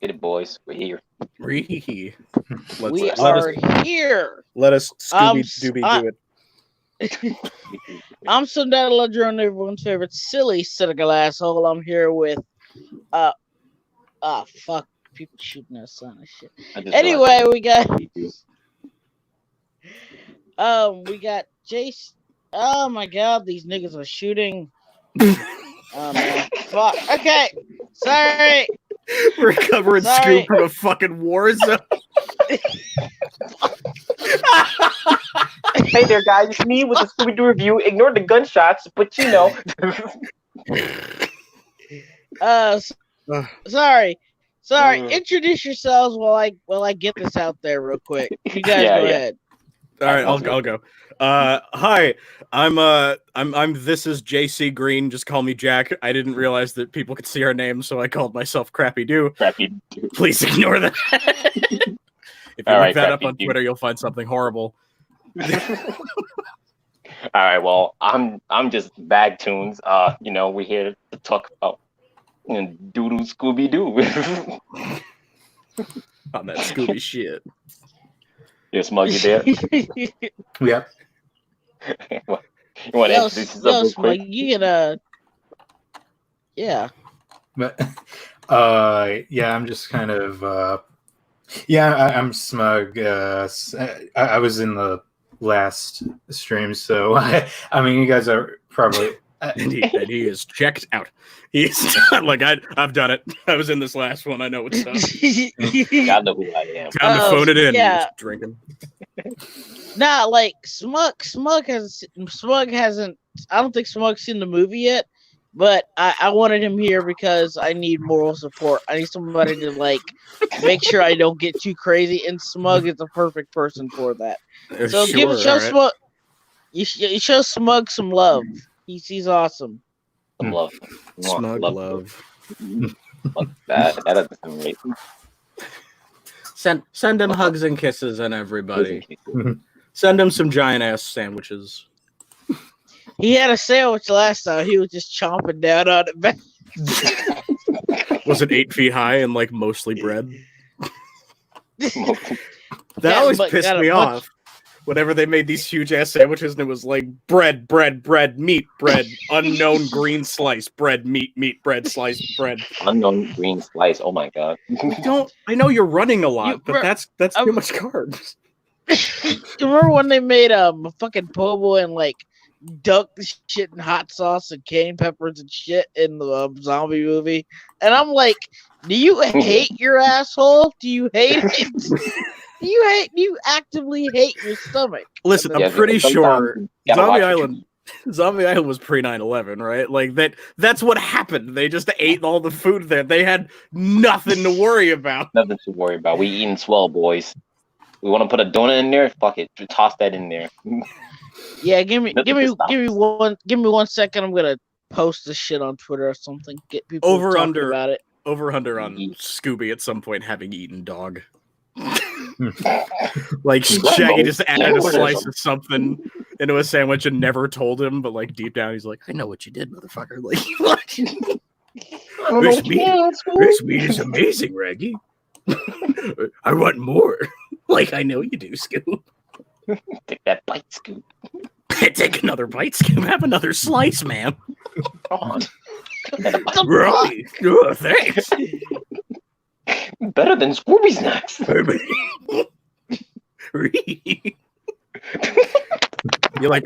Get it, boys. We're here. We are here. Let us Scooby-Dooby do it. I'm Sundada Ledger, everyone's favorite silly, cynical asshole. I'm here with, fuck, people shooting us on this shit. Anyway, we got Jace. Oh my god, these niggas are shooting. Oh man, fuck. Okay, sorry. We're covering Scoob from a fucking war zone. Hey there, guys. It's me with the Scooby-Doo review. Ignore the gunshots, but you know. Sorry. Introduce yourselves while I get this out there real quick. You guys go ahead. All right, I'll go. Hi, I'm This is JC Green. Just call me Jack. I didn't realize that people could see our names, so I called myself Crappy Doo. Please ignore that. If you look that up on Twitter, you'll find something horrible. All right, well, I'm just Bag Tunes. We're here to talk about Doodoo Scooby Doo. On that Scooby shit. Yeah, Smug, you there? Yeah. You want to introduce yourself real quick? You can, yeah. But, I'm just kind of, I'm Smug. I was in the last stream, so, I mean, you guys are probably... and he is checked out. He's like, I've done it. I was in this last one. I know what's up. I know who I am. Time to phone it in. Yeah. Drinking. Nah, like Smug hasn't. I don't think Smug's seen the movie yet, but I wanted him here because I need moral support. I need somebody to make sure I don't get too crazy, and Smug is the perfect person for that. So show Smug. You show Smug some love. He's awesome. Some love. Smug love. That doesn't sound right. Send him hugs and kisses and everybody. Send him some giant ass sandwiches. He had a sandwich last time. He was just chomping down on it. Was it 8 feet high and mostly bread? That always pissed me off. Whenever they made these huge ass sandwiches and it was like bread, meat, bread, unknown green slice, bread, meat, bread, slice, bread. Unknown green slice. Oh my god. I know you're running a lot, but that's too much carbs. You remember when they made a fucking po' boy and dunked shit in hot sauce and cayenne peppers and shit in the zombie movie? And I'm like, do you hate your asshole? Do you hate it? You actively hate your stomach. Listen, I'm pretty sure Zombie Island was pre 9/11, right? That's what happened. They just ate all the food there. They had nothing to worry about. Nothing to worry about. We eating swell, boys. We want to put a donut in there. Fuck it, toss that in there. Yeah, give me 1 second. I'm gonna post this shit on Twitter or something. Get people talking about it. Over under on Scooby at some point having eaten dog. Shaggy just added a slice of something into a sandwich and never told him, but deep down he's like, I know what you did, motherfucker. This meat is amazing, Raggy. I want more. I know you do, Scoob. Take that bite, Scoob. Take another bite, Scoob. Have another slice, ma'am. Come on. Right. Oh, thanks. Better than Scooby Snacks. He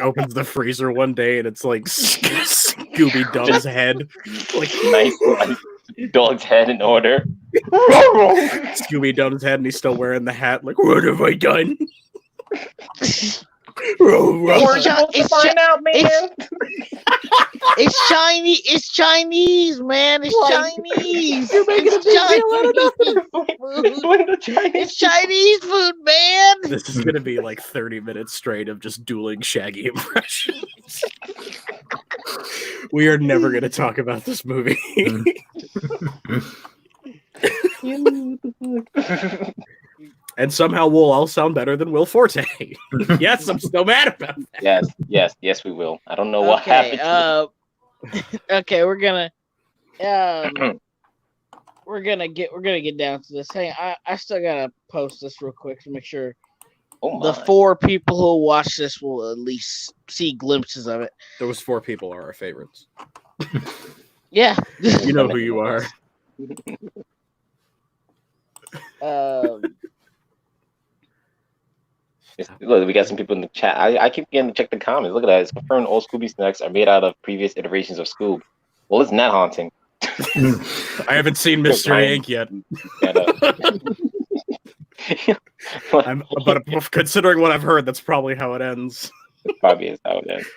opens the freezer one day and it's Scooby Dog's head. Nice dog's head in order. Scooby Dog's head and he's still wearing the hat. What have I done? It's Chinese. It's Chinese, man. It's Chinese. You're making a big deal out of nothing. It's Chinese food, man. This is gonna be 30 minutes straight of just dueling Shaggy impressions. We are never gonna talk about this movie. And somehow we'll all sound better than Will Forte. Yes, I'm still mad about that. Yes, we will. I don't know what happened. Okay, we're gonna. we're gonna get down to this. Hey, I still gotta post this real quick to make sure the 4 people who watch this will at least see glimpses of it. Those 4 people are our favorites. Yeah, you know who you are. Look, we got some people in the chat. I keep getting to check the comments. Look at that. It's confirmed all Scooby snacks are made out of previous iterations of Scoob. Well, isn't that haunting? I haven't seen Mystery Inc. yet. But considering what I've heard, that's probably how it ends. It probably is how it ends.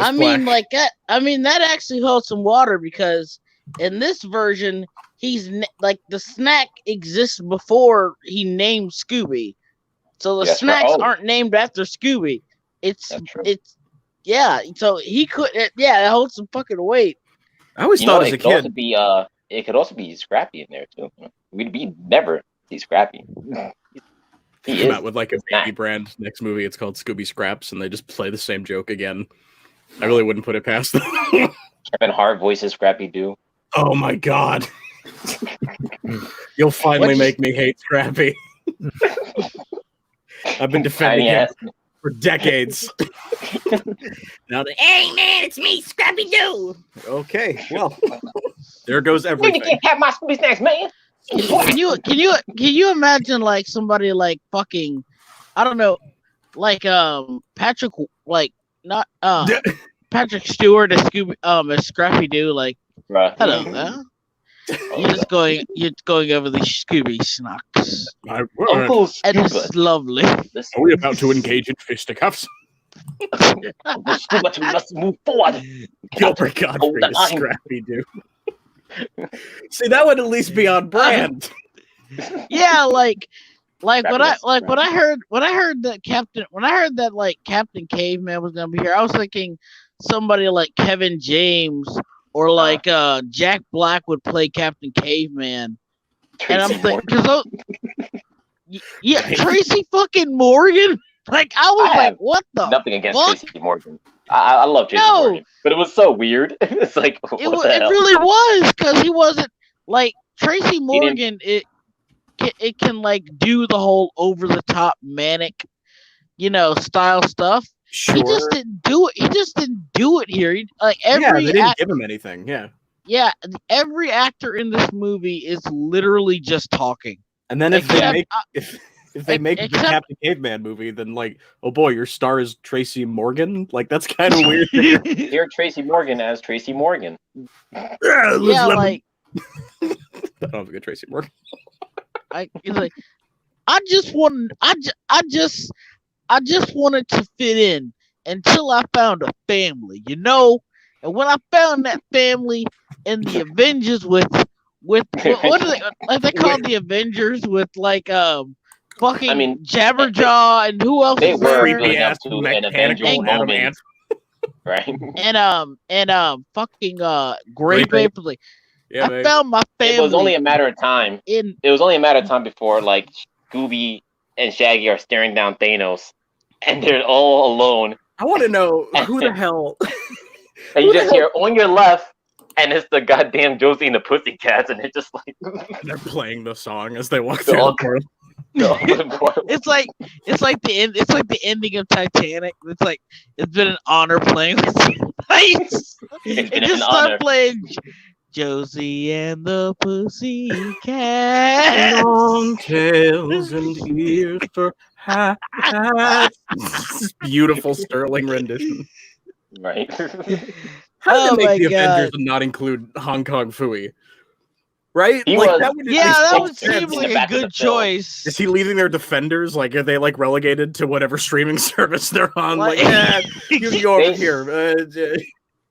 I mean, like that. I mean, that actually holds some water because in this version, he's like the snack exists before he named Scooby, so the snacks aren't named after Scooby. It's yeah. So he could it holds some fucking weight. I always thought as a kid, it could also be Scrappy in there too. We'd never see Scrappy. He come out with like a baby brand next movie. It's called Scooby Scraps, and they just play the same joke again. I really wouldn't put it past them. Kevin Hart voices Scrappy Doo. Oh my god! You'll finally make me hate Scrappy. I've been defending him for decades. Now, hey man, it's me, Scrappy Doo. Okay, well, there goes everything. You can't have my Scooby snacks, man. Can you imagine like somebody like fucking I don't know like Patrick like not Patrick Stewart as Scooby as Scrappy Doo like hello man. You're going over the Scooby snacks. Uncle and it's lovely. Are we about to engage in fisticuffs? We must move forward. Gilbert Godfrey is Scrappy Doo. See, that would at least be on brand. Yeah, like when I heard that Captain Caveman was gonna be here, I was thinking somebody like Kevin James or like Jack Black would play Captain Caveman, and I'm thinking, Tracy fucking Morgan. Like I was like, what the? Nothing against Tracy Morgan. I love Tracy Morgan, but it was so weird. It's like it really was because he wasn't like Tracy Morgan. It can like do the whole over the top manic, style stuff. Sure. He just didn't do it. He just didn't do it here. They didn't give him anything. Yeah. Every actor in this movie is literally just talking. And then if they make the Captain Caveman movie, then like, oh boy, your star is Tracy Morgan. Like that's kind of weird. You're Tracy Morgan as Tracy Morgan. Yeah, like I don't have a good Tracy Morgan. I just wanted to fit in until I found a family, And when I found that family in the Avengers with what are they called the Avengers with like fucking Jabberjaw and who else? They were creepy ass an Avengers moment, right? And fucking Great Maple. Yeah, I found my family. It was only a matter of time. It was only a matter of time before like Scooby and Shaggy are staring down Thanos, and they're all alone. I want to know who the hell. And you just hear on your left, and it's the goddamn Josie and the Pussycats, and it's just like they're playing the song as they walk through the portal. It's like the ending of Titanic. It's like it's been an honor playing with you. It just start playing Josie and the Pussycats. Long tails and ears for hats. Beautiful Sterling rendition. Right. How did they make the Avengers and not include Hong Kong Phooey? Right? That would seem like a good choice. Is he leading their defenders? Like, are they like relegated to whatever streaming service they're on? You over here.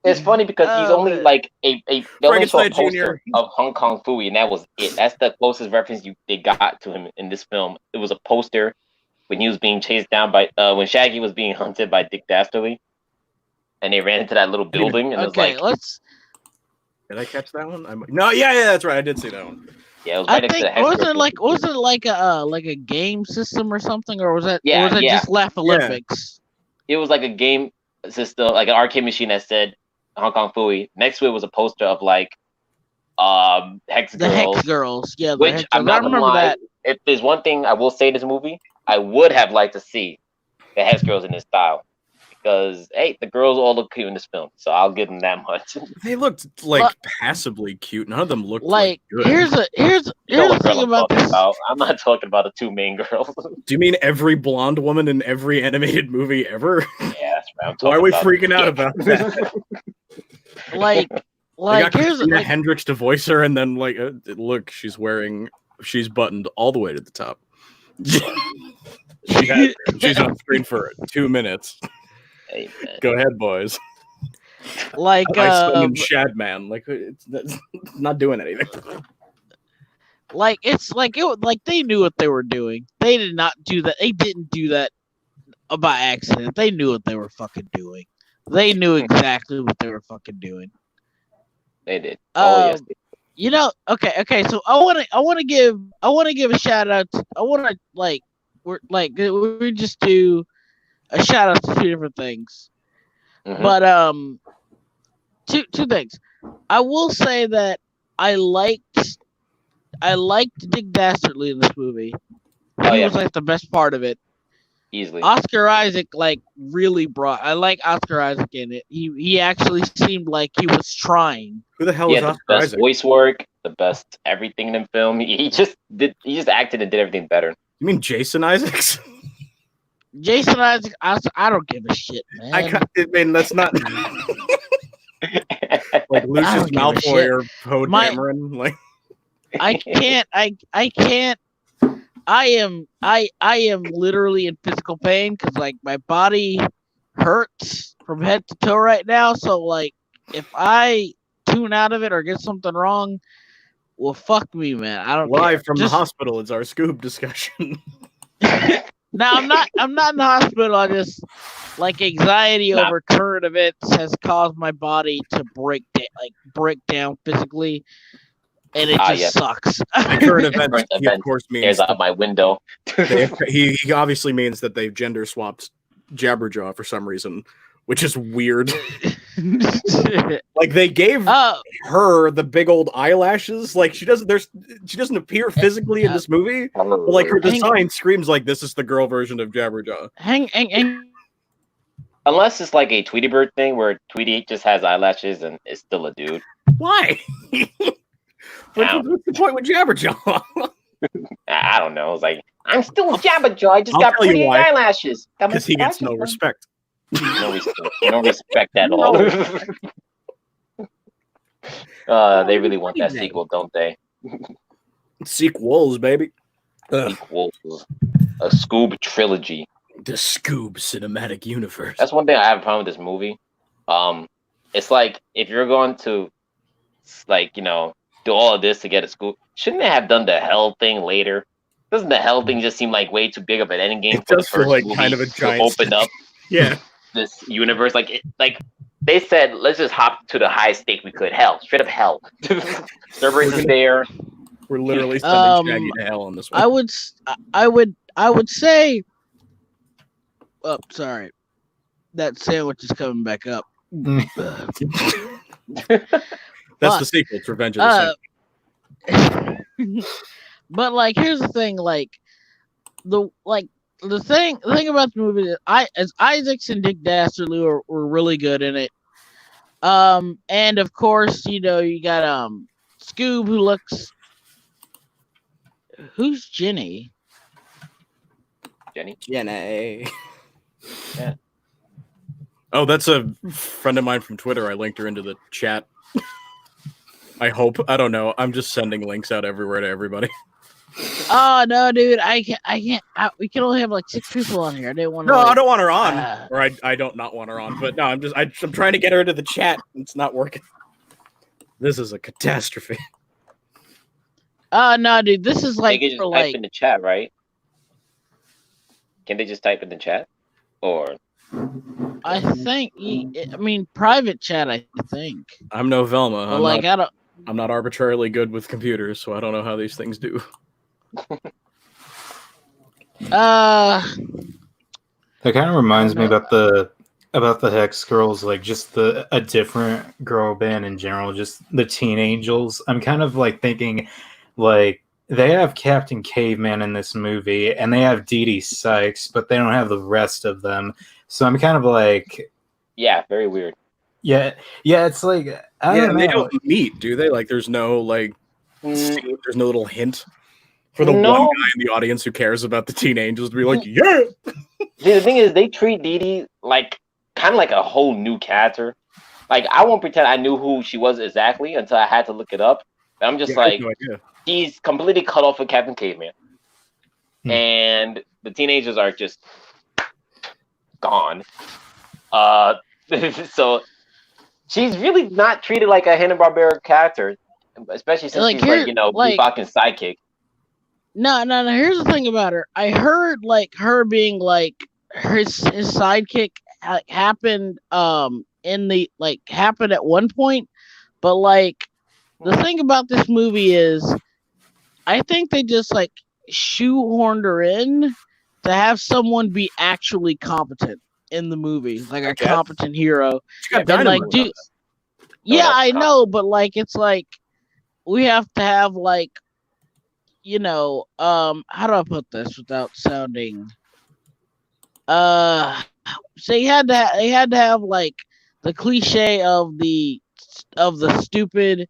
It's funny because he's only like they only saw a poster of Hong Kong Phooey, and that was it. That's the closest reference they got to him in this film. It was a poster when he was being chased down by when Shaggy was being hunted by Dick Dastardly, and they ran into that little building. And okay, it was like, did I catch that one? No, yeah, that's right. I did see that one. Yeah, it was right next to the wasn't it like a game system or something, or was it just Laugh Olympics? It was like a game system, like an arcade machine that said Hong Kong Phooey. Next to it was a poster of like Hex The Girls. Hex Girls. Yeah, the Which Hex I'm Girls. I not gonna remember lie. that. If there's one thing I will say in this movie, I would have liked to see the Hex Girls in this style. Because hey, the girls all look cute in this film, so I'll give them that much. They looked like passably cute. None of them looked like good. Here's the thing about this. I'm not talking about the two main girls. Do you mean every blonde woman in every animated movie ever? Yeah, that's what I'm talking about. Why are we freaking out about that? Like here's Christina Hendricks to voice her, and then look, she's buttoned all the way to the top. She's on screen for 2 minutes. Hey, go ahead, boys. Like Shadman, it's not doing anything. Like they knew what they were doing. They did not do that. They didn't do that by accident. They knew what they were fucking doing. They knew exactly what they were fucking doing. They did. Yes. You know, okay. So I want to give a shout out. We just do a shout out to 2 different things. Mm-hmm. But two things. I will say that I liked Dick Dastardly in this movie. He was like the best part of it. Easily. Oscar Isaac really brought. I like Oscar Isaac in it. He actually seemed like he was trying. Who the hell is Oscar the best Isaac? Voice work, the best everything in the film. He just acted and did everything better. You mean Jason Isaacs? Jason Isaac, I don't give a shit, man. I mean, that's not like Lucius Malfoy or Poe Dameron. Like, I can't. I am literally in physical pain because my body hurts from head to toe right now. So if I tune out of it or get something wrong, well, fuck me, man. I don't. Live from the hospital, it's our Scoob discussion. No, I'm not in the hospital. I just anxiety over current events has caused my body to break down physically, and it just sucks. The current events, he of course means out my window. he obviously means that they've gender swapped Jabberjaw for some reason, which is weird. They gave her the big old eyelashes. She doesn't appear physically in this movie, but her design screams like this is the girl version of Jabberjaw. Hang. Unless it's like a Tweety Bird thing where Tweety just has eyelashes and is still a dude. Why? What's the point with Jabberjaw? I don't know. It's like, I'm still Jabberjaw. I just got pretty eyelashes. Because he gets no respect. No respect at all. They really want that sequel, don't they? Sequels, baby. Sequels. A Scoob trilogy. The Scoob cinematic universe. That's one thing I have a problem with this movie. It's like if you're going to do all of this to get a Scoob, shouldn't they have done the Hell thing later? Doesn't the Hell thing just seem like way too big of an ending game? It does feel like kind of a giant open up. Yeah. This universe, they said, let's just hop to the highest stake we could. Hell, straight up hell. Cerberus is there. We're literally sending Shaggy to hell on this one. I would say. Oh, sorry. That sandwich is coming back up. That's the sequel. It's Revenge of the Sith. But here's the thing. The thing about the movie is Isaacs and Dick Dastardly were really good in it. And of course, you got Scoob who looks. Who's Jenny? Jenny. Yeah. Oh, that's a friend of mine from Twitter. I linked her into the chat. I hope. I don't know. I'm just sending links out everywhere to everybody. Oh no, dude! I can't. We can only have 6 people on here. I didn't want to. No, I don't want her on, or I don't not want her on. But no, I'm trying to get her into the chat. It's not working. This is a catastrophe. No, dude! This is they can just type in the chat, right? Can they just type in the chat, or? I think. I mean, private chat. I think. I'm no Velma. But I'm not arbitrarily good with computers, so I don't know how these things do. That kind of reminds me about the about the Hex Girls, like just a different girl band in general, just the Teen Angels. I'm kind of like thinking, like they have Captain Caveman in this movie, and they have Dee Dee Sykes, but they don't have the rest of them. So I'm kind of like, yeah, very weird. Yeah, it's like I don't know. They don't meet, do they? Like, there's no like, scene, there's no little hint for the one guy in the audience who cares about the Teen Angels to be like, yeah. See, the thing is, they treat Dee Dee like kind of like a whole new character. Like, I won't pretend I knew who she was exactly until I had to look it up. But I'm just like, he's completely cut off of Captain Caveman, and the teenagers are just gone. So she's really not treated like a Hanna-Barbera character, especially since she's Bebop's sidekick. No. Here's the thing about her. I heard like her being like his sidekick happened happened at one point, but like the thing about this movie is, I think they just like shoehorned her in to have someone be actually competent in the movie, like a competent hero. She got like, I know, but like it's like we have to have like, how do I put this without sounding so they had to have like the cliche of the stupid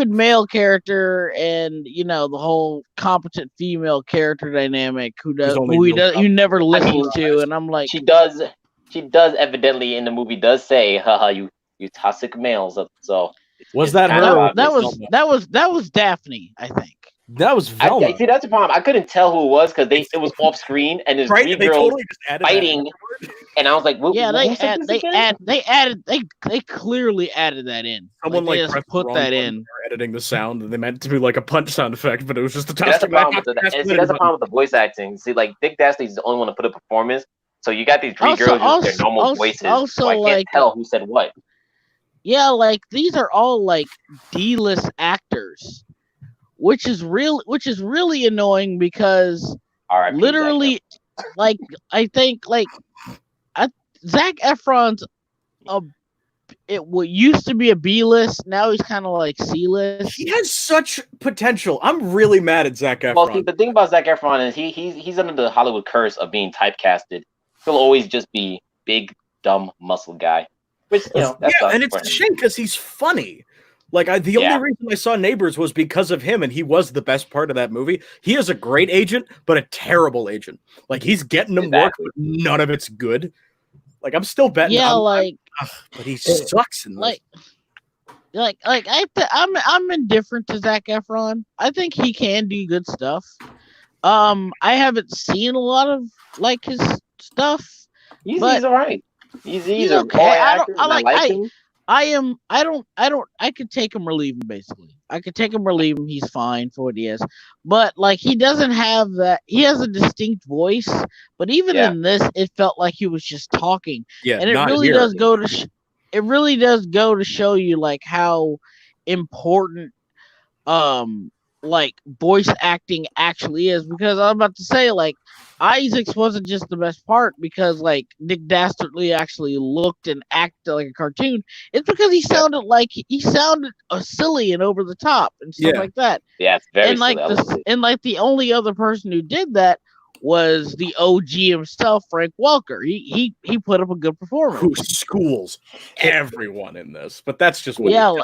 male character, and the whole competent female character dynamic who never listens to. And I'm like, she does evidently in the movie does say, haha, you toxic males. So was that her? That was Daphne, I think. That was Velma. See, that's the problem. I couldn't tell who it was because it was off screen and there's three girls totally fighting, and I was like, they clearly added that in. Someone like just put that in. Editing the sound, and they meant to be like a punch sound effect, but it was just a that's the problem with the voice acting. See, like Dick Dastardly's the only one to put a performance, so you got these three girls with their normal voices. So I can't tell who said what. Yeah, like these are all like D-list actors. Which is really annoying because literally, like I think like Zac Efron's used to be a B-list, now he's kind of like C-list. He has such potential. I'm really mad at Zac Efron. Well, see, the thing about Zac Efron is he's under the Hollywood curse of being typecasted. He'll always just be big, dumb, muscle guy. Which that's and it's a shame because he's funny. Like the only reason I saw Neighbors was because of him, and he was the best part of that movie. He is a great agent, but a terrible agent. Like he's getting them work, but none of it's good. Like I'm still betting. Yeah, but he sucks in this. I'm indifferent to Zac Efron. I think he can do good stuff. I haven't seen a lot of like his stuff. He's alright. He's okay. I could take him or leave him, basically. I could take him or leave him. He's fine for what he is. But like he doesn't have that. He has a distinct voice, but even in this, it felt like he was just talking. Yeah, and it really does go to show you like how important like voice acting actually is, because I'm about to say like Isaacs wasn't just the best part because like Dick Dastardly actually looked and acted like a cartoon. It's because he sounded silly and over the top and stuff like that. Yeah, it's very silly. The only other person who did that was the OG himself, Frank Welker. He put up a good performance. Who schools everyone in this, but that's just what and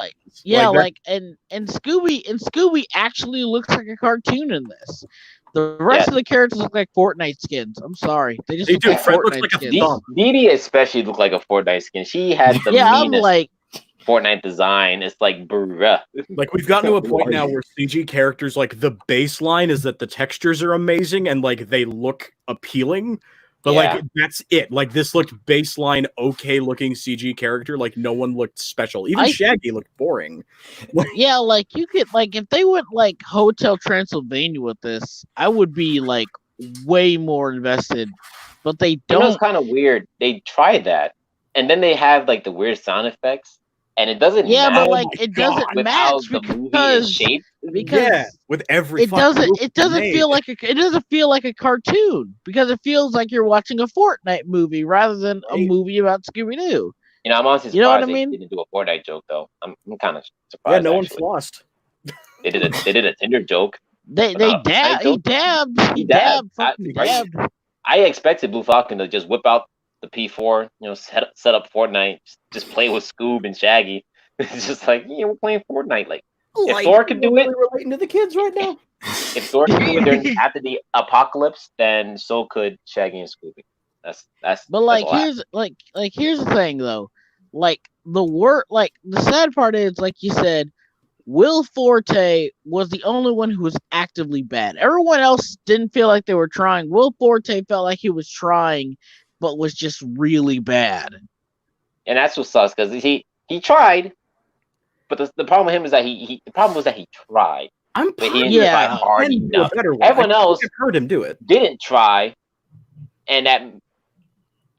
Scooby actually looks like a cartoon in this. The rest of the characters look like Fortnite skins. I'm sorry, they look like Fortnite skins. Dee Dee especially looked like a Fortnite skin. She had the meanest Fortnite design. It's like bruh. Like we've gotten to a point now where CG characters, like the baseline is that the textures are amazing and like they look appealing, but like that's it. Like this looked baseline okay looking CG character. Like no one looked special. Even Shaggy looked boring. Yeah, like you could like if they went like Hotel Transylvania with this, I would be like way more invested. But they don't. It's kind of weird. They tried that, and then they have like the weird sound effects. and it doesn't. Yeah, match but like it doesn't with match how the movie is shaped. because with every it doesn't feel like a cartoon because it feels like you're watching a Fortnite movie rather than a movie about Scooby-Doo. You know, I'm honestly surprised they didn't do a Fortnite joke though. I'm kind of surprised. Yeah, no one's lost. They did a Tinder joke. He dabbed. I expected Blue Falcon to just whip out the P4, set up Fortnite, just play with Scoob and Shaggy. It's just like, we're playing Fortnite. Like, if Thor could do it, relating to the kids right now. If Thor could do it after the apocalypse, then so could Shaggy and Scooby. That's. But like, here's the thing though, like the sad part is, like you said, Will Forte was the only one who was actively bad. Everyone else didn't feel like they were trying. Will Forte felt like he was trying, but was just really bad. And that's what sucks because he tried, but the problem with him is that he tried. But he didn't try hard enough. Everyone else heard him do it. Didn't try, and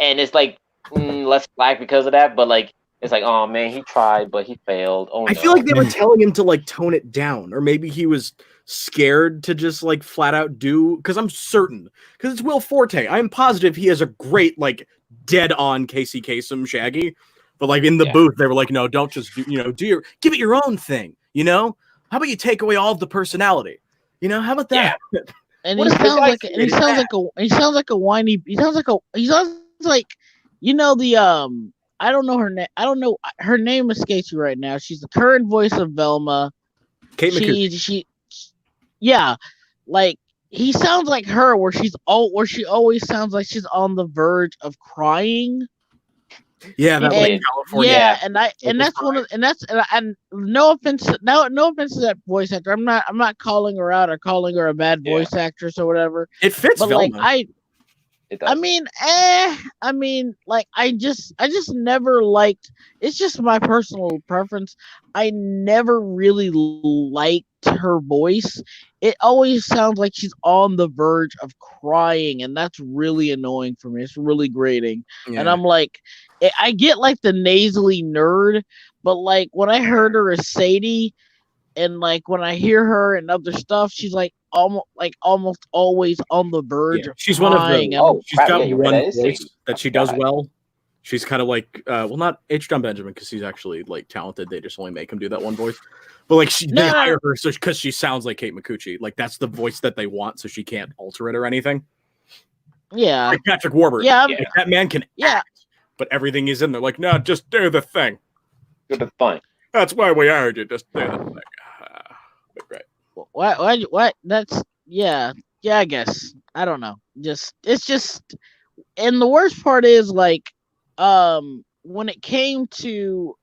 it's like less flag because of that. But like. It's like, oh man, he tried, but he failed. Oh, I feel like they were telling him to like tone it down, or maybe he was scared to just like flat out do. Because I'm certain, because it's Will Forte, I'm positive he has a great like dead on Casey Kasem Shaggy, but like in the booth they were like, no, don't just give it your own thing. How about you take away all of the personality? How about that? Yeah. And he sounds like a whiny. He sounds like I don't know her name. I don't know her name escapes me right now. She's the current voice of Velma. Kate McCutcheon. Like he sounds like her, where she always sounds like she's on the verge of crying. Yeah, that like California. Yeah, and no offense to that voice actor. I'm not calling her out or calling her a bad voice actress or whatever. It fits but Velma. Like I just never liked. It's just my personal preference. I never really liked her voice. It always sounds like she's on the verge of crying, and that's really annoying for me. It's really grating, and I'm like, I get like the nasally nerd, but like when I heard her as Sadie, and like when I hear her and other stuff, she's like almost always on the verge of she's crying. One of the she's got one voice that she does well. She's kind of like not H. John Benjamin because he's actually like talented. They just only make him do that one voice. But like they hire her because she sounds like Kate McCutcheon. Like that's the voice that they want, so she can't alter it or anything. Yeah, like Patrick Warburton. Yeah, like, that man can act, but everything is in there. Like, no, just do the thing. Do the thing. That's why we hired you. Just do the thing. Right. What? That's I guess I don't know. It's just, and the worst part is like, when it came to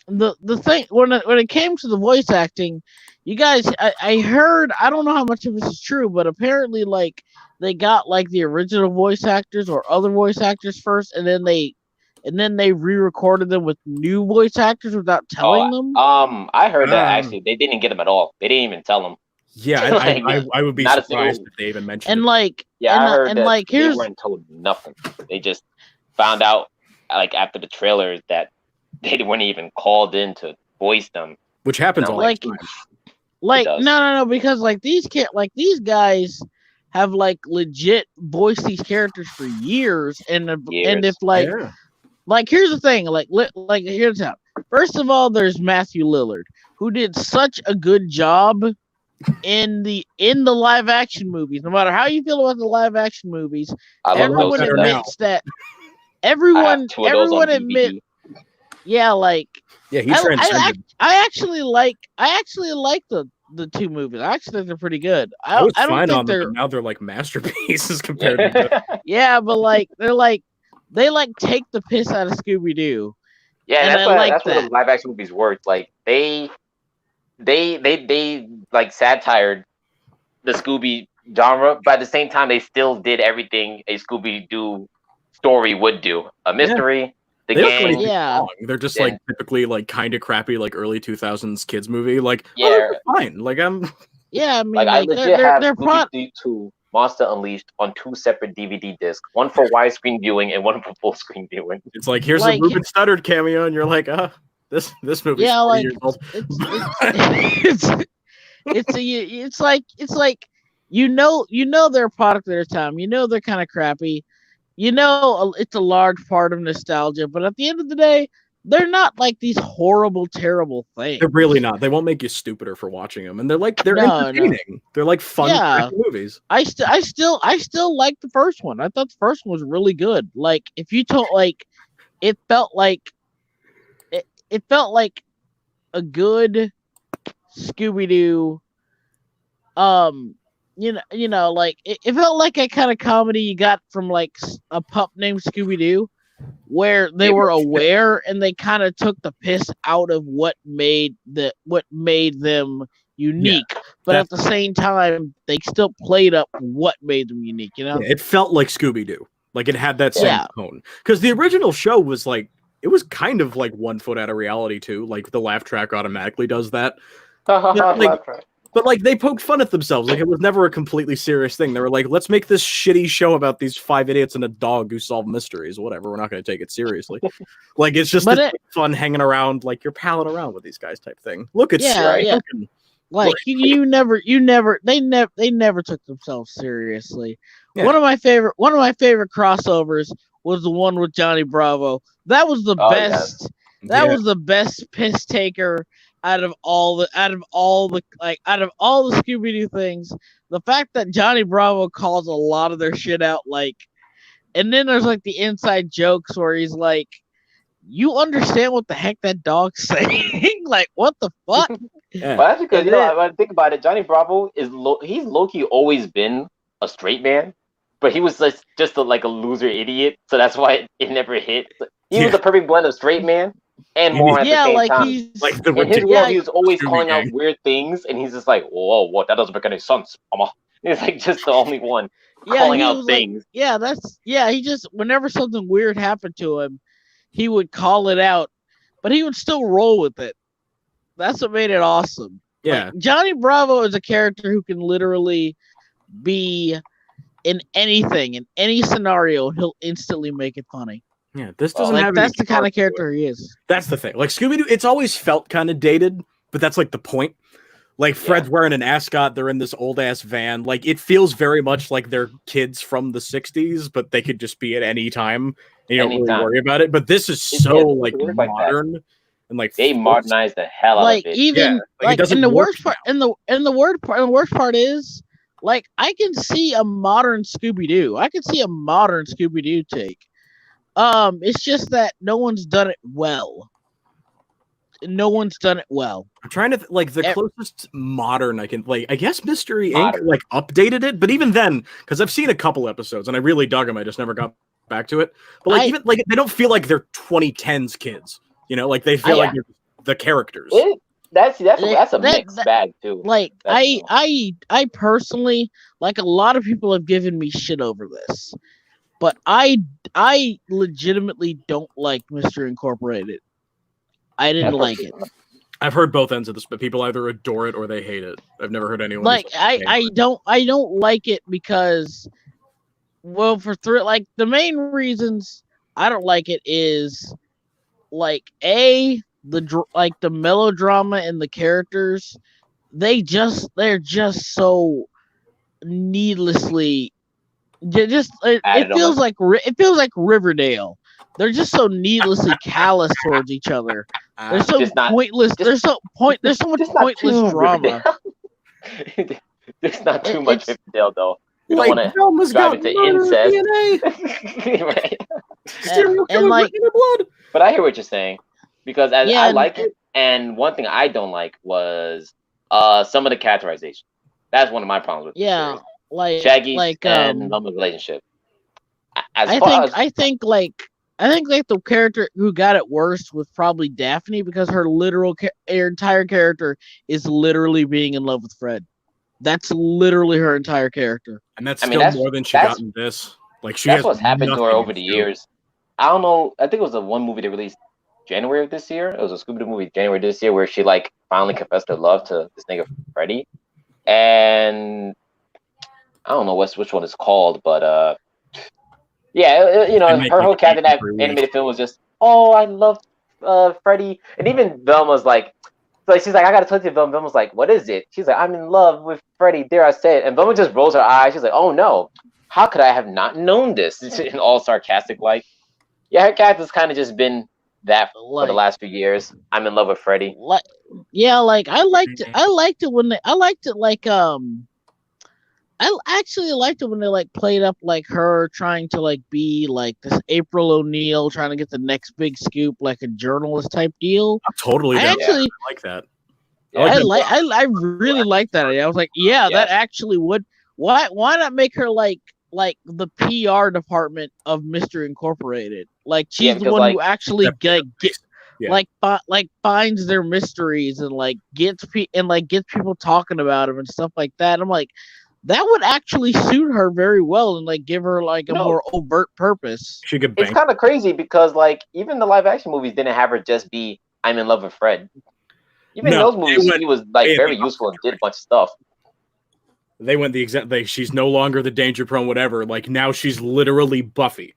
the thing, when it came to the voice acting, you guys, I heard, I don't know how much of this is true, but apparently like they got like the original voice actors or other voice actors first, and then they re-recorded them with new voice actors without telling them. I heard that actually they didn't get them at all. They didn't even tell them. Yeah, I would be surprised if they even mentioned. And it. Like, I heard and that like, they weren't told nothing. They just found out like after the trailers that they weren't even called in to voice them, which happens all the time. Like no, because like these guys have like legit voiced these characters for years, and if like. Yeah. Like, here's the thing. Like here's how. First of all, there's Matthew Lillard, who did such a good job in the live action movies. No matter how you feel about the live action movies, everyone admits that. Everyone admits. Yeah, like. Yeah, he's transcended. I actually like the two movies. I actually think they're pretty good. I don't think they're now they're like masterpieces compared to. Yeah, but like they like take the piss out of Scooby-Doo. Yeah, and that's what the live action movies worked. Like they like satired the Scooby genre, but at the same time they still did everything a Scooby-Doo story would do. A mystery, the gang. Yeah. They're just like typically like kind of crappy like early 2000s kids movie. Like they're fine. Like yeah, I mean I legit have they're Scooby-Doo 2 Monster Unleashed on 2 separate DVD discs, one for widescreen viewing and one for full screen viewing. It's like here's a Ruben Studdard cameo, and you're like, This movie's Yeah, 40 like years old. it's like they're a product of their time. They're kind of crappy. It's a large part of nostalgia, but at the end of the day, they're not like these horrible, terrible things. They're really not. They won't make you stupider for watching them, and they're entertaining. No. They're like fun movies. I still like the first one. I thought the first one was really good. Like if you told it felt like a good Scooby-Doo. It felt like a kind of comedy you got from like a pup named Scooby-Doo, where they were aware and they kind of took the piss out of what made them unique, but at the same time they still played up what made them unique. It felt like Scooby-Doo, like it had that same tone, because the original show was like, it was kind of like 1 foot out of reality too. Like the laugh track automatically does that. But like they poked fun at themselves. Like it was never a completely serious thing. They were like, let's make this shitty show about these 5 idiots and a dog who solve mysteries. Whatever. We're not going to take it seriously. Like it's just fun hanging around, like you're palling around with these guys type thing. Look, it's like they never took themselves seriously. Yeah. One of my favorite crossovers was the one with Johnny Bravo. That was the best. Yeah. That was the best piss taker out of all the Scooby-Doo things. The fact that Johnny Bravo calls a lot of their shit out, like, and then there's like the inside jokes where he's like, "You understand what the heck that dog's saying?" Like, what the fuck? Yeah. But that's because when I think about it, Johnny Bravo he's low-key always been a straight man, but he was just a loser idiot, so that's why it never hit. He was the perfect blend of straight man and more at the same time. He's like in his world, he was always calling out weird things, and he's just like, "Whoa, what? That doesn't make any sense, mama." He's like just the only one calling out things. He just, whenever something weird happened to him, he would call it out, but he would still roll with it. That's what made it awesome. Yeah, like, Johnny Bravo is a character who can literally be in anything, in any scenario, and he'll instantly make it funny. Yeah, this doesn't have. That's the kind of character he is. That's the thing. Like Scooby-Doo, it's always felt kind of dated, but that's like the point. Like Fred's wearing an ascot, they're in this old ass van. Like it feels very much like they're kids from the '60s, but they could just be at any time. You don't really worry about it. But this is so like modern and like they modernized the hell out of it. Even and the worst part, and the worst part is, like, I can see a modern Scooby-Doo. I can see a modern Scooby-Doo take. It's just that no one's done it well. I'm trying to the closest modern I can, I guess Mystery Inc. updated it, but even then, because I've seen a couple episodes and I really dug them, I just never got back to it. But they don't feel like they're 2010s kids. They feel like they're the characters. That's a mixed bag too. I personally, a lot of people have given me shit over this, but I legitimately don't like Mr. Incorporated. I didn't like it. I've heard both ends of this, but people either adore it or they hate it. I've never heard anyone I don't like it because, well, the main reasons I don't like it is the melodrama and the characters, they're just so needlessly it feels like Riverdale. They're just so needlessly callous towards each other. They're so pointless. There's so much pointless drama. There's not too much Riverdale though. You don't want to drive into incest. Right. But I hear what you're saying, because I like it, and one thing I don't like was some of the characterization. That's one of my problems with the series. Shaggy and Velma's relationship. I think the character who got it worst was probably Daphne, because her entire character is literally being in love with Fred. That's literally her entire character. And that's more than she got in this. That's what's happened to her over the years. I don't know. I think it was the one movie they released January of this year. It was a Scooby-Doo movie January this year where she finally confessed her love to this nigga Freddy. And I don't know which one it's called, but her whole character in that animated film was just, oh, I love Freddy. And even Velma's like, so she's like, I gotta talk to Velma. Velma's like, what is it? She's like, I'm in love with Freddy. Dare I say it? And Velma just rolls her eyes. She's like, oh no, how could I have not known this? In all sarcastic, like, yeah, her character's kind of just been that for the last few years. I'm in love with Freddy. Yeah, like I liked it when they, I actually liked it when they like played up like her trying to like be like this April O'Neil trying to get the next big scoop, like a journalist type deal. Totally, I actually like that. I really like that idea. I was like, yeah, that actually would. Why not make her like the PR department of Mystery Incorporated? Like she's the one who actually finds their mysteries and like gets people talking about them and stuff like that. I'm like, that would actually suit her very well and like give her like a more overt purpose. It's kind of crazy because like even the live action movies didn't have her just be I'm in love with Fred. Even in those movies, she was like very useful and did a bunch of stuff. They went the exact. She's no longer the danger prone whatever. Like now she's literally Buffy.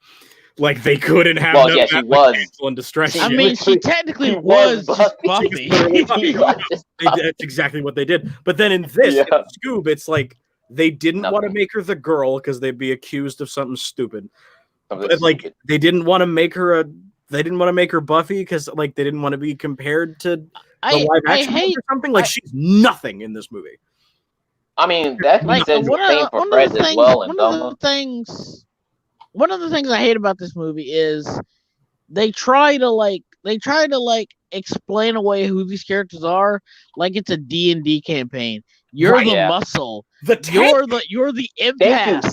Like they couldn't have. Well, yeah, she was. And distress. I mean, she technically was Buffy. That's exactly what they did. But then in this in Scoob, it's like they didn't want to make her the girl because they'd be accused of something stupid. But like they didn't want to make her They didn't want to make her Buffy because like they didn't want to be compared to the live action or something. Like she's nothing in this movie. I mean, that like, says the same for Fred as well. And one of the things I hate about this movie is they try to explain away who these characters are like it's a D&D campaign. You're the muscle. You're the impact.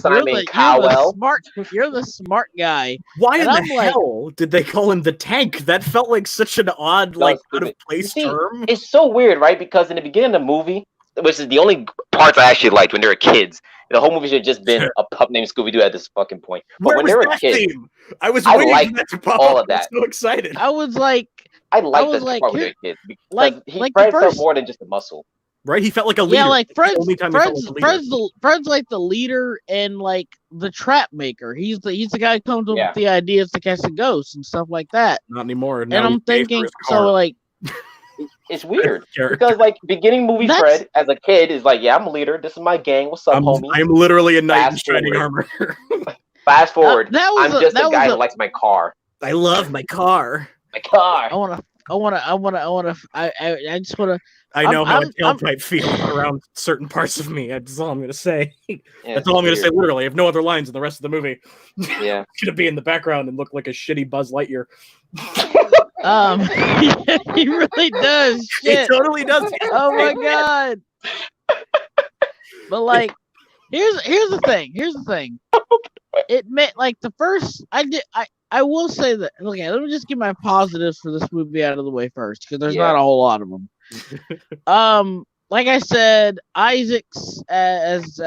You're the smart guy. Why in the hell did they call him the tank? That felt like such an odd, out of place term. It's so weird, right? Because in the beginning of the movie, which is the only parts I actually liked when they were kids, the whole movie should have just been a pup named Scooby Doo at this fucking point. But when they were kids, I liked all of that. I was so excited. I liked this part when they were kids because Fred felt more than just a muscle. Right, he felt like a leader. Yeah, like Fred's like the leader and like the trap maker. He's the guy who comes up with the ideas to catch the ghosts and stuff like that. Not anymore. And I'm thinking, so like, it's weird because like beginning movie Fred as a kid is like, yeah, I'm a leader. This is my gang. What's up, homie? I'm literally a knight in shining armur. Fast forward, I'm just a guy who likes my car. I love my car. My car. I just wanna. I know how a tailpipe feels around certain parts of me. That's all I'm going to say. That's all I'm going to say, literally. I have no other lines in the rest of the movie. Yeah. I'm going to be in the background and look like a shitty Buzz Lightyear. He really does. Shit. He totally does. Oh my god. But like, here's the thing. It meant like the first I will say that. Okay, let me just get my positives for this movie out of the way first, because there's not a whole lot of them. Like I said, Isaacs as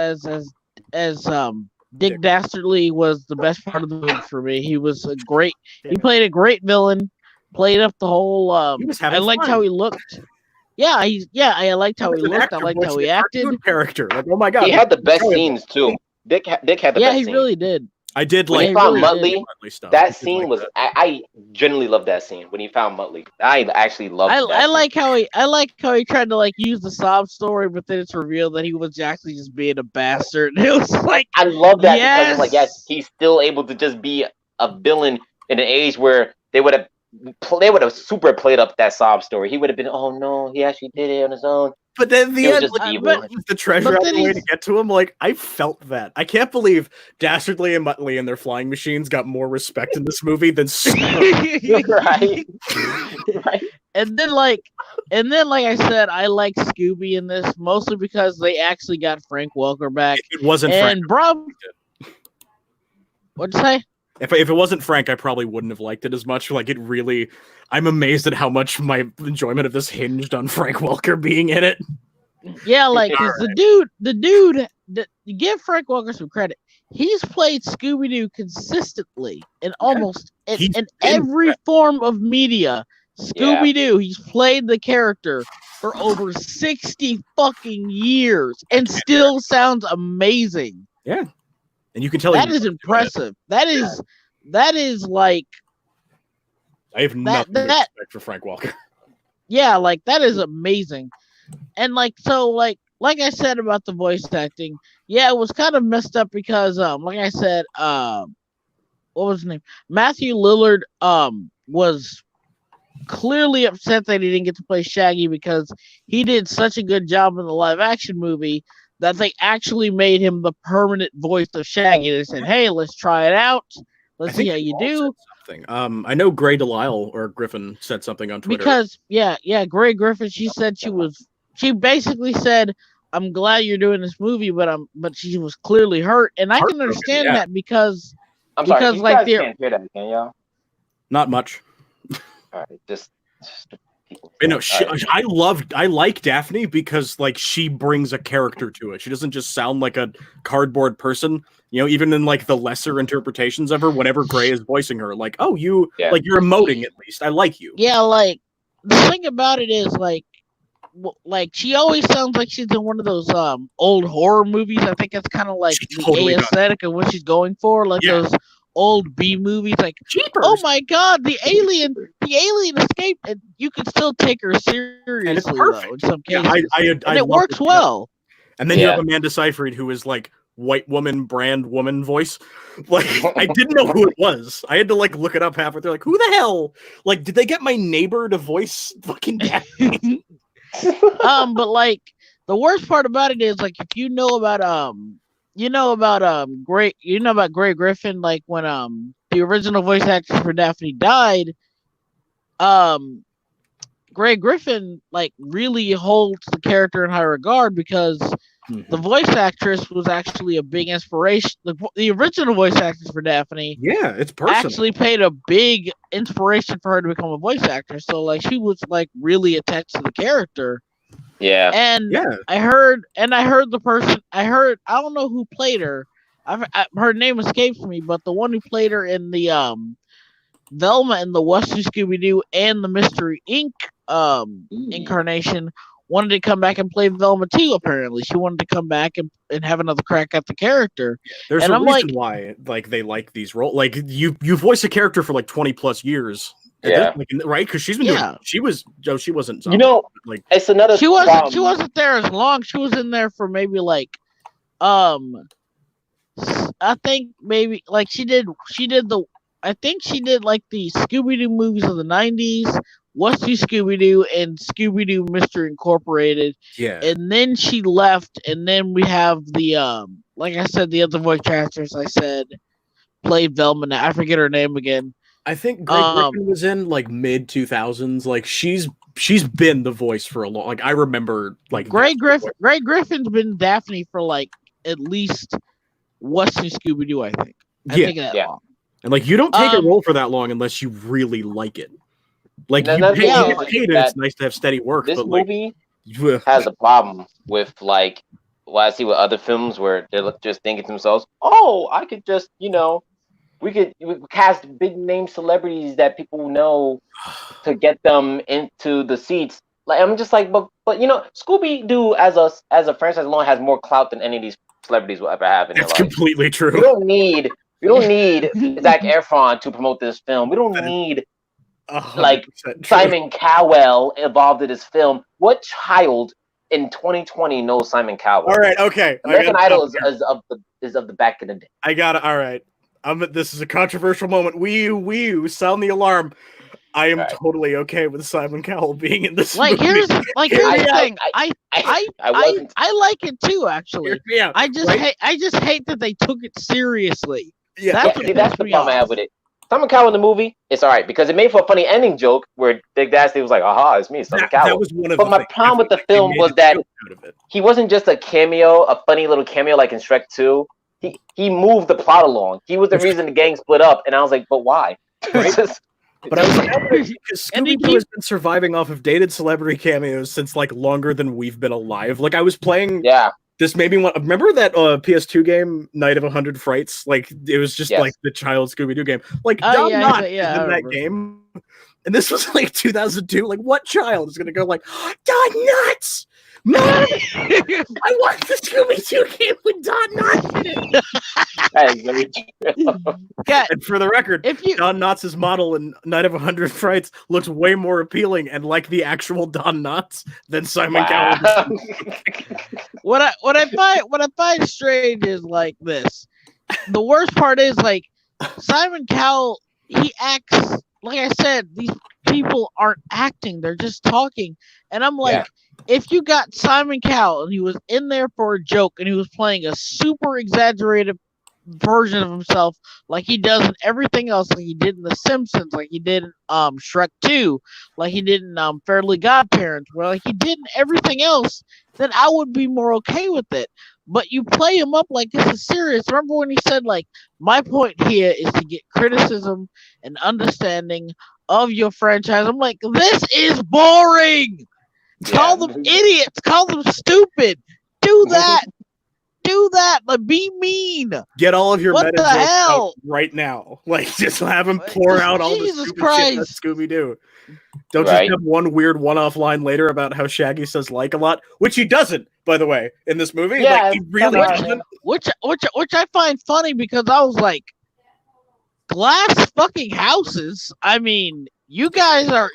Dick Dastardly was the best part of the movie for me. He was he played a great villain, played up the whole I liked how he looked. I liked how he looked. I liked how he acted. Character. Like, oh my god. He had the best scenes too. Dick had the best scenes. Yeah, he really did. I did when he found Muttley. That scene was I genuinely loved that scene when he found Muttley. I actually loved. I like how he tried to like use the sob story, but then it's revealed that he was actually just being a bastard. And it was like I love that because it's like he's still able to just be a villain in an age where they would have super played up that sob story. He would have been, oh no, he actually did it on his own. But then the end, the treasure out the way to get to him, like I felt that. I can't believe Dastardly and Muttley and their flying machines got more respect in this movie than right. And then like I said, I like Scooby in this mostly because they actually got Frank Welker back. It wasn't Frank. What'd you say? If it wasn't Frank, I probably wouldn't have liked it as much. Like it really, I'm amazed at how much my enjoyment of this hinged on Frank Welker being in it. Yeah, like the dude. Give Frank Welker some credit. He's played Scooby-Doo consistently in almost in every form of media. Scooby-Doo. He's played the character for over 60 fucking years and still sounds amazing. Yeah. And you can tell that is impressive. That is like I have nothing but respect for Frank Welker. Yeah, like that is amazing. And like so like I said about the voice acting, yeah, it was kind of messed up because like I said, what was his name? Matthew Lillard was clearly upset that he didn't get to play Shaggy because he did such a good job in the live action movie that they actually made him the permanent voice of Shaggy. They said, "Hey, let's try it out. Let's see how you do." Something. I know Gray Delisle or Griffin said something on Twitter. Because Gray Griffin, she said she basically said, "I'm glad you're doing this movie, but she was clearly hurt." And I can understand that because I'm sorry, you guys can't hear that, can y'all? Not much. All right, just people. You know, I like Daphne because like she brings a character to it. She doesn't just sound like a cardboard person. You know, even in like the lesser interpretations of her, whenever Gray is voicing her, like, oh, you're emoting at least. I like you. Yeah, like the thing about it is like she always sounds like she's in one of those old horror movies. I think it's kind of like the aesthetic of what she's going for, like those old B movies, like Jeepers. Oh my god, the alien escaped, and you can still take her seriously though in some cases. And it works well. And then you have Amanda Seyfried, who is like white woman brand woman voice. Like I didn't know who it was. I had to like look it up halfway through. Like, who the hell? Like, did they get my neighbor to voice fucking Daphne? But like the worst part about it is like if you know about Gray Griffin, like when the original voice actress for Daphne died, Gray Griffin like really holds the character in high regard because the voice actress was actually a big inspiration. The original voice actress for Daphne, it's personal. Actually paid a big inspiration for her to become a voice actress. So like she was like really attached to the character. Yeah. And I heard the person. I don't know who played her. Her name escapes me, but the one who played her in the Velma and the Western Scooby-Doo and the Mystery Inc. Incarnation wanted to come back and play Velma too. Apparently, she wanted to come back and have another crack at the character. There's a reason why like they like these roles. Like you voice a character for like 20 plus years. Yeah. Right, because she's been doing. She wasn't. Zombie, like it's another. She wasn't there as long. She was in there for maybe like, I think maybe like she did like the Scooby-Doo movies of the 90s, What's New Scooby-Doo, and Scooby-Doo Mystery Incorporated. Yeah. And then she left, and then we have the like I said, the other voice actress I said played Velma. I forget her name again. I think Gray Griffin was in like mid 2000s. Like she's been the voice for a long. Like I remember like Gray Griffin's been Daphne for like at least What's New Scooby-Doo. I think. Long. And like you don't take a role for that long unless you really like it. Like you paid it. It's nice to have steady work. This but movie has a problem with like I see with other films where they're just thinking to themselves, "Oh, I could just we could cast big name celebrities that people know to get them into the seats." Like I'm just like, but Scooby-Doo as a franchise alone has more clout than any of these celebrities will ever have in their life. That's completely true. We don't need Zac Efron to promote this film. We don't need Simon Cowell involved in this film. What child in 2020 knows Simon Cowell? All right, okay. American Idol is of the back in the day. I got it. All right. This is a controversial moment. Wee sound the alarm. I am totally okay with Simon Cowell being in this movie. Here's the thing. I like it too, actually. Yeah, I just hate that they took it seriously. Yeah, that's the problem I have with it. Simon Cowell in the movie, it's all right because it made for a funny ending joke where Dick Dastardly was like, "Aha, it's me, Simon Cowell." That was one of but my problem with the film was that he wasn't just a cameo, a funny little cameo like in Shrek 2. He moved the plot along. He was the reason the gang split up, and I was like, "But why?" Right? But I was like, because Scooby-Doo has been surviving off of dated celebrity cameos since like longer than we've been alive. Like I was playing. Yeah. This made me want. Remember that PS2 game, Night of 100 Frights? Like it was just like the child Scooby-Doo game. Like Don Knotts in that game, and this was like 2002. Like what child is gonna go like Don Knotts? Mom, I want the Scooby-Doo game with Don Knotts in it. That is very true. And for the record, Don Knotts' model in Night of 100 Frights looks way more appealing and like the actual Don Knotts than Simon Cowell. What I find strange is like this. The worst part is like Simon Cowell, he acts like I said, these people aren't acting, they're just talking. And I'm like, if you got Simon Cowell and he was in there for a joke and he was playing a super exaggerated version of himself like he does in everything else, like he did in The Simpsons, like he did in Shrek 2, like he did in Fairly Godparents, where like he did in everything else, then I would be more okay with it. But you play him up like this is serious. Remember when he said, like, my point here is to get criticism and understanding of your franchise. I'm like, this is boring. Call them idiots. Call them stupid. Do that. Do that. Like, be mean. Get all of your what meta the hell out right now. Like, just have him pour out all the stupid shit that Scooby-Doo. Don't just have one weird one-off line later about how Shaggy says like a lot, which he doesn't, by the way, in this movie. Yeah, like, he really doesn't. Which I find funny because I was like, glass fucking houses. I mean, you guys are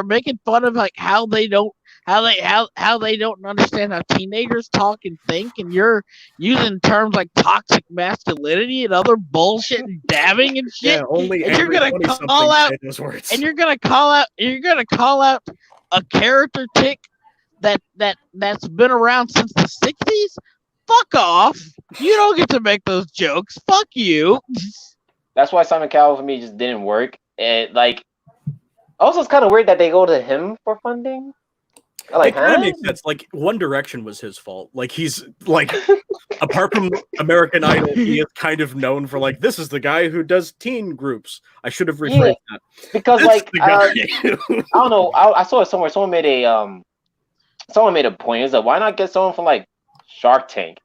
making fun of like how they don't understand how teenagers talk and think, and you're using terms like toxic masculinity and other bullshit and dabbing and shit. Yeah, only and you're gonna call out those words. And you're gonna call out a character tick that's been around since the 60s. Fuck off! You don't get to make those jokes. Fuck you. That's why Simon Cowell for me just didn't work. And like, also it's kind of weird that they go to him for funding. Like, it kind of makes sense. Like, One Direction was his fault. Like, he's like, apart from American Idol, he is kind of known for like, this is the guy who does teen groups. I should have rephrased that. Because like, I don't know. I saw it somewhere. Someone made a point. It's like, why not get someone from like Shark Tank?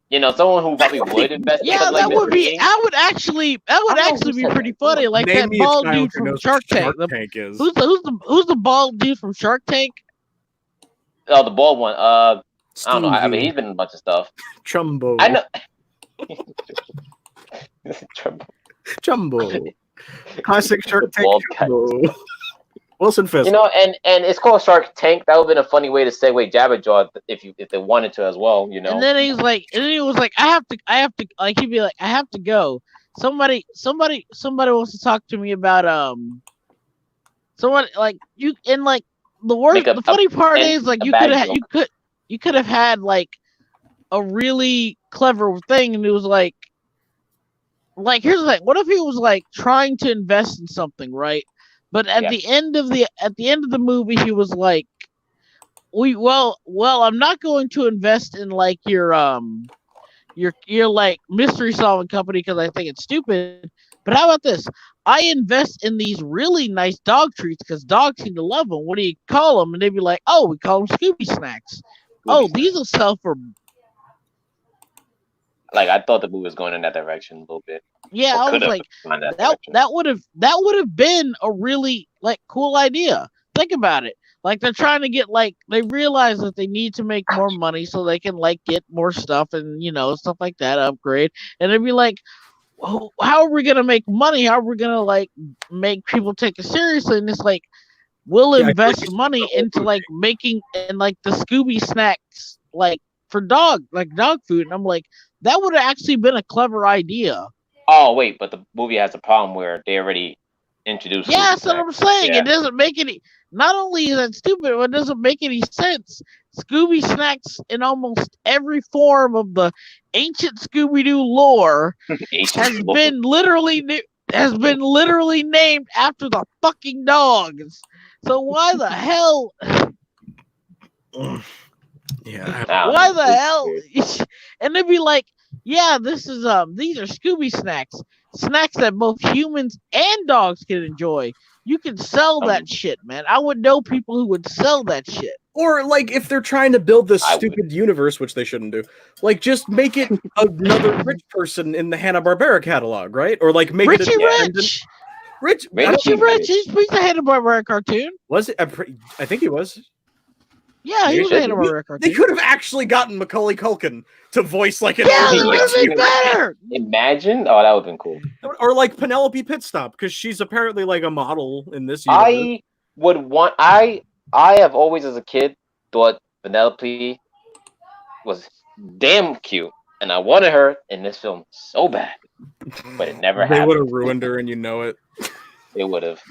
You know, someone who probably would invest. Yeah, that would be. That would actually be pretty funny. Like that bald dude from Shark Tank. Who's the bald dude from Shark Tank? Oh, the bald one. I don't know. I mean, he's been in a bunch of stuff. Trumbo. I know. Trumbo. Classic Shark Tank. Trumbo. Wilson Fisk. You know, and it's called Shark Tank. That would have been a funny way to segue Jabberjaw if they wanted to as well. You know. And then he was like, I have to. Like he'd be like, I have to go. Somebody wants to talk to me about someone like you and like. The funny part is like you could have had like a really clever thing, and it was like here's the thing. What if he was like trying to invest in something, right? But at the end of the movie, he was like, I'm not going to invest in like your like mystery solving company because I think it's stupid. But how about this? I invest in these really nice dog treats because dogs seem to love them. What do you call them? And they'd be like, oh, we call them Scooby Snacks. These will sell for. Like, I thought the movie was going in that direction a little bit. Yeah, I was like, that would have been a really like cool idea. Think about it. Like they're trying to get like they realize that they need to make more money so they can like get more stuff and stuff like that, upgrade. And they'd be like, how are we gonna make money? How are we gonna like make people take it seriously? And it's like we'll invest money into like making and like the Scooby Snacks like for dog food. And I'm like, that would have actually been a clever idea. Oh wait, but the movie has a problem where they already introduced. Yeah, that's what I'm saying. Yeah. It doesn't make any. Not only is that stupid, but it doesn't make any sense. Scooby Snacks in almost every form of the ancient Scooby-Doo lore has been literally named after the fucking dogs. So why the hell? Yeah. Why the hell? And they'd be like, yeah, this is these are Scooby snacks that both humans and dogs can enjoy. You can sell that shit, man. I would know people who would sell that shit. Or like if they're trying to build this stupid universe, which they shouldn't do, like just make it another rich person in the Hanna-Barbera catalog, right? Or like make Richie it Richie Rich. He's the Hanna-Barbera cartoon. Was it? I think he was. Yeah, he was a Hanna-Barbera cartoon. They could have actually gotten Macaulay Culkin to voice like an that would have been better. Imagine, that would have been cool. Or like Penelope Pitstop, because she's apparently like a model in this universe. I have always as a kid thought Penelope was damn cute, and I wanted her in this film so bad, but it never happened. They would have ruined her, and you know it. They would have.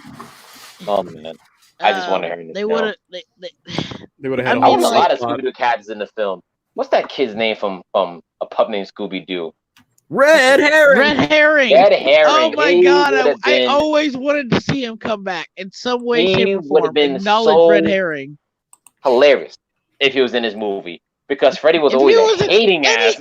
Oh man, I just wanted her in this They film. would have. They would have had I want a lot of Scooby-Doo characters in the film. What's that kid's name from A Pup Named Scooby-Doo? Red Herring. Red Herring. Red Herring. Oh my god! I always wanted to see him come back in some way, shape, or form. Acknowledge Red Herring. Hilarious if he was in this movie, because Freddy was always a hating ass.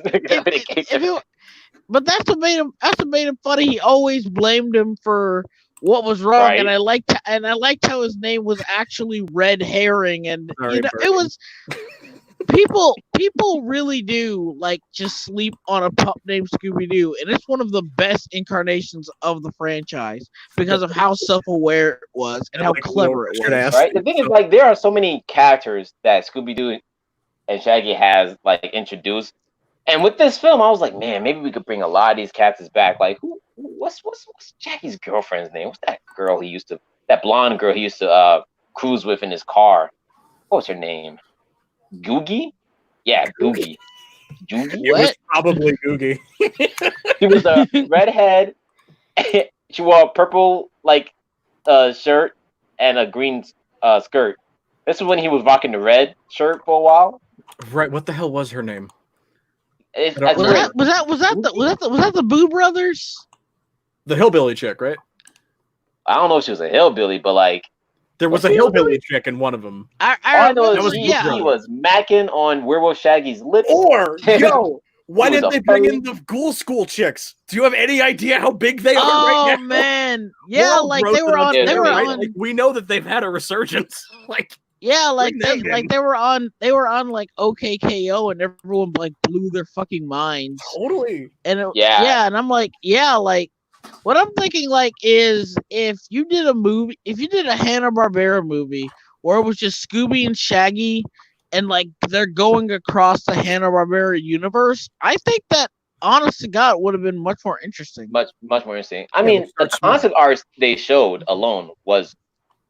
But that's what made him. That's what made him funny. He always blamed him for what was wrong, right. and I liked how his name was actually Red Herring, and it was. People really do like just sleep on a pup named Scooby-Doo, and it's one of the best incarnations of the franchise because of how self-aware it was and how clever it was. Right? The thing is, like, there are so many characters that Scooby-Doo and Shaggy has like introduced, and with this film, I was like, man, maybe we could bring a lot of these characters back. Like, what's Shaggy's girlfriend's name? What's that girl that blonde girl he used to cruise with in his car? What's her name? Googie? Yeah, Googie. Googie? It was probably Googie. She was a redhead. She wore a purple shirt and a green skirt. This is when he was rocking the red shirt for a while. Right. What the hell was her name? Was that the Boo Brothers? The hillbilly chick, right? I don't know if she was a hillbilly, but like. There was a hillbilly chick in one of them. I know he was macking on Werewolf Shaggy's lips. Or, why didn't they bring in the Ghoul School chicks? Do you have any idea how big they are right now? Oh, man. Yeah, like they were on. Like, we know that they've had a resurgence. They were on like OKKO, and everyone like blew their fucking minds. Totally. And and I'm like, what I'm thinking is if you did a Hanna-Barbera movie where it was just Scooby and Shaggy and like they're going across the Hanna-Barbera universe, I think that honest to God would have been much more interesting. Much more interesting. I mean, the concept art they showed alone was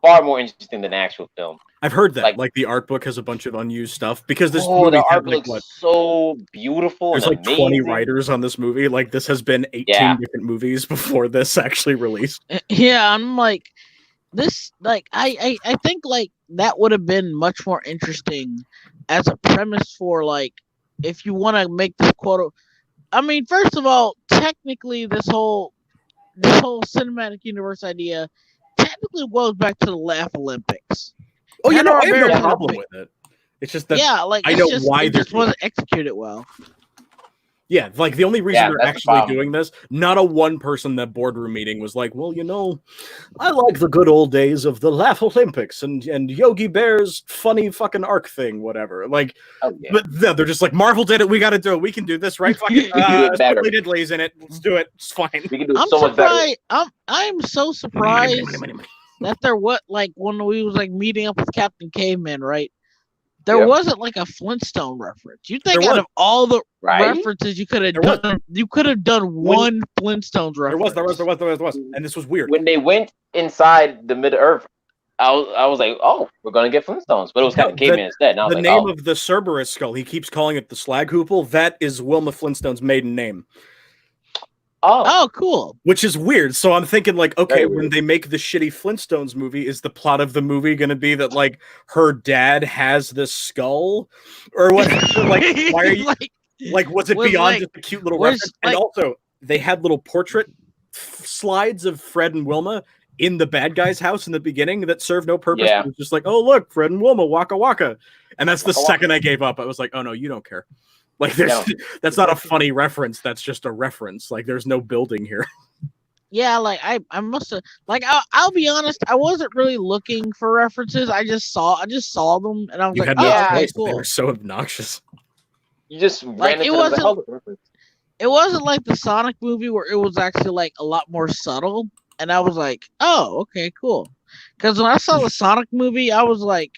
far more interesting than the actual film. I've heard that. Like the art book has a bunch of unused stuff because this movie had so beautiful. There's and like 20 writers on this movie. Like this has been 18 different movies before this actually released. Yeah, I'm like this. Like I think like that would have been much more interesting as a premise for like if you want to make this quote. I mean, first of all, technically this whole cinematic universe idea technically goes back to the Laugh Olympics. Oh, I have no problem with it. It's just that I know why they just wasn't executed well. Yeah, like the only reason they're actually doing this, not a one person in that boardroom meeting was like, well, I like the good old days of the Laugh Olympics and Yogi Bear's funny fucking arc thing, whatever. Like, but they're just like, Marvel did it, we got to do it, we can do this, right? Fucking Diddley's in it, let's do it, it's fine. We can do it so much better. I'm so surprised that there when we was like meeting up with Captain Caveman, right? There wasn't like a Flintstone reference. You think out of all the references you could have done, you could have done one Flintstones reference. There was. And this was weird. When they went inside the Mid-Earth, I was like, oh, we're going to get Flintstones. But it was Captain Caveman instead. The name of the Cerberus skull, he keeps calling it the Slag Hoople. That is Wilma Flintstone's maiden name. Oh, cool. Which is weird. So I'm thinking, like, okay, when they make the shitty Flintstones movie, is the plot of the movie going to be that, like, her dad has this skull? Or what? Like, why are you... was it beyond just a cute little reference? And also, they had little portrait slides of Fred and Wilma in the bad guy's house in the beginning that served no purpose. It was just like, oh, look, Fred and Wilma, waka waka. And that's the second I gave up. I was like, oh, no, you don't care. Like, that's not a funny reference. That's just a reference. Like, there's no building here. Yeah, like I must have. Like, I'll be honest. I wasn't really looking for references. I just saw them, and I was like, okay, cool. They were so obnoxious. You just ran into the reference. It wasn't like the Sonic movie where it was actually like a lot more subtle, and I was like, oh, okay, cool. Because when I saw the Sonic movie, I was like,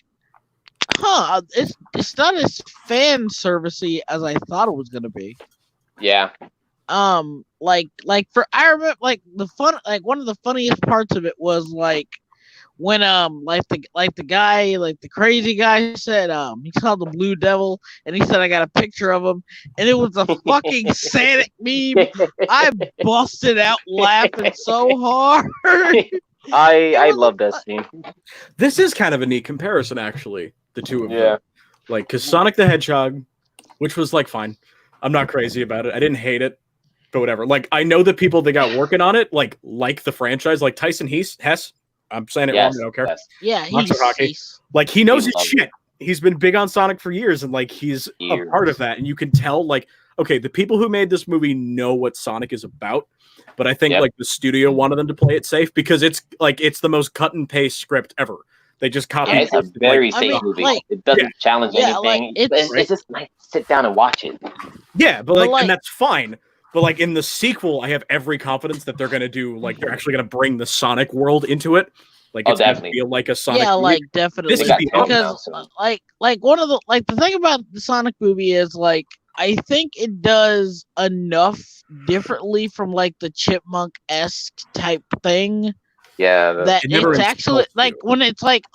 It's not as fan servicey as I thought it was gonna be. Yeah. Like for I remember like one of the funniest parts of it was like when the guy, like the crazy guy said he saw the Blue Devil and he said I got a picture of him and it was a fucking Sonic meme. I busted out laughing so hard. I love that scene. This is kind of a neat comparison, actually. The two of them. Yeah. Like, because Sonic the Hedgehog, which was like fine. I'm not crazy about it. I didn't hate it, but whatever. Like, I know the people that got working on it, like the franchise, like Tyson Hess. I'm saying it wrong. I don't care. Yes. Yeah, he's like he knows his shit. He's been big on Sonic for years, and like he's a part of that. And you can tell, like, okay, the people who made this movie know what Sonic is about. But I think like the studio wanted them to play it safe because it's the most cut and paste script ever. They just copy. Yeah, it's a very safe movie. Like, it doesn't challenge anything. It's just nice to sit down and watch it. Yeah, but like, and that's fine. But like in the sequel, I have every confidence that they're gonna do like they're actually gonna bring the Sonic world into it. Like it's gonna feel like a Sonic. Yeah, movie. like definitely. This is because like one of the the thing about the Sonic movie is like I think it does enough differently from like the Chipmunk-esque type thing. Yeah, that it's actually like when it's like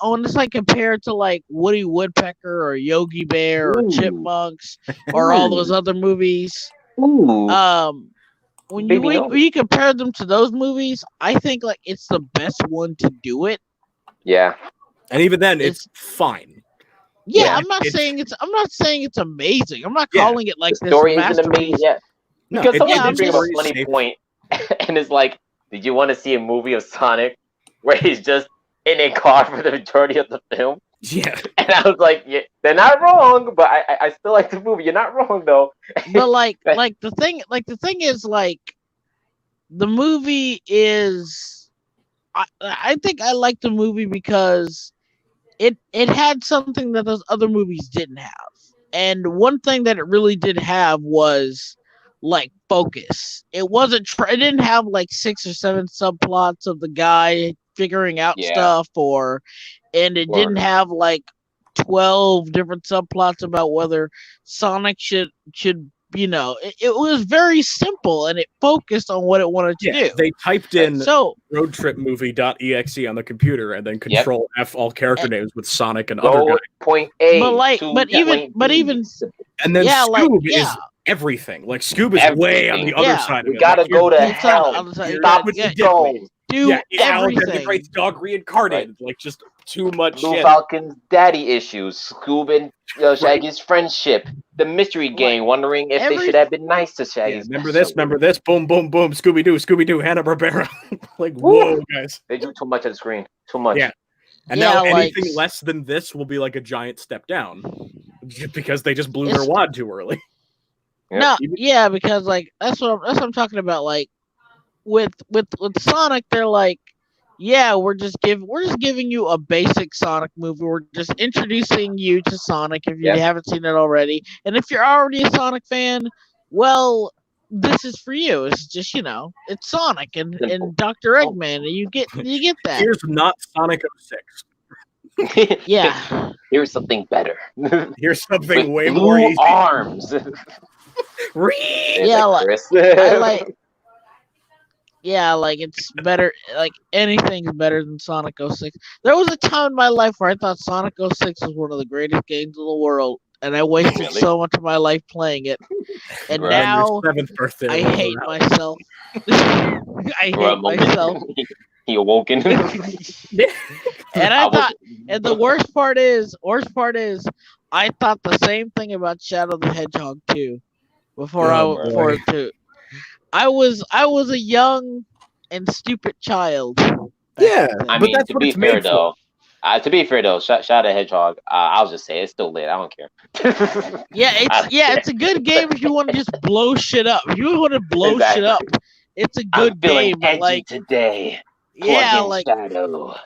compared to like Woody Woodpecker or Yogi Bear or Chipmunks or all those other movies. Ooh. When you compare them to those movies, I think like it's the best one to do it. Yeah, and even then, it's fine. Yeah, I'm not saying it's amazing. I'm not calling it like the story isn't amazing. Yeah, no, because someone brings up a funny point, and it's like, did you want to see a movie of Sonic where he's just in a car for the majority of the film? Yeah, and I was like, yeah, they're not wrong, but I still like the movie. You're not wrong though. But like the thing is like the movie is. I think I like the movie because it had something that those other movies didn't have, and one thing that it really did have was like focus. It wasn't. It didn't have like 6 or 7 subplots of the guy figuring out stuff, and it didn't have like 12 different subplots about whether Sonic should. It was very simple and it focused on what it wanted to do. They typed in roadtripmovie.exe on the computer and then Control F all character names with Sonic and other guys. Point A. But even and then Scoob is everything. Like Scoob is way on the other side of it. We gotta go to hell. Stop with the goals. Do everything. The Great Dog reincarnated. Like just too much Blue shit. Falcon's daddy issues, Scoob and Shaggy's friendship, the mystery game, wondering if they should have been nice to Shaggy. Yeah, remember this, boom, boom, boom, Scooby-Doo, Hanna-Barbera. Like, whoa, guys. They do too much of the screen. Too much. Yeah. And now anything less than this will be like a giant step down. Because they just blew their wad too early. No, because like that's what I'm talking about. Like with Sonic, they're like, we're just giving you a basic Sonic movie. We're just introducing you to Sonic if you haven't seen it already. And if you're already a Sonic fan, well, this is for you. It's just, it's Sonic and Dr. Eggman, and you get that. Here's not Sonic 06. Yeah. Here's something better. Here's something way blue more easy. Arms. Like it's better. Like anything's better than Sonic 06. There was a time in my life where I thought Sonic 06 was one of the greatest games in the world, and I wasted so much of my life playing it. And now I hate myself. I hate myself. He awoken. And I thought, and the worst part is, I thought the same thing about Shadow the Hedgehog 2. I was a young and stupid child. Yeah, I mean, to be fair though, Shadow the Hedgehog, I'll just say it's still lit. I don't care. It's a good game if you want to just blow shit up. If you want to blow shit up, it's a good game. Edgy like today. Like Shadow,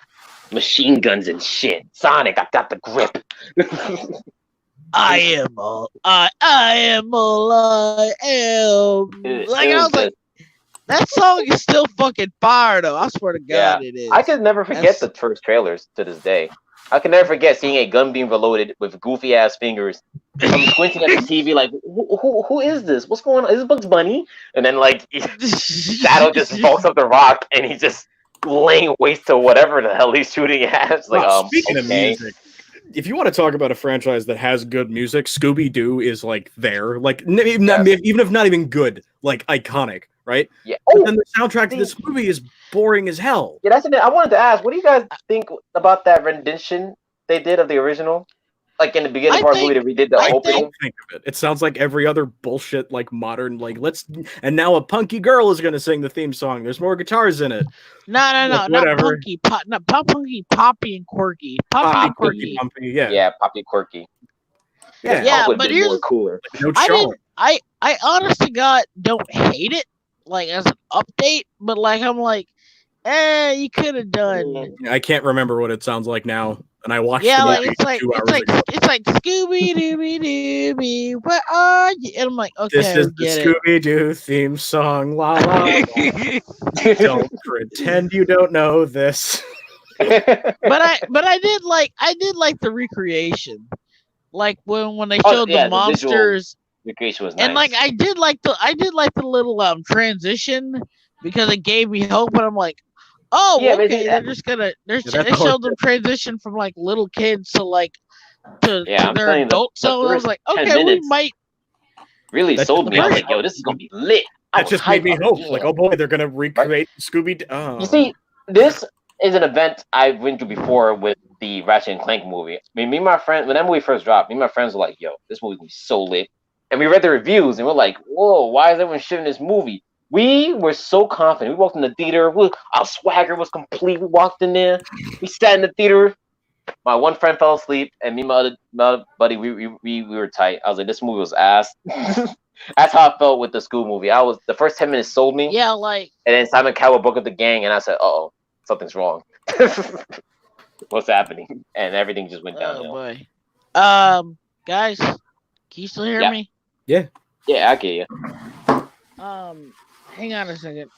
machine guns and shit. Sonic, I got the grip. I am all I am. Like I was like, that song is still fucking fire though. I swear to God, it is. I could never forget the first trailers to this day. I can never forget seeing a gun being reloaded with goofy ass fingers. I'm squinting at the TV like, who is this? What's going on? Is this Bugs Bunny? And then like Shadow just bulks up the rock and he's just laying waste to whatever the hell he's shooting at. It's like, speaking of music, if you want to talk about a franchise that has good music, Scooby-Doo is like there, like even if not even good, like iconic, right? Yeah. But then the soundtrack to this movie is boring as hell. Yeah, that's it. I wanted to ask, what do you guys think about that rendition they did of the original? Like in the beginning part of the movie, we did the opening. Think of it. It sounds like every other bullshit, like modern, like and now a punky girl is gonna sing the theme song. There's more guitars in it. No, like, not punky, not punky, poppy and quirky, poppy and quirky, pumpy, yeah, poppy quirky. Yeah, but here's more cooler. I honest to God don't hate it, like as an update, but like I'm like, you could have done. I can't remember what it sounds like now. And I watched it's like Scooby Dooby Dooby, where are you? And I'm like, okay, this is the Scooby Doo theme song. La la. La. Don't pretend you don't know this. but I did like the recreation, like when they showed the monsters. Recreation was nice. And like I did like the little transition because it gave me hope. But I'm like, oh, okay, they're just gonna they showed them transition from like little kids to to their adults. So I was like, okay, we might. Really sold me. I was like, yo, this is gonna be lit. That just made me hope. Like, oh boy, they're gonna recreate Scooby. Oh. You see, this is an event I've been through before with the Ratchet and Clank movie. I mean, me and my friends, when that movie first dropped, me and my friends were like, yo, this movie gonna be so lit. And we read the reviews and we're like, whoa, why is everyone shitting this movie? We were so confident. We walked in the theater. Our swagger was complete. We walked in there. We sat in the theater. My one friend fell asleep, and me and my other buddy, we were tight. I was like, this movie was ass. That's how I felt with the Scoob movie. The first 10 minutes sold me. Yeah, like. And then Simon Cowell broke up the gang, and I said, uh-oh, something's wrong. What's happening? And everything just went downhill. Oh, boy. Guys, can you still hear me? Yeah. Yeah, I get you. Hang on a second.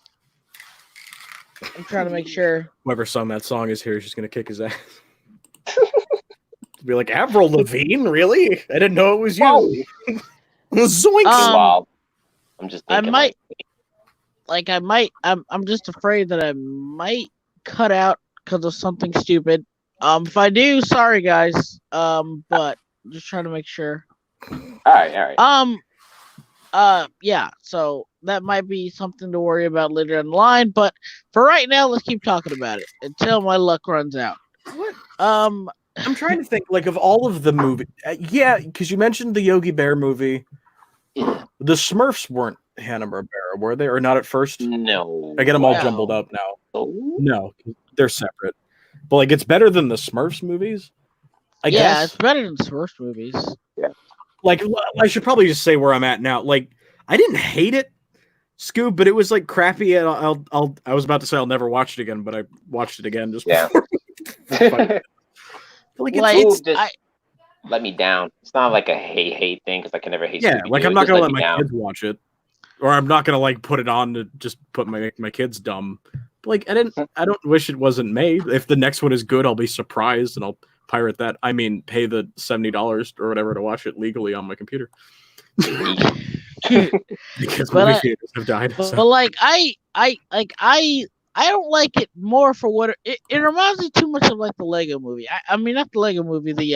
I'm trying to make sure. Whoever sung that song is here. He's just gonna kick his ass. Be like, Avril Lavigne, really? I didn't know it was you. Zoinks! I'm just thinking. I'm just afraid that I might cut out because of something stupid. If I do, sorry guys. But just trying to make sure. All right. Yeah, so that might be something to worry about later down the line, but for right now, let's keep talking about it until my luck runs out. What? I'm trying to think, like, of all of the movies. Yeah, because you mentioned the Yogi Bear movie. Yeah. The Smurfs weren't Hanna-Barbera, were they? Or not at first? No. I get them all jumbled up now. Oh. No, they're separate. But, like, it's better than the Smurfs movies? I guess. Yeah, it's better than Smurfs movies. Yeah. Like, I should probably just say where I'm at now. Like, I didn't hate it, Scoob, but it was like crappy. And I was about to say I'll never watch it again, but I watched it again just before. Let me down. It's not like a hate thing because I can never hate. Yeah, Scooby-Doo. Like I'm not gonna let my kids watch it, or I'm not gonna like put it on to just put my kids dumb. But, like I don't wish it wasn't made. If the next one is good, I'll be surprised and I'll pirate that. I mean, pay the $70 or whatever to watch it legally on my computer. Because movie theaters have died. But like I don't like it more for what it reminds me too much of like the Lego movie. I mean not the Lego movie, the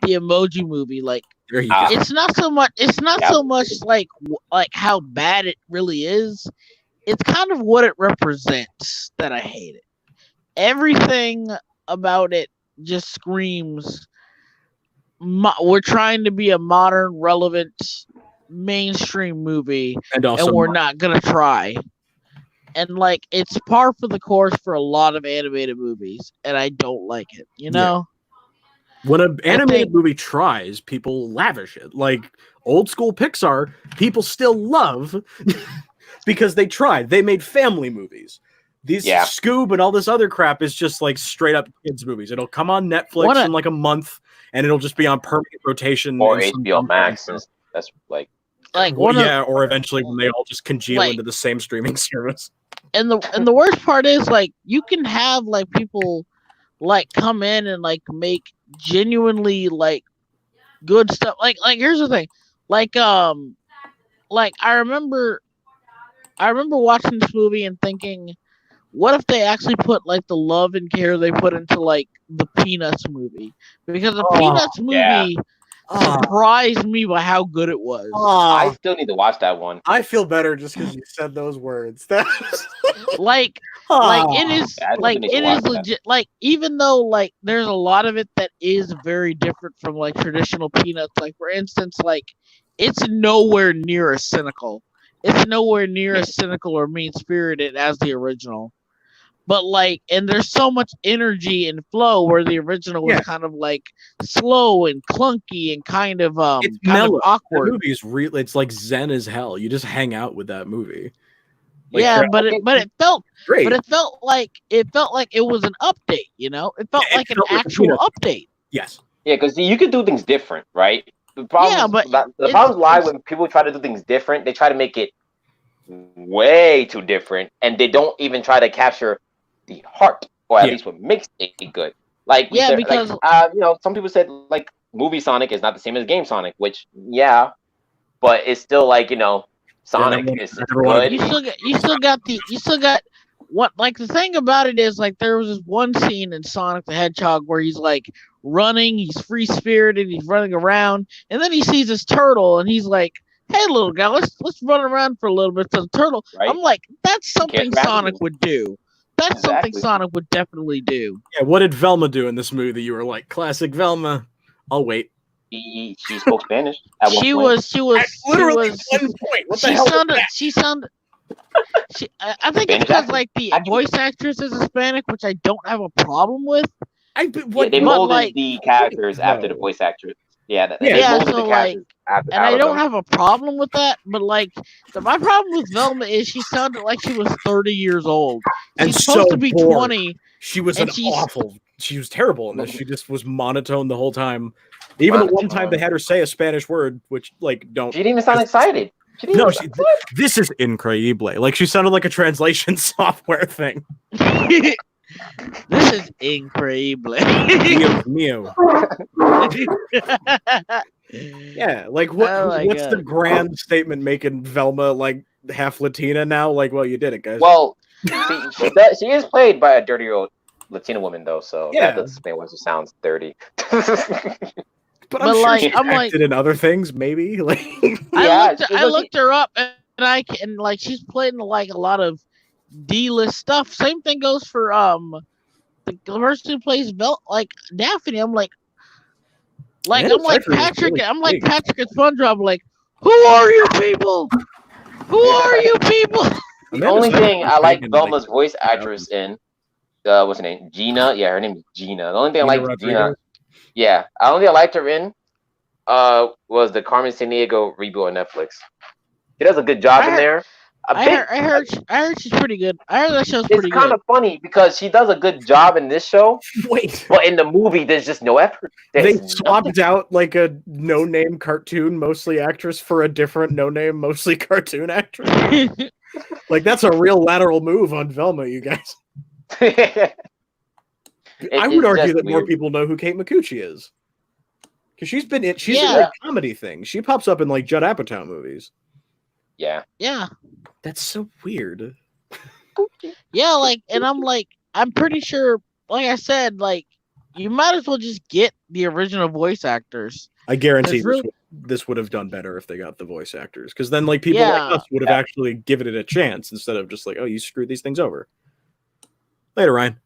Emoji movie. Like it's not so much. It's not so much like how bad it really is. It's kind of what it represents that I hate it. Everything about it just screams. We're trying to be a modern, relevant, mainstream movie, and we're not gonna try. And like it's par for the course for a lot of animated movies, and I don't like it. You know, when an animated movie tries, people lavish it. Like old school Pixar, people still love because they tried. They made family movies. These Scoob and all this other crap is just like straight up kids movies. It'll come on Netflix in like a month, and it'll just be on permanent rotation or HBO Max. That's like or eventually when they all just congeal into the same streaming service. And the worst part is like you can have like people like come in and like make genuinely like good stuff. Like here's the thing. Like I remember watching this movie and thinking, what if they actually put like the love and care they put into like the Peanuts movie? Because the Peanuts movie surprised me by how good it was. I still need to watch that one. I feel better just because you said those words. Like it is legit. Like even though like there's a lot of it that is very different from like traditional Peanuts. Like for instance, like it's nowhere near as cynical. It's nowhere near as cynical or mean spirited as the original. But like, and there's so much energy and flow where the original was kind of like slow and clunky and kind of it's kind of awkward. That movie is real. It's like zen as hell. You just hang out with that movie. Like, but it felt great. But it felt like it was an update. You know, it felt like an actual update. Yes. Yeah, because you could do things different, right? The problems lie when people try to do things different. They try to make it way too different, and they don't even try to capture the heart, or at least what makes it good. Like, because you know, some people said like movie Sonic is not the same as game Sonic, which but it's still like, you know, Sonic is good. You still got what, like the thing about it is like there was this one scene in Sonic the Hedgehog where he's like running, he's free spirited, he's running around, and then he sees this turtle and he's like, "Hey, little guy, let's run around for a little bit." To the turtle, right? I'm like, that's something Sonic would do. That's something Sonic would definitely do. Yeah, what did Velma do in this movie that you were like, classic Velma? I'll wait. She spoke Spanish. She was literally one point. What the hell? She sounded. I think it's because like the voice actress is Hispanic, which I don't have a problem with. They molded the characters after the voice actress. Yeah, so like, and I don't have a problem with that, but like, my problem with Velma is she sounded like she was 30 years old. She's supposed to be 20. She was she was terrible in this. She just was monotone the whole time. Even the one time they had her say a Spanish word, which like don't. She didn't even sound excited. This is incredible. Like she sounded like a translation software thing. This is incredible. Mio. Yeah, like what's the grand statement making Velma like half Latina now? Like, well, you did it, guys. Well, she is played by a dirty old Latina woman, though, so that does explain why she sounds dirty. But I'm sure she acted in other things, maybe. Like, I looked her up, and like she's played in like a lot of D-list stuff. Same thing goes for the person who plays like Daphne. I'm like Patrick. I'm like Patrick at SpongeBob. Like, who are you people? Who are you people? The only thing I like Velma's voice actress in, what's her name? Gina. Yeah, her name is Gina. The only thing I like Gina. Yeah, the only thing I liked her in, was the Carmen Sandiego reboot on Netflix. She does a good job in there. I heard she's pretty good. I heard that show's pretty good. It's kind of funny because she does a good job in this show. Wait, but in the movie, there's just no effort. They swapped out like a no-name cartoon mostly actress for a different no-name mostly cartoon actress. Like that's a real lateral move on Velma, you guys. I would argue that more people know who Kate Micucci is, because she's in like comedy things. She pops up in like Judd Apatow movies. Yeah. That's so weird. Yeah, like, and I'm pretty sure, like I said, like, you might as well just get the original voice actors. I guarantee this would have done better if they got the voice actors, because then like people like us would have actually given it a chance instead of just like, oh, you screwed these things over. Later, Ryan.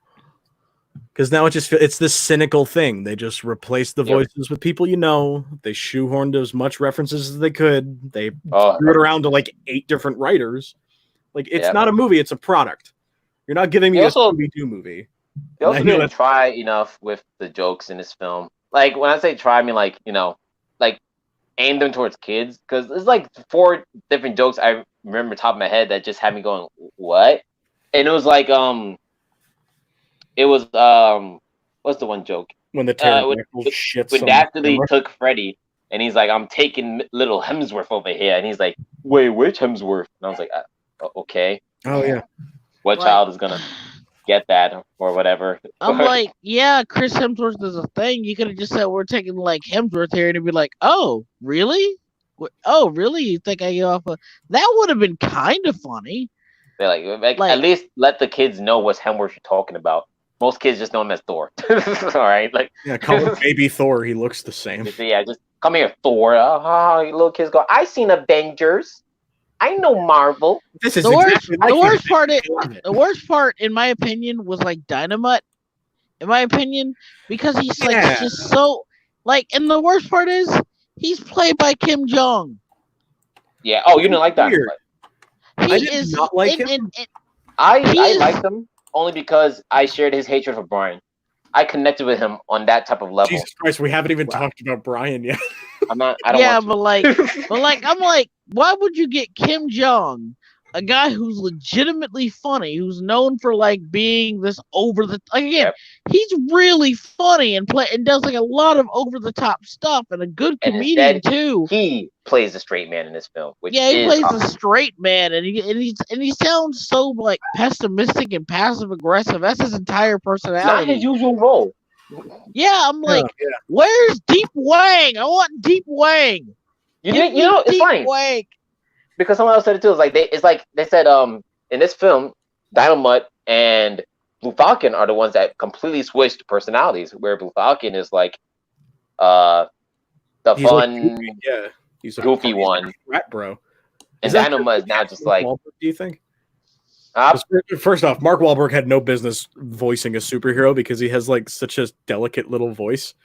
Because now it's this cynical thing. They just replaced the voices with people you know. They shoehorned as much references as they could. They threw it around to like 8 different writers. Like, it's not a movie, it's a product. You're not giving me a Scooby-Doo movie. They also didn't try enough with the jokes in this film. Like, when I say try, I mean, like, you know, like, aim them towards kids. Because there's, like, 4 different jokes I remember top of my head that just had me going, what? And it was, like, what's the one joke? When the pterodactyl shits when Daphne took Freddy, and he's like, I'm taking little Hemsworth over here. And he's like, wait, which Hemsworth? And I was like, okay. Oh, yeah. What child is going to get that or whatever. I'm like, yeah, Chris Hemsworth is a thing. You could have just said we're taking like Hemsworth here, and it'd be like, oh, really? Oh, really? You think I get off of that? Would have been kind of funny. They're like, at least let the kids know what's Hemsworth you're talking about. Most kids just know him as Thor. All right, like call him baby Thor. He looks the same. Yeah, just come here, Thor. Little kids go. I seen Avengers. I know Marvel. This is the exactly worst part. The worst part, in my opinion, was like Dynamite. In my opinion, because he's like just so like, and the worst part is he's played by Kim Jong. Yeah. Oh, you didn't like Dynamite. I did not like him. I liked him only because I shared his hatred for Brian. I connected with him on that type of level. Jesus Christ, we haven't even talked about Brian yet. I don't. Yeah, but I'm like, why would you get Kim Jong, a guy who's legitimately funny, who's known for like being this over the he's really funny and does like a lot of over the top stuff and a good comedian too. He plays the straight man in this film. He plays the straight man, and he sounds so like pessimistic and passive aggressive. That's his entire personality. Not his usual role. Yeah, I'm like, where's Deep Wang? I want Deep Wang. You know, it's funny. Wang. Because someone else said it too. It's like they said in this film, Dynamite and Blue Falcon are the ones that completely switched personalities. Where Blue Falcon is like the he's fun, like he's a goofy one, rat bro. And Dynamite is now just like. Do you think? First off, Mark Wahlberg had no business voicing a superhero because he has like such a delicate little voice.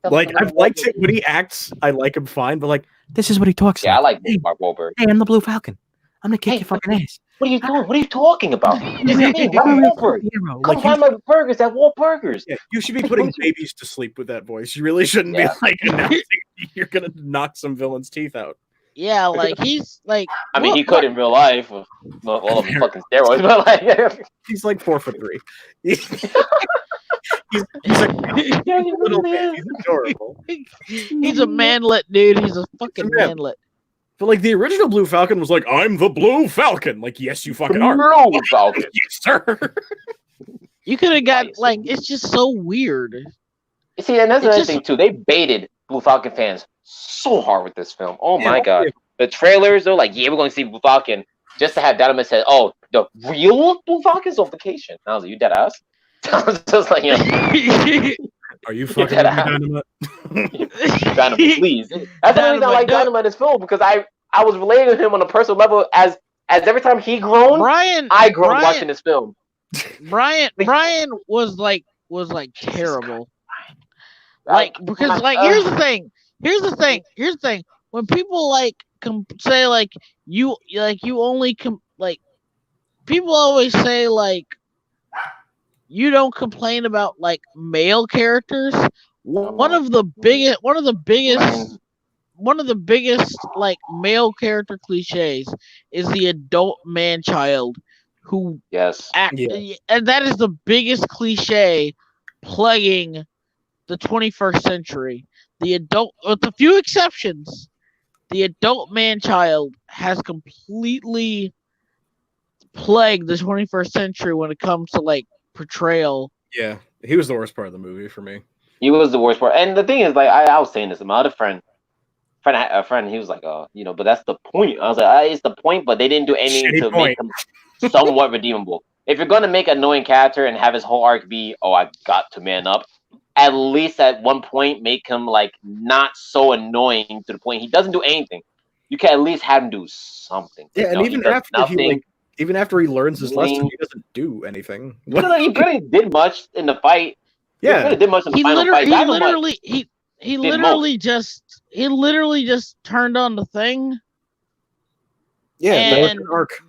Like I've liked it when he acts. I like him fine, but like this is what he talks. Yeah, like. I like Mark Wahlberg. Hey, I'm the Blue Falcon. I'm gonna kick your fucking ass. What are you doing? What are you talking about? It's me, Mark Wahlberg. Come find my burgers at Wahlburgers. Yeah, you should be putting babies to sleep with that voice. You really shouldn't be like announcing you're gonna knock some villain's teeth out. Yeah, like he's like. I mean, he could in real life with all of the fucking steroids, but like he's like 4'3". He's a little man. He's adorable. He's a manlet, dude. He's a fucking manlet. But like the original Blue Falcon was like, I'm the Blue Falcon. Like, yes, you fucking are. Blue Falcon. Yes, sir. You could have got like, it's just so weird. You see, and that's another thing too. They baited Blue Falcon fans so hard with this film. Oh my god. The trailers, they're like, yeah, we're going to see Blue Falcon, just to have Dynamite say, oh, the real Blue Falcon's on vacation. And I was like, you dead ass? I was just like, are you fucking Dynamite? Dynamite, please. That's the reason I like Dynamite in this film, because I was relating to him on a personal level as every time he grown, I grown watching this film. Brian was like terrible. Like, because like here's the thing. When people like say like you only like people always say like you don't complain about like male characters. One of the biggest like male character cliches is the adult man child who and that is the biggest cliche plaguing the 21st century. The adult, with a few exceptions, the adult man child has completely plagued the 21st century when it comes to like portrayal. Yeah, he was the worst part of the movie for me. He was the worst part, and the thing is, like, I was saying this to my other friend, he was like, but that's the point. I was like, it's the point, but they didn't do anything to make him somewhat redeemable. If you're gonna make an annoying character and have his whole arc be, I got to man up, at least at one point make him like not so annoying to the point he doesn't do anything. You can at least have him do something. Yeah, and even after he learns his lesson, he doesn't do anything. He really did much in the fight. Yeah, he really did much in the final fight. He literally just turned on the thing. Yeah, and arc.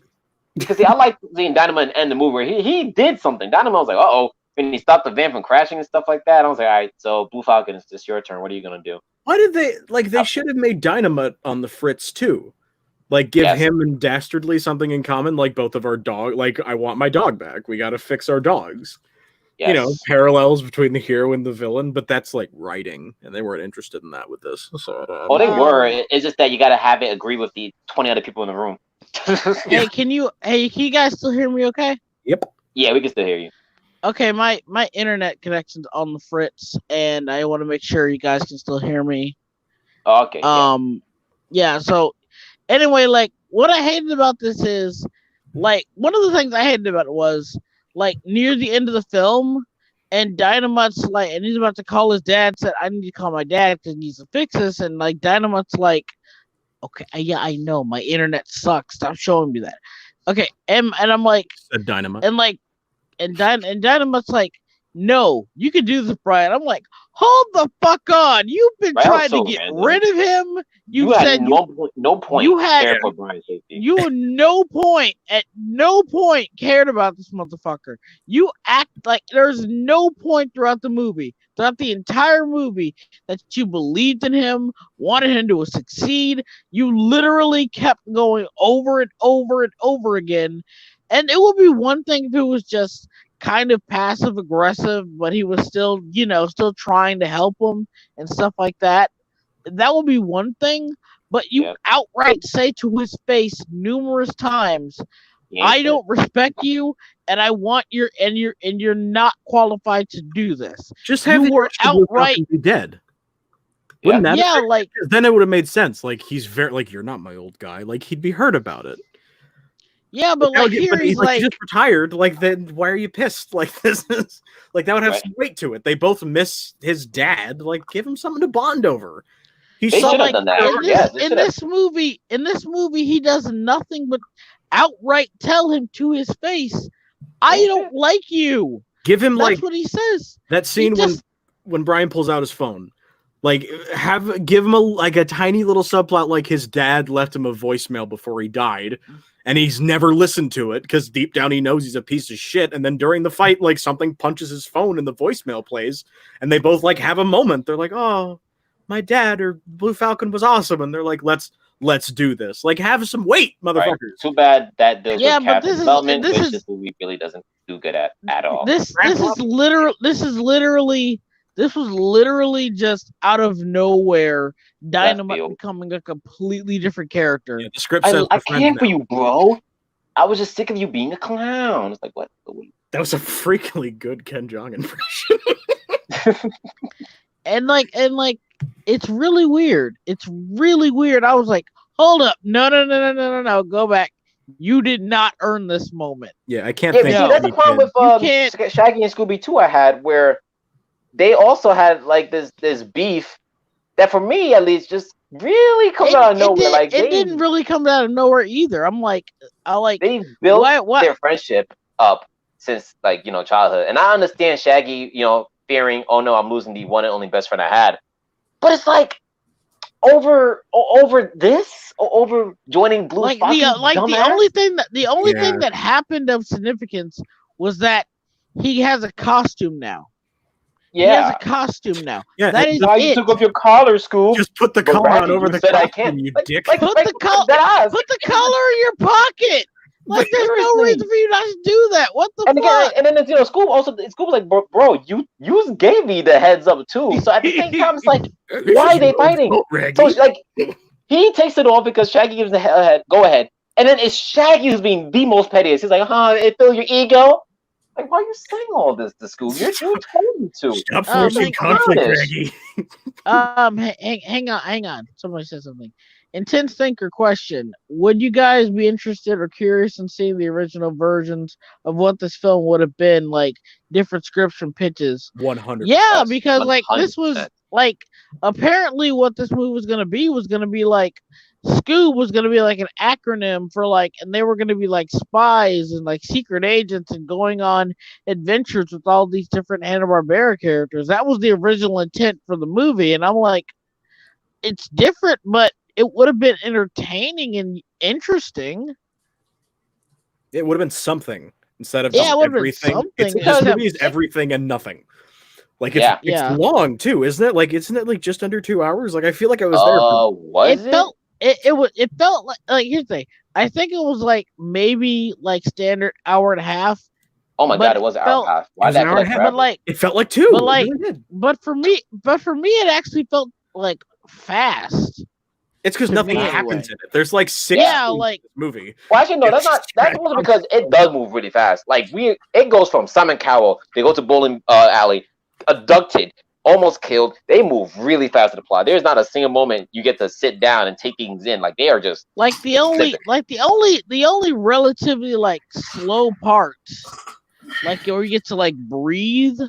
Because I like seeing Dynamite end the movie where he did something. Dynamite was like, and he stopped the van from crashing and stuff like that. I was like, all right, so Blue Falcon, it's just your turn. What are you gonna do? Why did they should have made Dynamite on the fritz too? Like give him and Dastardly something in common, like both of our dog. Like I want my dog back. We got to fix our dogs. Yes. You know, parallels between the hero and the villain, but that's like writing, and they weren't interested in that with this. So, they were. It's just that you got to have it agree with the 20 other people in the room. Hey, can you guys still hear me? Okay. Yep. Yeah, we can still hear you. Okay, my internet connection's on the fritz, and I want to make sure you guys can still hear me. Okay. Yeah. So anyway, like what I hated about this is, like one of the things I hated about it was like near the end of the film, and Dynamite's like, and he's about to call his dad. Said, "I need to call my dad because he needs to fix this." And like Dynamite's like, "Okay, yeah, I know my internet sucks. Stop showing me that." Okay, and I'm like, Said Dynamite. and like. And Dynamite's like, no, you can do this, Brian. I'm like, hold the fuck on. You've been trying to get rid of him. You said no point. You had for Brian safety. You at no point cared about this motherfucker. You act like there's no point throughout the entire movie, that you believed in him, wanted him to succeed. You literally kept going over and over and over again. And it would be one thing if it was just kind of passive aggressive, but he was still, still trying to help him and stuff like that. That would be one thing. But you outright say to his face numerous times, "I don't respect you, and I want you're not qualified to do this." Just have you were outright be dead. Wouldn't that? Yeah, like then it would have made sense. Like he's very like, you're not my old guy. Like he'd be hurt about it. Yeah, but like here he's like, just retired. Like then why are you pissed? Like this is like that would have some weight to it. They both miss his dad. Like give him something to bond over. He should have done that. In this movie, he does nothing but outright tell him to his face, "I don't like you." Give him That's what he says. That scene when Brian pulls out his phone. Like give him a tiny little subplot, like his dad left him a voicemail before he died, and he's never listened to it because deep down he knows he's a piece of shit. And then during the fight, like something punches his phone and the voicemail plays, and they both like have a moment. They're like, "Oh, my dad or Blue Falcon was awesome," and they're like, let's do this. Like have some weight, motherfuckers. Right. Too bad that deals with character development, which this movie really doesn't do good at all. This was literally just out of nowhere, Dynamite becoming a completely different character. Yeah, the script says I can't for you, bro. I was just sick of you being a clown. It's like, what? That was a freakingly good Ken Jeong impression. and like, it's really weird. It's really weird. I was like, hold up, no, go back. You did not earn this moment. Yeah, I can't think. Yeah, that's the problem with Shaggy and Scooby 2 I had, where they also had like this beef that, for me at least, just really comes out of nowhere. It didn't really come out of nowhere either. They built their friendship up since childhood, and I understand Shaggy, fearing, "Oh no, I'm losing the one and only best friend I had," but it's like over joining Blue Falcon. The only thing that happened of significance was that he has a costume now. Yeah. He has a costume now. Yeah, that is why you took off your collar, Scoob. Just put the collar on over the costume, I can't. You dick. Put the collar in your pocket. Like, there's no reason for you not to do that. What the fuck? And then Scoob was like, bro, you gave me the heads up too. So at the same time, it's like, why are they fighting? So like, he takes it off because Shaggy gives the head. Go ahead. And then it's Shaggy who's being the most pettiest. He's like, it fill your ego. Like, why are you saying all this to Scoob? You told me to. Stop forcing conflict, Shaggy. Hang on. Somebody said something. Intense thinker question: would you guys be interested or curious in seeing the original versions of what this film would have been like? Different scripts from pitches. 100%. Yeah, because 100%. like this was like apparently what this movie was gonna be like Scoob was gonna be like an acronym for like, and they were gonna be like spies and like secret agents and going on adventures with all these different Hanna-Barbera characters. That was the original intent for the movie, and I'm like, it's different, but it would have been entertaining and interesting. It would have been something instead of just everything. This movie is everything and nothing. Like it's long too, isn't it? Like isn't it like just under 2 hours? Like I feel like I was there. It felt like here's the thing. I think it was like maybe like standard hour and a half. Oh my god, it was an hour and a half. Why that feel like but like it felt like 2. But like, but for me, it actually felt like fast. It's because nothing happens in it. There's like 6 movie. Well, actually, no, that's mostly because it does move really fast. Like it goes from Simon Cowell, they go to bowling alley, abducted, almost killed. They move really fast to the plot. There's not a single moment you get to sit down and take things in. Like they are just the only relatively like slow parts, like where you get to like breathe,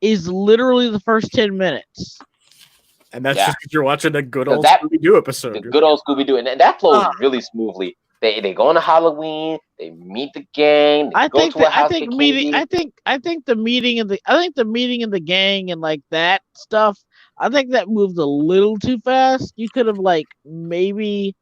is literally the first 10 minutes. And that's just because you're watching a good old Scooby-Doo episode. The good old Scooby-Doo, and that flows really smoothly. They go on a Halloween. They meet the gang. I think the meeting of the gang and like that stuff. I think that moved a little too fast. You could have like maybe,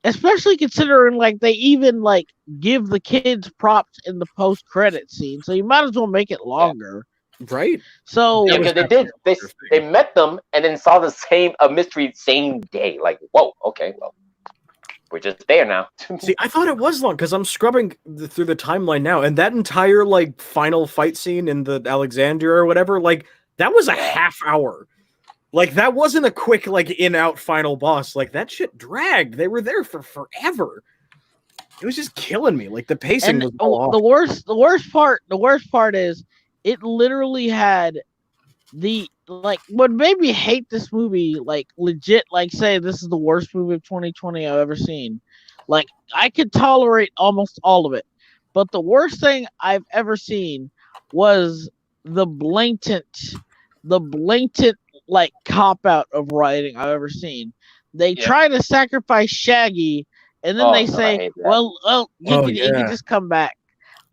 especially considering like they even like give the kids props in the post-credit scene, so you might as well make it longer. Right. So because they met them and then saw a mystery same day. Like, whoa, okay, well, we're just there now. See, I thought it was long because I'm scrubbing through the timeline now, and that entire like final fight scene in the Alexandria or whatever, like that was a half hour. Like that wasn't a quick like in-out final boss. Like that shit dragged. They were there for forever. It was just killing me. Like the pacing was off. The worst part is it literally had what made me hate this movie, like legit, like say this is the worst movie of 2020 I've ever seen. Like I could tolerate almost all of it, but the worst thing I've ever seen was the blatant like cop out of writing I've ever seen. They try to sacrifice Shaggy, and then they say, "Well, you can just come back."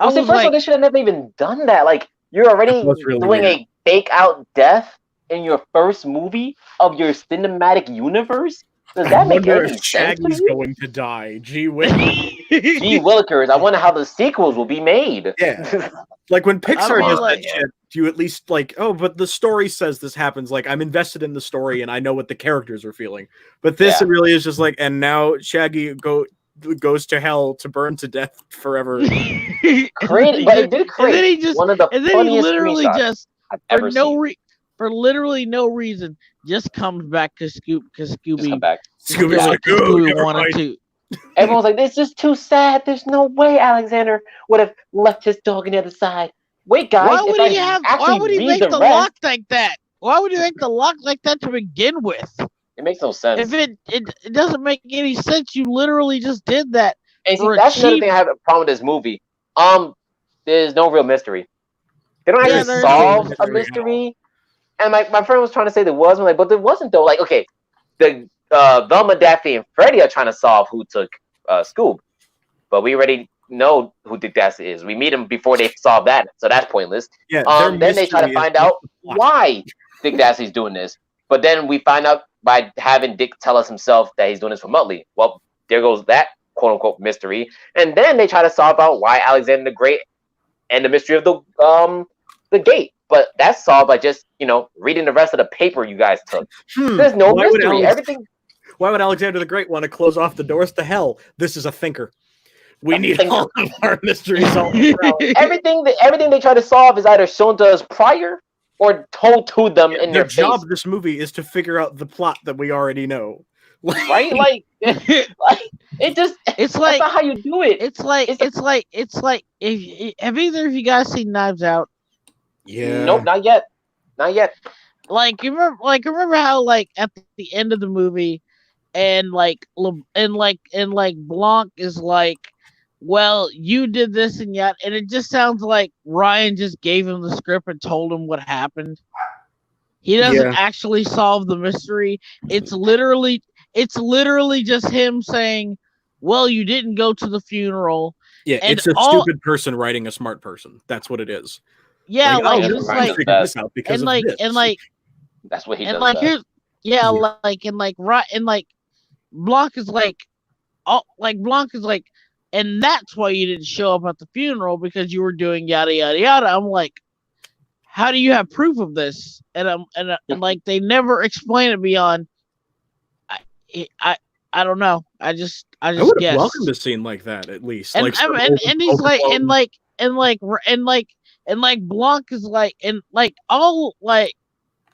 First of all, they should have never even done that. Like. You're already doing a fake out death in your first movie of your cinematic universe? Does that make any sense? Shaggy's going to die. Gee willikers. I wonder how the sequels will be made. Yeah. Like when Pixar does that shit, you at least like, oh, but the story says this happens. Like I'm invested in the story and I know what the characters are feeling. But this it really is just like, and now Shaggy goes to hell to burn to death forever. But it did create one of the funniest screenshots I've ever seen. For literally no reason, just comes back to Scooby wanted to. Everyone's like, "This is too sad. There's no way Alexander would have left his dog on the other side." Wait, guys, why would he make the lock like that? Why would he make the lock like that to begin with? It makes no sense. If it doesn't make any sense, you literally just did that. And see, that's another thing I have a problem with this movie. There's no real mystery. They don't actually solve a mystery. And my friend was trying to say there was, but there wasn't though. Like, okay, the Velma, Daphne, and Freddy are trying to solve who took Scoob, but we already know who Dick Dastardly is. We meet him before they solve that, so that's pointless. Yeah. Then they try to find out why Dick Dastardly's doing this, but then we find out by having Dick tell us himself that he's doing this for Muttley. Well, there goes that quote unquote mystery, and then they try to solve out why Alexander the Great and the mystery of the gate. But that's solved by just, reading the rest of the paper you guys took. There's no mystery. Why would Alexander the Great want to close off the doors to hell? This is a thinker. We need all of our mysteries all around. Everything they try to solve is either shown to us prior or told to them in their face. The job of this movie is to figure out the plot that we already know. Right? Like it's like not how you do it. It's like have either of you guys seen Knives Out? Yeah. Nope, not yet. Like remember how like at the end of the movie, and Blanc is like, well, you did this and yet, and it just sounds like Ryan just gave him the script and told him what happened. He doesn't actually solve the mystery. It's literally just him saying, well, you didn't go to the funeral. Yeah, it's a stupid person writing a smart person. That's what it is. Yeah, that's what he does. Blanc is like, and that's why you didn't show up at the funeral, because you were doing yada yada yada. I'm like, how do you have proof of this? And like they never explain it beyond. I don't know. I just I would have guessed. welcomed a scene like that at least. And he's like Blanc is like, and like all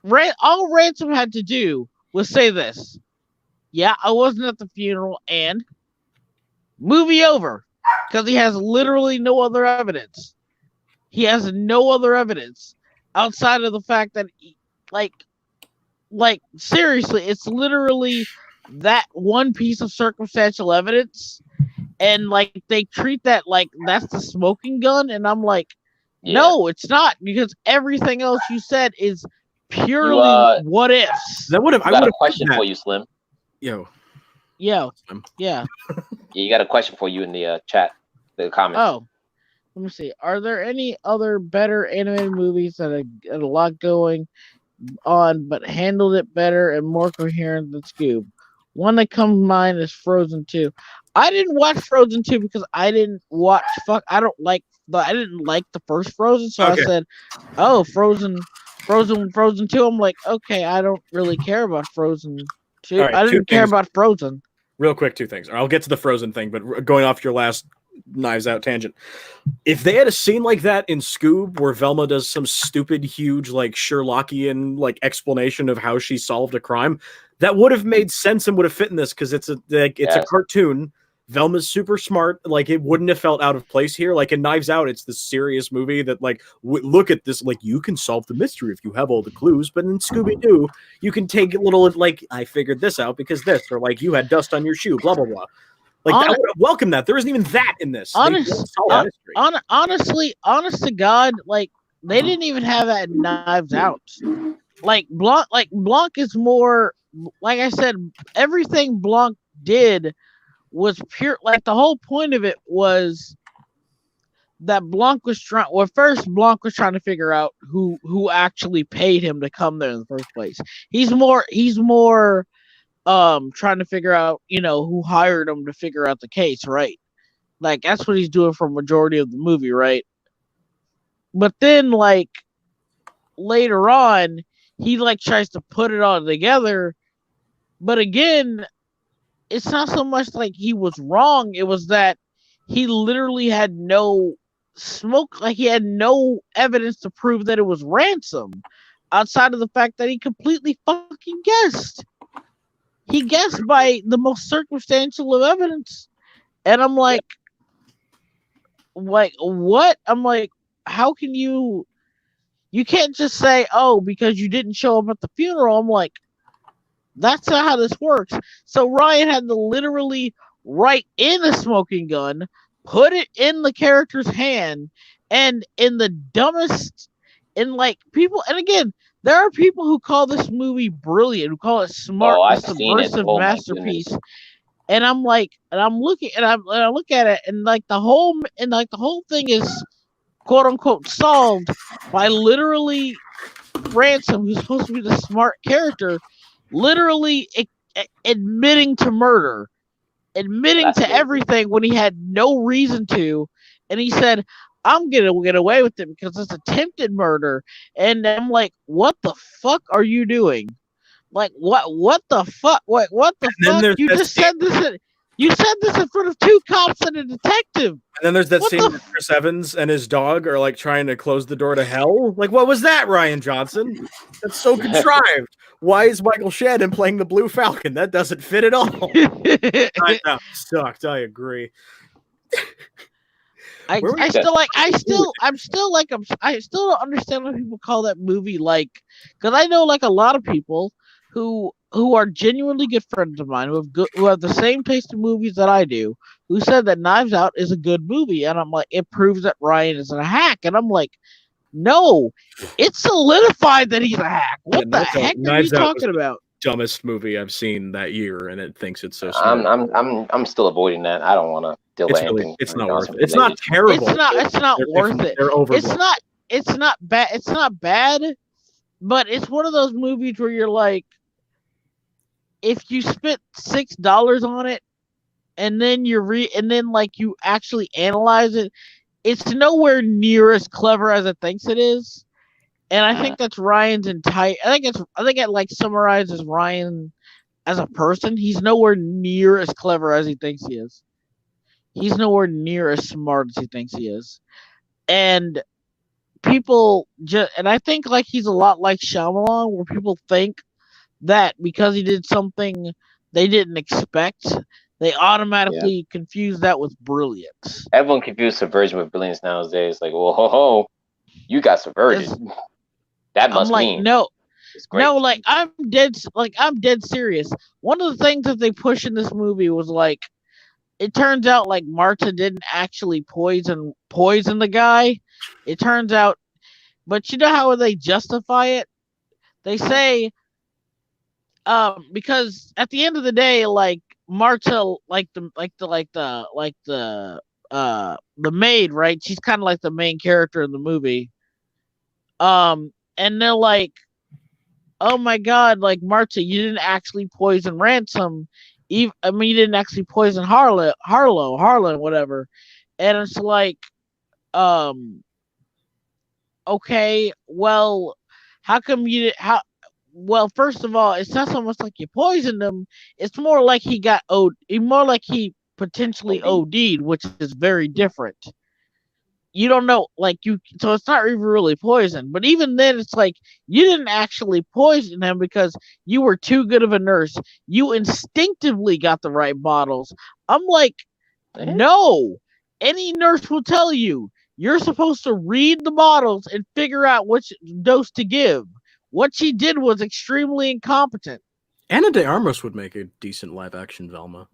Ransom had to do was say this: Yeah, I wasn't at the funeral, and movie over. Because he has literally no other evidence. He has no other evidence outside of the fact that, like seriously, it's literally that one piece of circumstantial evidence, and like they treat that like that's the smoking gun, and I'm like, no, it's not, because everything else you said is purely what ifs. That would have. I got a question for you, Slim. Yeah. You got a question for you in the chat, the comments. Oh, let me see. Are there any other better animated movies that had a lot going on, but handled it better and more coherent than Scoob? One that comes to mind is Frozen 2. I didn't watch Frozen 2 because I didn't I didn't like the first Frozen, so okay. I said, oh, Frozen 2. I'm like, okay, I don't really care about Frozen 2. Right, I didn't care about Frozen. Real quick, two things. I'll get to the Frozen thing, but going off your last Knives Out tangent. If they had a scene like that in Scoob where Velma does some stupid, huge, like Sherlockian like explanation of how she solved a crime, that would have made sense and would have fit in this, because it's a cartoon. Velma's super smart. Like, it wouldn't have felt out of place here. Like in Knives Out, it's this serious movie that like look at this, like, you can solve the mystery if you have all the clues. But in Scooby-Doo, you can take a little, like, I figured this out because this, or like, you had dust on your shoe, blah blah blah. Like, I would have welcomed that. There isn't even that in this. Honestly, honest to God, like, they didn't even have that in Knives Out. Like Blanc is more, like I said, everything Blanc did was pure. Like, the whole point of it was that Blanc was trying to figure out who actually paid him to come there in the first place. He's more trying to figure out, who hired him to figure out the case, right? Like, that's what he's doing for majority of the movie, right? But then, like, later on, he like tries to put it all together, but again, it's not so much like he was wrong, it was that he literally had no he had no evidence to prove that it was ransom, outside of the fact that he completely fucking guessed. He guessed by the most circumstantial of evidence. And I'm like, what? I'm like, how can you can't just say, oh, because you didn't show up at the funeral. I'm like, that's not how this works. So Ryan had to literally write in a smoking gun, put it in the character's hand, and in the dumbest, people, and again, there are people who call this movie brilliant, who call it smart, subversive masterpiece. And I'm like, and I'm looking, and I look at it, and the whole thing is quote unquote solved by literally Ransom, who's supposed to be the smart character, literally admitting to murder, admitting to everything when he had no reason to, and he said, I'm gonna get away with it because it's attempted murder. And I'm like, what the fuck are you doing? Like, what the fuck? What the fuck? You just said this. You said this in front of two cops and a detective. And then there's that scene where Chris Evans and his dog are like trying to close the door to hell. Like, what was that, Ryan Johnson? That's so contrived. Why is Michael Shannon playing the Blue Falcon? That doesn't fit at all. I know, sucked. I agree. I still don't understand why people call that movie, like, because I know like a lot of people who are genuinely good friends of mine who have the same taste in movies that I do, who said that Knives Out is a good movie, and I'm like, it proves that Ryan isn't a hack, and I'm like, no, it's solidified that he's a hack. What the heck are you talking about? Dumbest movie I've seen that year, and it thinks it's so smart. I'm still avoiding that. I don't want to deal with anything. It's not worth it. It's not terrible. It's not worth it. It's not bad. It's not bad, but it's one of those movies where you're like, if you spent $6 on it, and then you actually analyze it, it's nowhere near as clever as it thinks it is. And I think that's Ryan's entire. I think it like summarizes Ryan as a person. He's nowhere near as clever as he thinks he is. He's nowhere near as smart as he thinks he is. And people and I think like he's a lot like Shyamalan, where people think that because he did something they didn't expect. They automatically confuse that with brilliance. Everyone confused subversion with brilliance nowadays. Like, whoa, ho, ho, you got subverted. That must mean no, it's great. no, like I'm dead serious. One of the things that they push in this movie was like, it turns out like Marta didn't actually poison the guy. It turns out, but you know how they justify it? They say, because at the end of the day, like Marta, the maid, right? She's kind of like the main character in the movie. And they're like, oh my god, like Marta, you didn't actually poison Ransom. You didn't actually poison Harlan, whatever. And it's like, okay, well, how come you did? Well, first of all, it's not so much like you poisoned him. It's more like he potentially OD'd, which is very different. You don't know, so it's not even really poison. But even then, it's like, you didn't actually poison him because you were too good of a nurse. You instinctively got the right bottles. I'm like, no. Any nurse will tell you, you're supposed to read the bottles and figure out which dose to give. What she did was extremely incompetent. Ana de Armas would make a decent live-action Velma.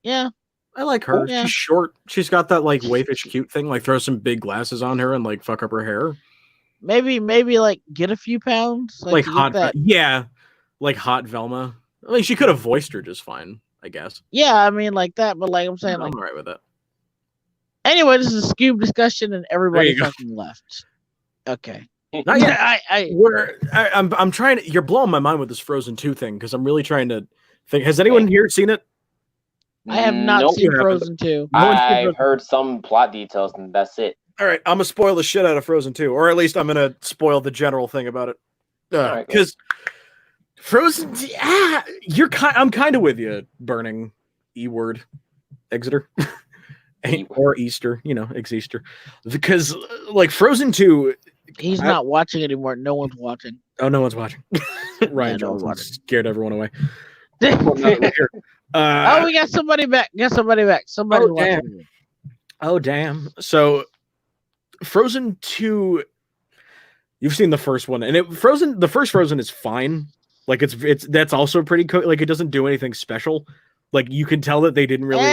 Yeah. I like her. Yeah. She's short. She's got that like waifish cute thing. Like throw some big glasses on her and like fuck up her hair. Maybe like get a few pounds. Like hot. Yeah. Like hot Velma. I mean, she could have voiced her just fine, I guess. Yeah, I mean like that, but like I'm saying, I'm alright with it. Anyway, this is a Scoob discussion and everybody fucking left. Okay. Not yet. I'm trying to. You're blowing my mind with this Frozen 2 thing because I'm really trying to think. Has anyone here seen it? I have not seen Frozen 2. I've heard some plot details, and that's it. All right, I'm gonna spoil the shit out of Frozen 2, or at least I'm gonna spoil the general thing about it. Because Frozen, I'm kind of with you, burning E-word, Exeter, or Easter, Ex-Easter, because like Frozen 2. He's not watching anymore. No one's watching. Oh, no one's watching. Ryan Johnson scared everyone away. Oh, we got somebody back. Somebody watching. Oh, damn. So, Frozen 2, you've seen the first one, and the first Frozen is fine. Like, that's also pretty cool. Like, it doesn't do anything special. Like, you can tell that they didn't really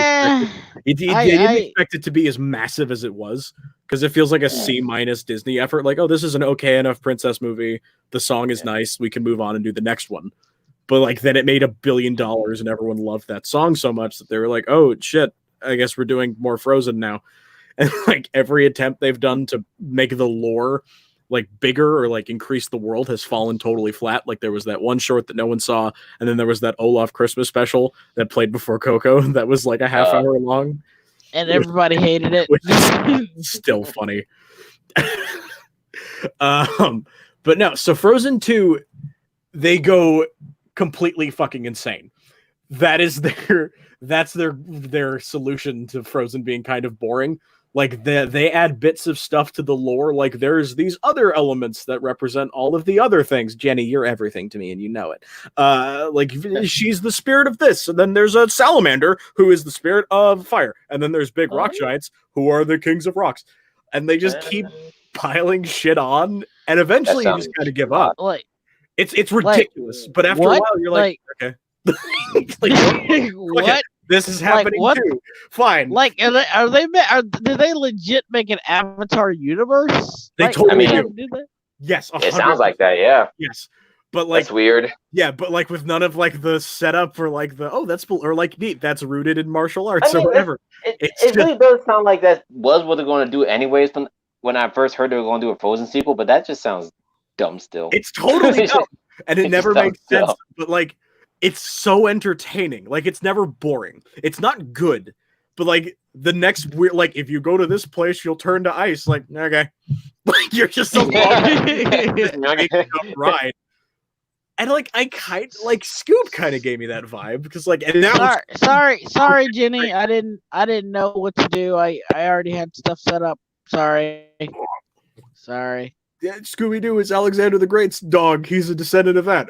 they didn't expect it to be as massive as it was, because it feels like a C- Disney effort. Like, oh, this is an okay enough princess movie. The song is nice. We can move on and do the next one. But like then it made $1 billion and everyone loved that song so much that they were like, oh shit, I guess we're doing more Frozen now. And like every attempt they've done to make the lore like bigger or like increase the world has fallen totally flat. Like there was that one short that no one saw, and then there was that Olaf Christmas special that played before Coco that was like a half hour long. And everybody hated it. Which is still funny. But no, so Frozen 2, they go completely fucking insane. That's their solution to Frozen being kind of boring. Like they add bits of stuff to the lore. Like there's these other elements that represent all of the other things. Jenny, you're everything to me, and you know it. Like she's the spirit of this, and then there's a salamander who is the spirit of fire, and then there's big rock giants who are the kings of rocks, and they just keep piling shit on, and eventually you just kind of give up. Like it's ridiculous, but after a while you're like okay. Like, what? This is happening too. Fine. Like, did they legit make an Avatar universe? They totally do. Yes, 100%. It sounds like that. Yeah. Yes, but like that's weird. Yeah, but like with none of like the setup or like or like neat. That's rooted in martial arts or whatever. It really does sound like that was what they're going to do anyways. When I first heard they were going to do a Frozen sequel, but that just sounds dumb still. It's totally dumb, and it never makes sense. But like. It's so entertaining. Like it's never boring. It's not good, but like the next weird, like if you go to this place, you'll turn to ice. Like okay, like you're just so right. And like I kind like Scoob kind of gave me that vibe because like and now sorry Jenny, I didn't know what to do. I already had stuff set up. Sorry. Yeah, Scooby-Doo is Alexander the Great's dog. He's a descendant of that.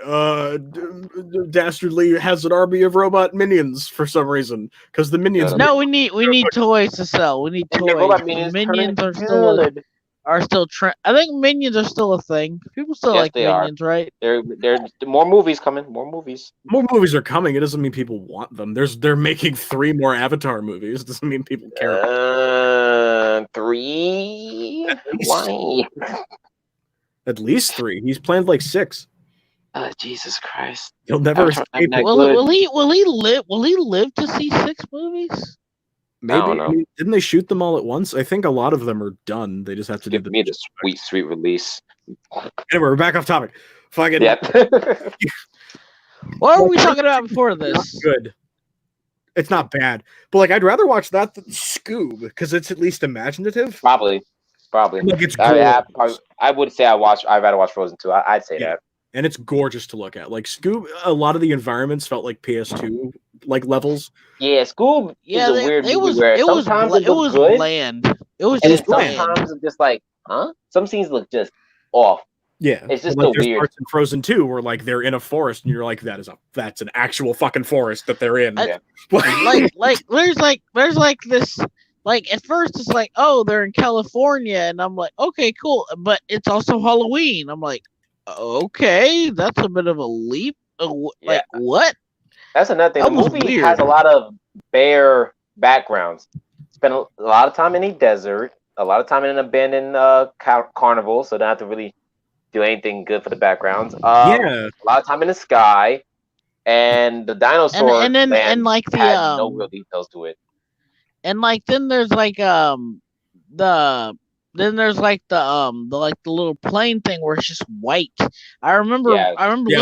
Dastardly has an army of robot minions for some reason because the minions. No, we need toys to sell. We need toys. Robot minions are still I think minions are still a thing. People still like minions, right? There more movies coming. More movies. More movies are coming. It doesn't mean people want them. They're making 3 more Avatar movies. It doesn't mean people care. 3? Why? At least 3. He's planned like 6. Jesus Christ! He'll never escape. Will he live to see 6 movies? Maybe. I mean, didn't they shoot them all at once? I think a lot of them are done. They just have to give me the sweet release. Anyway, we're back off topic. Fucking. Yep. What were we talking about before this? Good. It's not bad, but like I'd rather watch that than Scoob because it's at least imaginative. Probably. Like it's I would say I'd rather watch Frozen 2. I'd say that. And it's gorgeous to look at. Like Scoob, a lot of the environments felt like PS2 like levels. Yeah, Scoob is a weird movie where sometimes it was bland. It was just bland. Sometimes it's just like, huh? Some scenes look just off. Yeah, it's just like, so weird. Parts in Frozen 2 where like they're in a forest and you're like, that's an actual fucking forest that they're in. There's like this. Like at first it's like, oh, they're in California, and I'm like, okay, cool, but it's also Halloween. I'm like, okay, that's a bit of a leap. Like what? That's another thing. The movie has a lot of bare backgrounds. Spend a lot of time in a desert, a lot of time in an abandoned carnival, so don't have to really do anything good for the backgrounds. A lot of time in the sky, and the dinosaur. And like the had no real details to it. And like then there's like the little plane thing where it's just white. I remember looking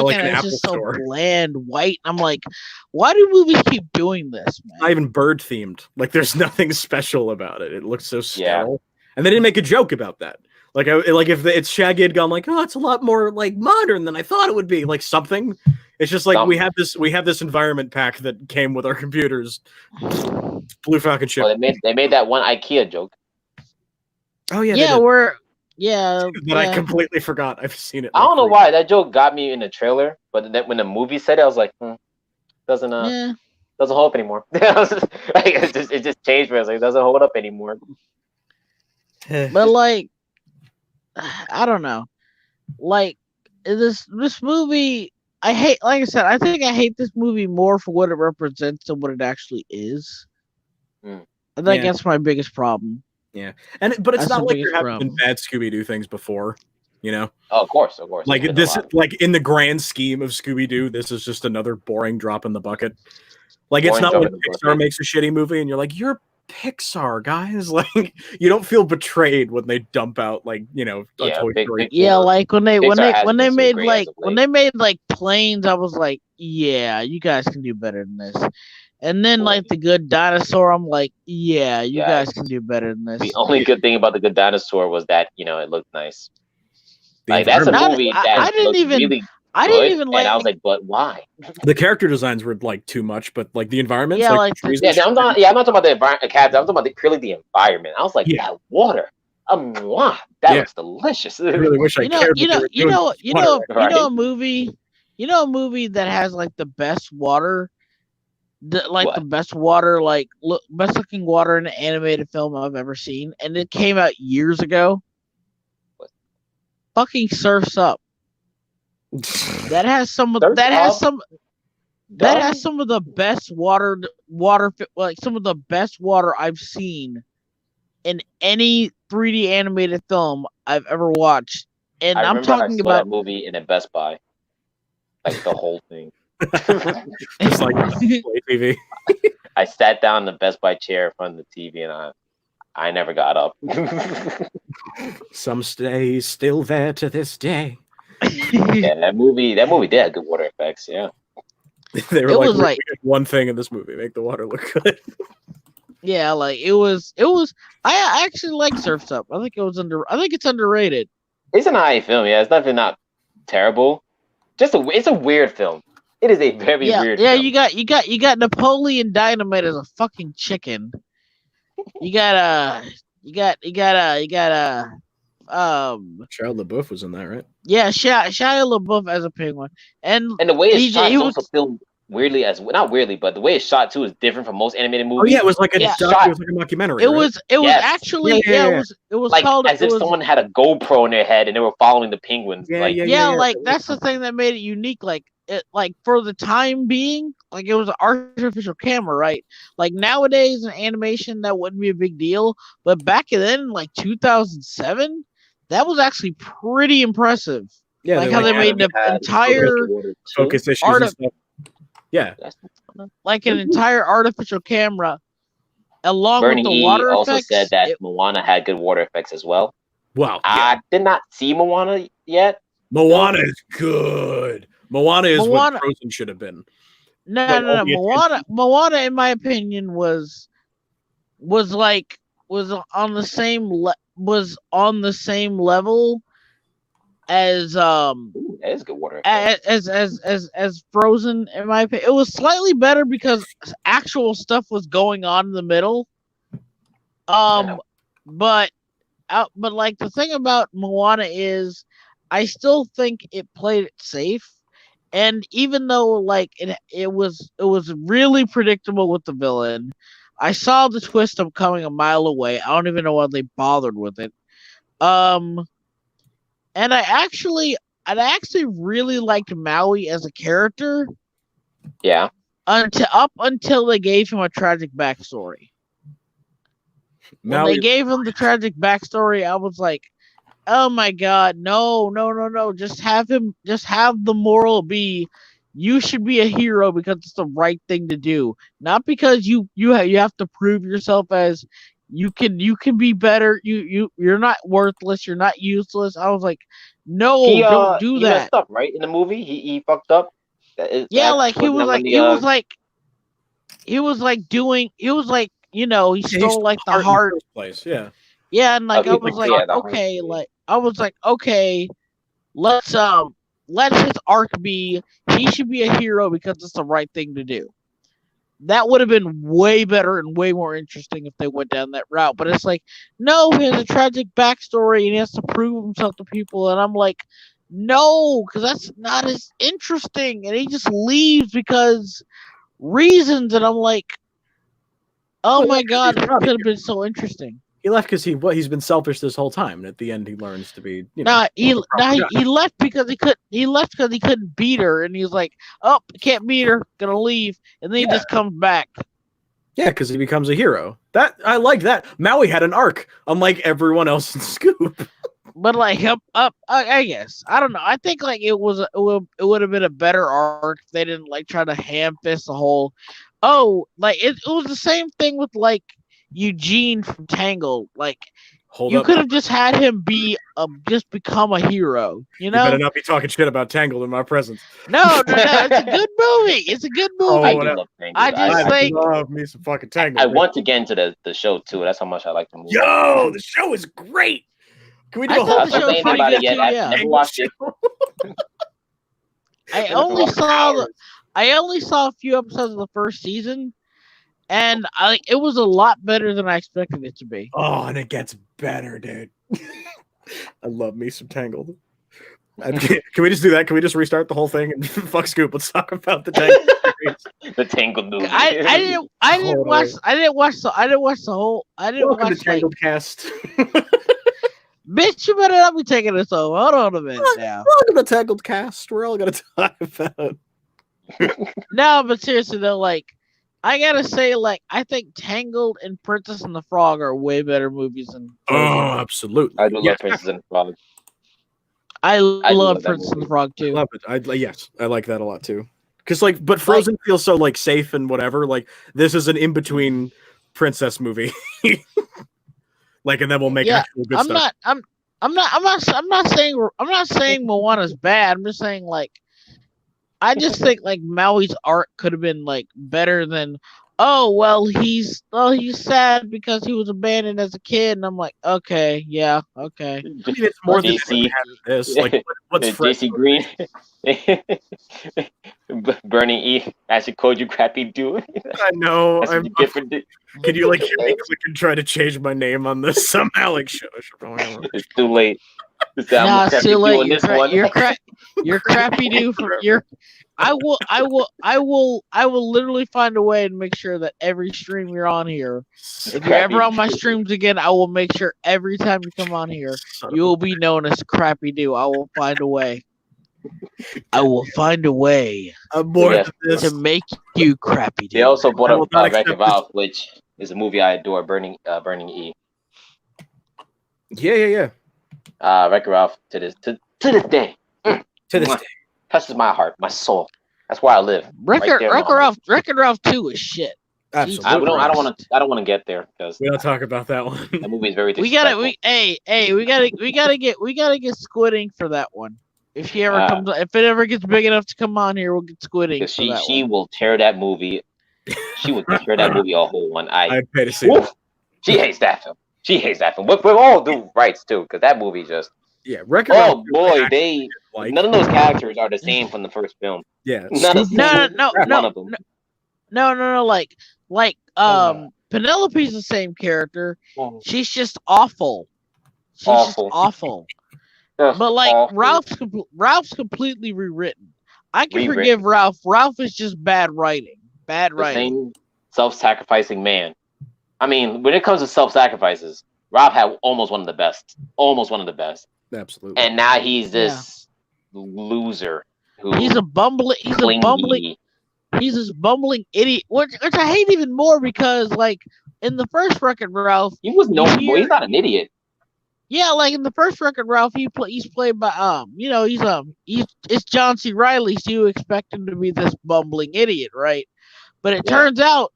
like at it, it's just so bland white. I'm like, why do movies keep doing this, man? Not even bird themed. Like there's nothing special about it. It looks so sterile. And they didn't make a joke about that. Like if it's Shaggy had gone like, oh, it's a lot more like modern than I thought it would be, like something. It's just like we have this environment pack that came with our computers. Blue Falcon ship. Well, they made that one IKEA joke. Oh yeah. That I completely forgot. I've seen it. I don't know why that joke got me in the trailer, but then when the movie said it, I was like, doesn't hold up anymore. It just changed for us. Like, it doesn't hold up anymore. But like, I don't know. Like this movie, I hate. Like I said, I think I hate this movie more for what it represents than what it actually is. I think that's my biggest problem. Yeah, but it's not like there haven't been bad Scooby-Doo things before, you know. Oh, of course. Like this, like in the grand scheme of Scooby-Doo, this is just another boring drop in the bucket. Like it's not when Pixar makes a shitty movie and you're like, you're Pixar, guys. Like you don't feel betrayed when they dump out like a Toy Story. Like when they made like Planes, I was like, yeah, you guys can do better than this. And then like The Good Dinosaur, I'm like, yeah, you guys can do better than this. The only good thing about The Good Dinosaur was that it looked nice. Like that's a movie that really I didn't even like. And I was like, but why? The character designs were like too much, but like the environments, I'm not talking about the environment. I'm talking about purely the environment. I was like, that water, that looks delicious. I really wish I cared. A movie that has like the best water. The best water, best looking water in an animated film I've ever seen, and it came out years ago. Fucking Surf's Up. That has some of the best water, like some of the best water I've seen in any 3D animated film I've ever watched. And I'm talking about that movie in a Best Buy, like the whole thing. Just like TV. I sat down in the Best Buy chair in front of the TV and I never got up. Some stay still there to this day. Yeah, that movie did have good water effects. Yeah, they were like one thing in this movie: make the water look good. Yeah, like it was. I actually like Surf's Up. I think it's underrated. It's an alright film. Yeah, it's definitely not terrible. It's a weird film. It is a very weird. Yeah, film. you got Napoleon Dynamite as a fucking chicken. You got Shia LaBeouf was in that, right? Yeah, Shia LaBeouf as a penguin, and the way it's shot he is was also filmed weirdly not weirdly, but the way it's shot too is different from most animated movies. Oh yeah, it was like a Yeah. it was like a mockumentary. it right? was Yes. actually Yeah. it was like called as if someone had a GoPro in their head and they were following the penguins. Yeah, like that's the thing that made it unique. Like for the time being, like it was an artificial camera, right? Like nowadays in animation that wouldn't be a big deal, but back then, like 2007, that was actually pretty impressive. Yeah, like how they made the entire focus issues and stuff. Yeah, like an entire artificial camera, along Bernie with the water also effects. said that Moana had good water effects as well. Wow, I did not see Moana yet. Moana is good. Moana is what Frozen should have been. No. Moana, in my opinion, was on the same level as that is good water as Frozen. In my opinion, it was slightly better because actual stuff was going on in the middle. But like the thing about Moana is, I still think it played it safe. And even though like it was really predictable with the villain, I saw the twist of coming a mile away. I don't even know why they bothered with it. And I actually really liked Maui as a character. Yeah. Until they gave him a tragic backstory. When they gave him the tragic backstory, I was like, oh my god, no. Just have the moral be, you should be a hero because it's the right thing to do. Not because you have to prove yourself as you can be better. You're not worthless, you're not useless. I was like, no, don't do that. He messed up, right? In the movie, he fucked up. He stole like the heart. Place, yeah. Yeah, and like I was like, okay, let's let his arc be, he should be a hero because it's the right thing to do. That would have been way better and way more interesting if they went down that route. But it's like, no, he has a tragic backstory and he has to prove himself to people, and I'm like, no, because that's not as interesting. And he just leaves because reasons, and I'm like, oh my god, it could have been so interesting. He left because he's been selfish this whole time, and at the end he learns to be. He left because he couldn't beat her, and he's like, "Oh, can't beat her, gonna leave," and then he just comes back. Yeah, because he becomes a hero. That I like that. Maui had an arc, unlike everyone else in Scoob. But like I guess I don't know. I think like it would have been a better arc if they didn't like try to ham fist the whole. Oh, like it was the same thing with like Eugene from Tangled. Like you could have just had him just become a hero. You know, you better not be talking shit about Tangled in my presence. No, it's a good movie. It's a good movie. I love me some fucking Tangled. I want to get into the show too. That's how much I like the movie. Yo, the show is great. Can we do a whole show about it yet? I've never watched it. I only saw a few episodes of the first season, and it was a lot better than I expected it to be. Oh, and it gets better, dude. I love me some Tangled. Can we just do that? Can we just restart the whole thing and fuck Scoob? Let's talk about the Tangled. The Tangled movie. I didn't watch the whole. Welcome to Tangled cast. Bitch, you better not be taking this over. Hold on a minute now. Welcome to Tangled cast. We're all gonna talk about. No, but seriously though, like I gotta say, like I think Tangled and Princess and the Frog are way better movies than. Oh, absolutely! I do love Princess and the Frog. I love Princess and the Frog too. Love it. Yes, I like that a lot too. Because but Frozen feels so like safe and whatever. Like this is an in between princess movie. Like, and then we'll make actual good stuff. I'm not saying Moana's bad. I'm just saying like, I just think like Maui's art could have been like better than oh well, he's sad because he was abandoned as a kid, and I'm like, okay, yeah, okay. I mean, it's more than this. Like, what's JC Green? Bernie E. Actually called you crappy dude. I know. Can you like hear me click and try to change my name on this somehow? Like, it's too late. Nah, it's too late. You're crappy dude. I will literally find a way to make sure that every stream you're on here, if you're ever on my streams again, I will make sure every time you come on here, you will be known as crappy dude. I will find a way. I will find a way to make you crappy dude. They also brought up Wreck-It Ralph, which is a movie I adore, Burning E. Yeah. Wreck-It Ralph to this day. To this day. Touches my heart, my soul. That's where I live. Wreck-It Ralph 2 is shit. Absolutely. I don't want to get there because we don't talk about that one. The movie is very disrespectful. We gotta get Squid Ink for that one. If she ever comes, if it ever gets big enough to come on here, we'll get Squid Ink. She will tear that movie. She will tear that movie a whole one. I'd pay to see it. She hates that film. We all do rights too, because that movie just. Yeah, oh boy, none of those characters are the same from the first film. Yeah, no. Like Penelope's the same character. She's just awful. Just awful. But like awful. Ralph's completely rewritten. I can forgive Ralph. Ralph is just bad writing. Bad writing. Same self-sacrificing man. I mean, when it comes to self-sacrifices, Ralph had almost one of the best. Absolutely. And now he's this loser. He's this bumbling idiot. Which I hate even more because, like, in the first Wreck-It Ralph, he's not an idiot. Yeah, like in the first Wreck-It Ralph, he's played by it's John C. Reilly, so you expect him to be this bumbling idiot, right? But it turns out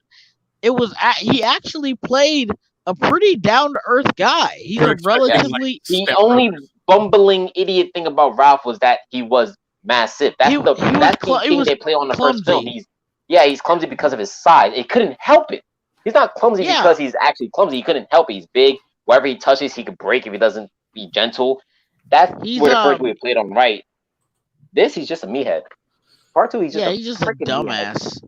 he actually played a pretty down to earth guy. He's a relatively the only bumbling idiot thing about Ralph was that he was massive. That's the thing they play on the first film. He's clumsy because of his size. It couldn't help it. He's not clumsy because he's actually clumsy. He couldn't help it. He's big. Wherever he touches, he could break if he doesn't be gentle. That's where the first movie played on right. This, he's just a meathead. Part 2, he's just a dumbass.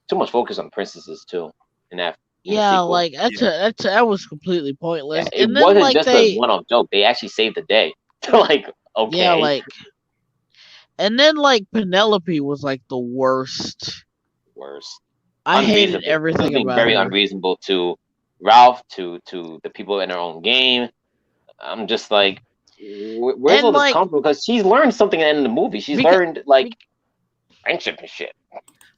Too much focus on princesses too in that. Like that was completely pointless. Yeah, it wasn't just a one-off joke. They actually saved the day. Okay. Yeah, and then Penelope was like the worst. I hated everything about very unreasonable to Ralph, to the people in their own game. I'm just like, where's all this come from? Because she's learned something at the end of the movie. She's learned friendship and shit.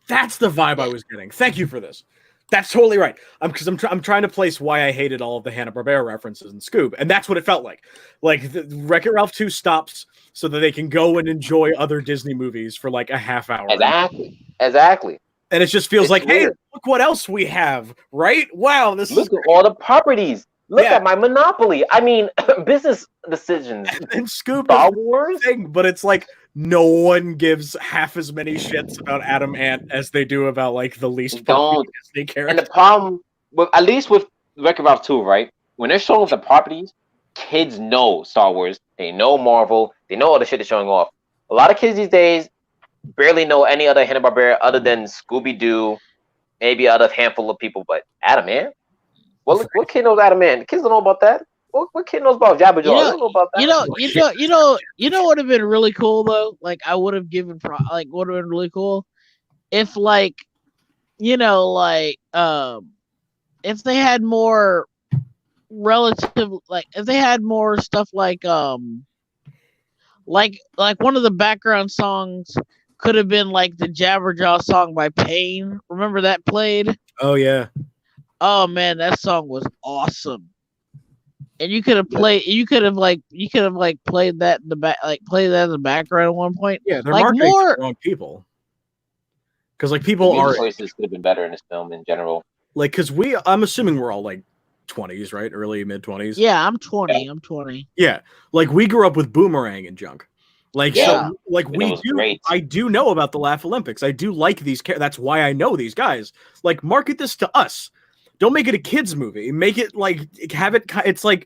That's the vibe I was getting. Thank you for this. That's totally right. Because I'm trying to place why I hated all of the Hanna-Barbera references in Scoob, and that's what it felt like. Like the Wreck-It Ralph 2 stops so that they can go and enjoy other Disney movies for like a half hour. Exactly. And it just feels like, weird. Hey, look what else we have, right? Wow, look at all the properties. Look at my monopoly. I mean, business decisions. And Scoob Star Wars thing, but it's like no one gives half as many shits about Adam Ant as they do about like the least Disney character. And the problem, at least with Wreck-It Ralph 2, right? When they're showing off the properties, kids know Star Wars. They know Marvel. They know all the shit they're showing off. A lot of kids these days barely know any other Hanna-Barbera other than Scooby-Doo, maybe out of a handful of people, but Adam Ant? What kid knows Adam Ant? The kids don't know about that. What kid knows about Jabba Jaw? Don't know about that. You know what would have been really cool though? Like I would have given would have been really cool if if they had more relative if they had more stuff like one of the background songs could have been like the Jabberjaw song by Pain. Remember that played? Oh yeah. Oh man, that song was awesome. And you could have played played that in the back, play that in the background at one point. Yeah, they're marketing to the wrong people. Because people are choices could have been better in this film in general. Because I'm assuming we're all 20s, right? Early mid 20s. Yeah, I'm 20. I'm 20. Yeah, we grew up with Boomerang and junk. Like, Yeah. so, like we do. Great. I do know about the Laugh Olympics. I do like these. That's why I know these guys. Like, market this to us. Don't make it a kids movie. Make it like have it. It's like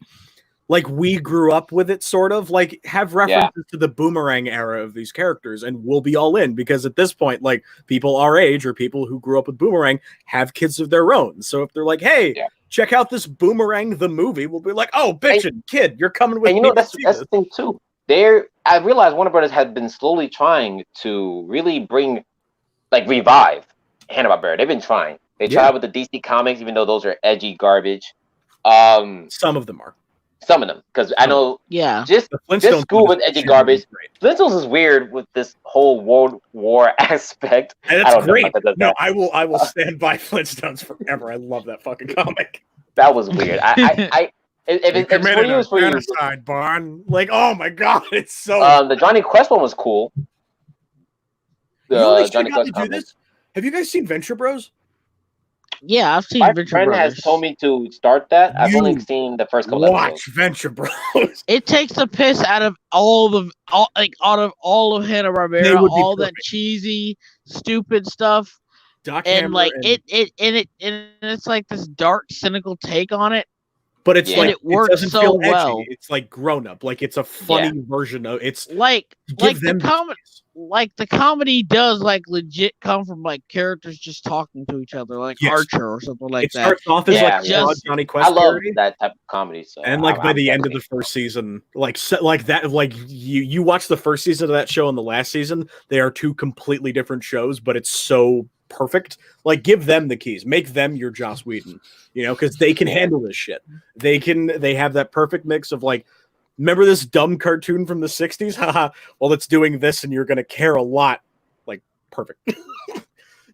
we grew up with it, sort of. Like, have references to the Boomerang era of these characters, and we'll be all in, because at this point, like, people our age or people who grew up with Boomerang have kids of their own. So if they're like, hey, check out this Boomerang the movie, we'll be like, oh, bitchin', kid, you're coming with me. And that's the thing too. I realized Warner Brothers had been slowly trying to really revive Hanna-Barbera. They've been trying. They tried with the DC comics, even though those are edgy garbage. Some of them are. Some of them, because I know, just Scoob with edgy garbage. Flintstones is weird with this whole World War aspect. And that's great. No, I will stand by Flintstones forever. I love that fucking comic. That was weird. If it's for you, genocide, Barn. Like, oh my god, it's so. The Johnny Quest one was cool. Johnny Quest to do this. Have you guys seen Venture Bros? Yeah, I've seen My Venture friend Bros. has told me to start that. I've only seen the first couple episodes. Watch Venture Bros. It takes the piss out of all of Hanna-Barbera, all that cheesy, stupid stuff. And it's like this dark, cynical take on it. But it's like it works so well. It's like grown up. Like, it's a funny version of it's the comedy does like legit come from like characters just talking to each other, like Archer or something like that. It starts off as Johnny Quest. I love that type of comedy. So and like by the end of the first season, you watch the first season of that show and the last season, they are two completely different shows, but it's so perfect. Like, give them the keys, make them your Joss Whedon, because they can handle this shit. They have that perfect mix of like, remember this dumb cartoon from the 60s? Haha. Well, it's doing this and you're going to care a lot. Like, perfect.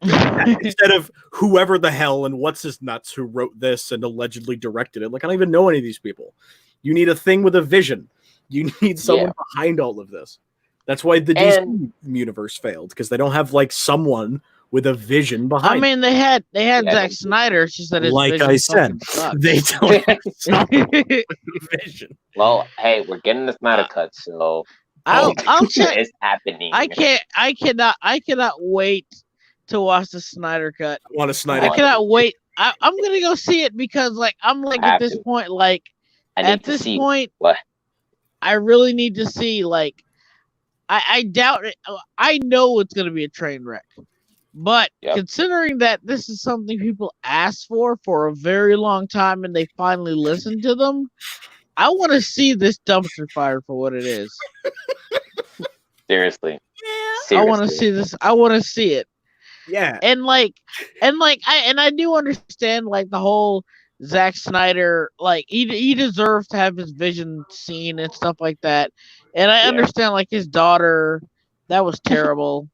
Instead of whoever the hell and what's his nuts who wrote this and allegedly directed it. Like, I don't even know any of these people. You need a thing with a vision. You need someone behind all of this. That's why the DC universe failed, because they don't have like someone with a vision behind. I mean, they had Zack Snyder. It's just that his like vision I said, they don't have someone with a vision. Well, hey, we're getting the Snyder cut, so I'll check. It's happening. I cannot wait to watch the Snyder cut. I want a Snyder. I cannot wait. I'm gonna go see it because like I'm like at this point, like at this point, what I really need to see. Like I doubt it. I know it's gonna be a train wreck. But considering that this is something people asked for a very long time and they finally listened to them, I want to see this dumpster fire for what it is. Seriously. I want to see this. I want to see it. Yeah. And I do understand like the whole Zack Snyder, like he deserves to have his vision seen and stuff like that. And I understand like his daughter, that was terrible.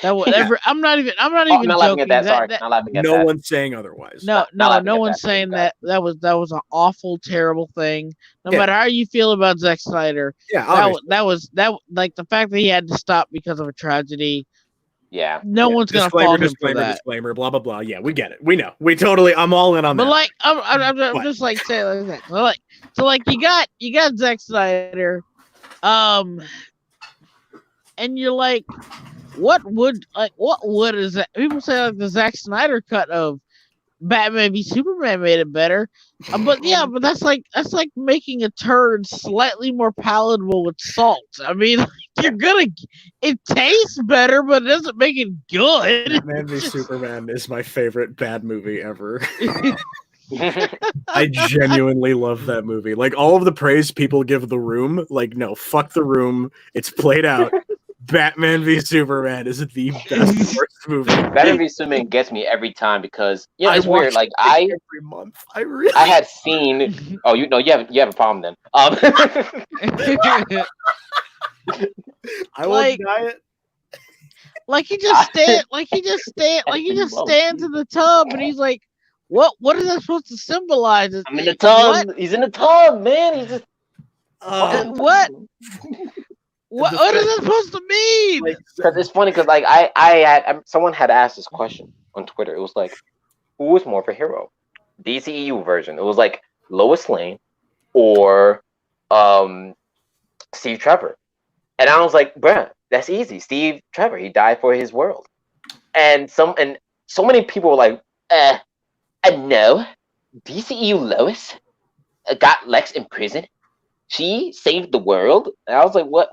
That was I'm not even joking. At that. Sorry, not laughing at that. No one's saying otherwise. No one's saying that. That was an awful, terrible thing. No matter how you feel about Zack Snyder, that was like the fact that he had to stop because of a tragedy. Yeah. No one's gonna fault him for that. Disclaimer, blah blah blah. Yeah, we get it. We know. We totally. I'm all in on that. But like, I'm just like saying like that. So you got Zack Snyder, and you're like, what would is that? People say like the Zack Snyder cut of Batman v Superman made it better, but that's like making a turd slightly more palatable with salt. I mean, it tastes better, but it doesn't make it good. Batman v Superman is my favorite bad movie ever. I genuinely love that movie. Like, all of the praise people give The Room, like, no, fuck The Room. It's played out. Batman v Superman is the best worst movie. Batman v Superman gets me every time because it's weird. Like every month, I had seen. Oh, you have a problem then. I won't deny it. Like he just stands in the tub and he's like, What is that supposed to symbolize? I'm in the tub. What? He's in the tub, man. He's just what? What is that supposed to mean? Because it's funny because like someone had asked this question on Twitter. It was like, who is more of a hero? DCEU version. It was like Lois Lane or Steve Trevor. And I was like, bruh, that's easy. Steve Trevor, he died for his world. And so many people were like, no. DCEU Lois got Lex in prison. She saved the world. And I was like, what?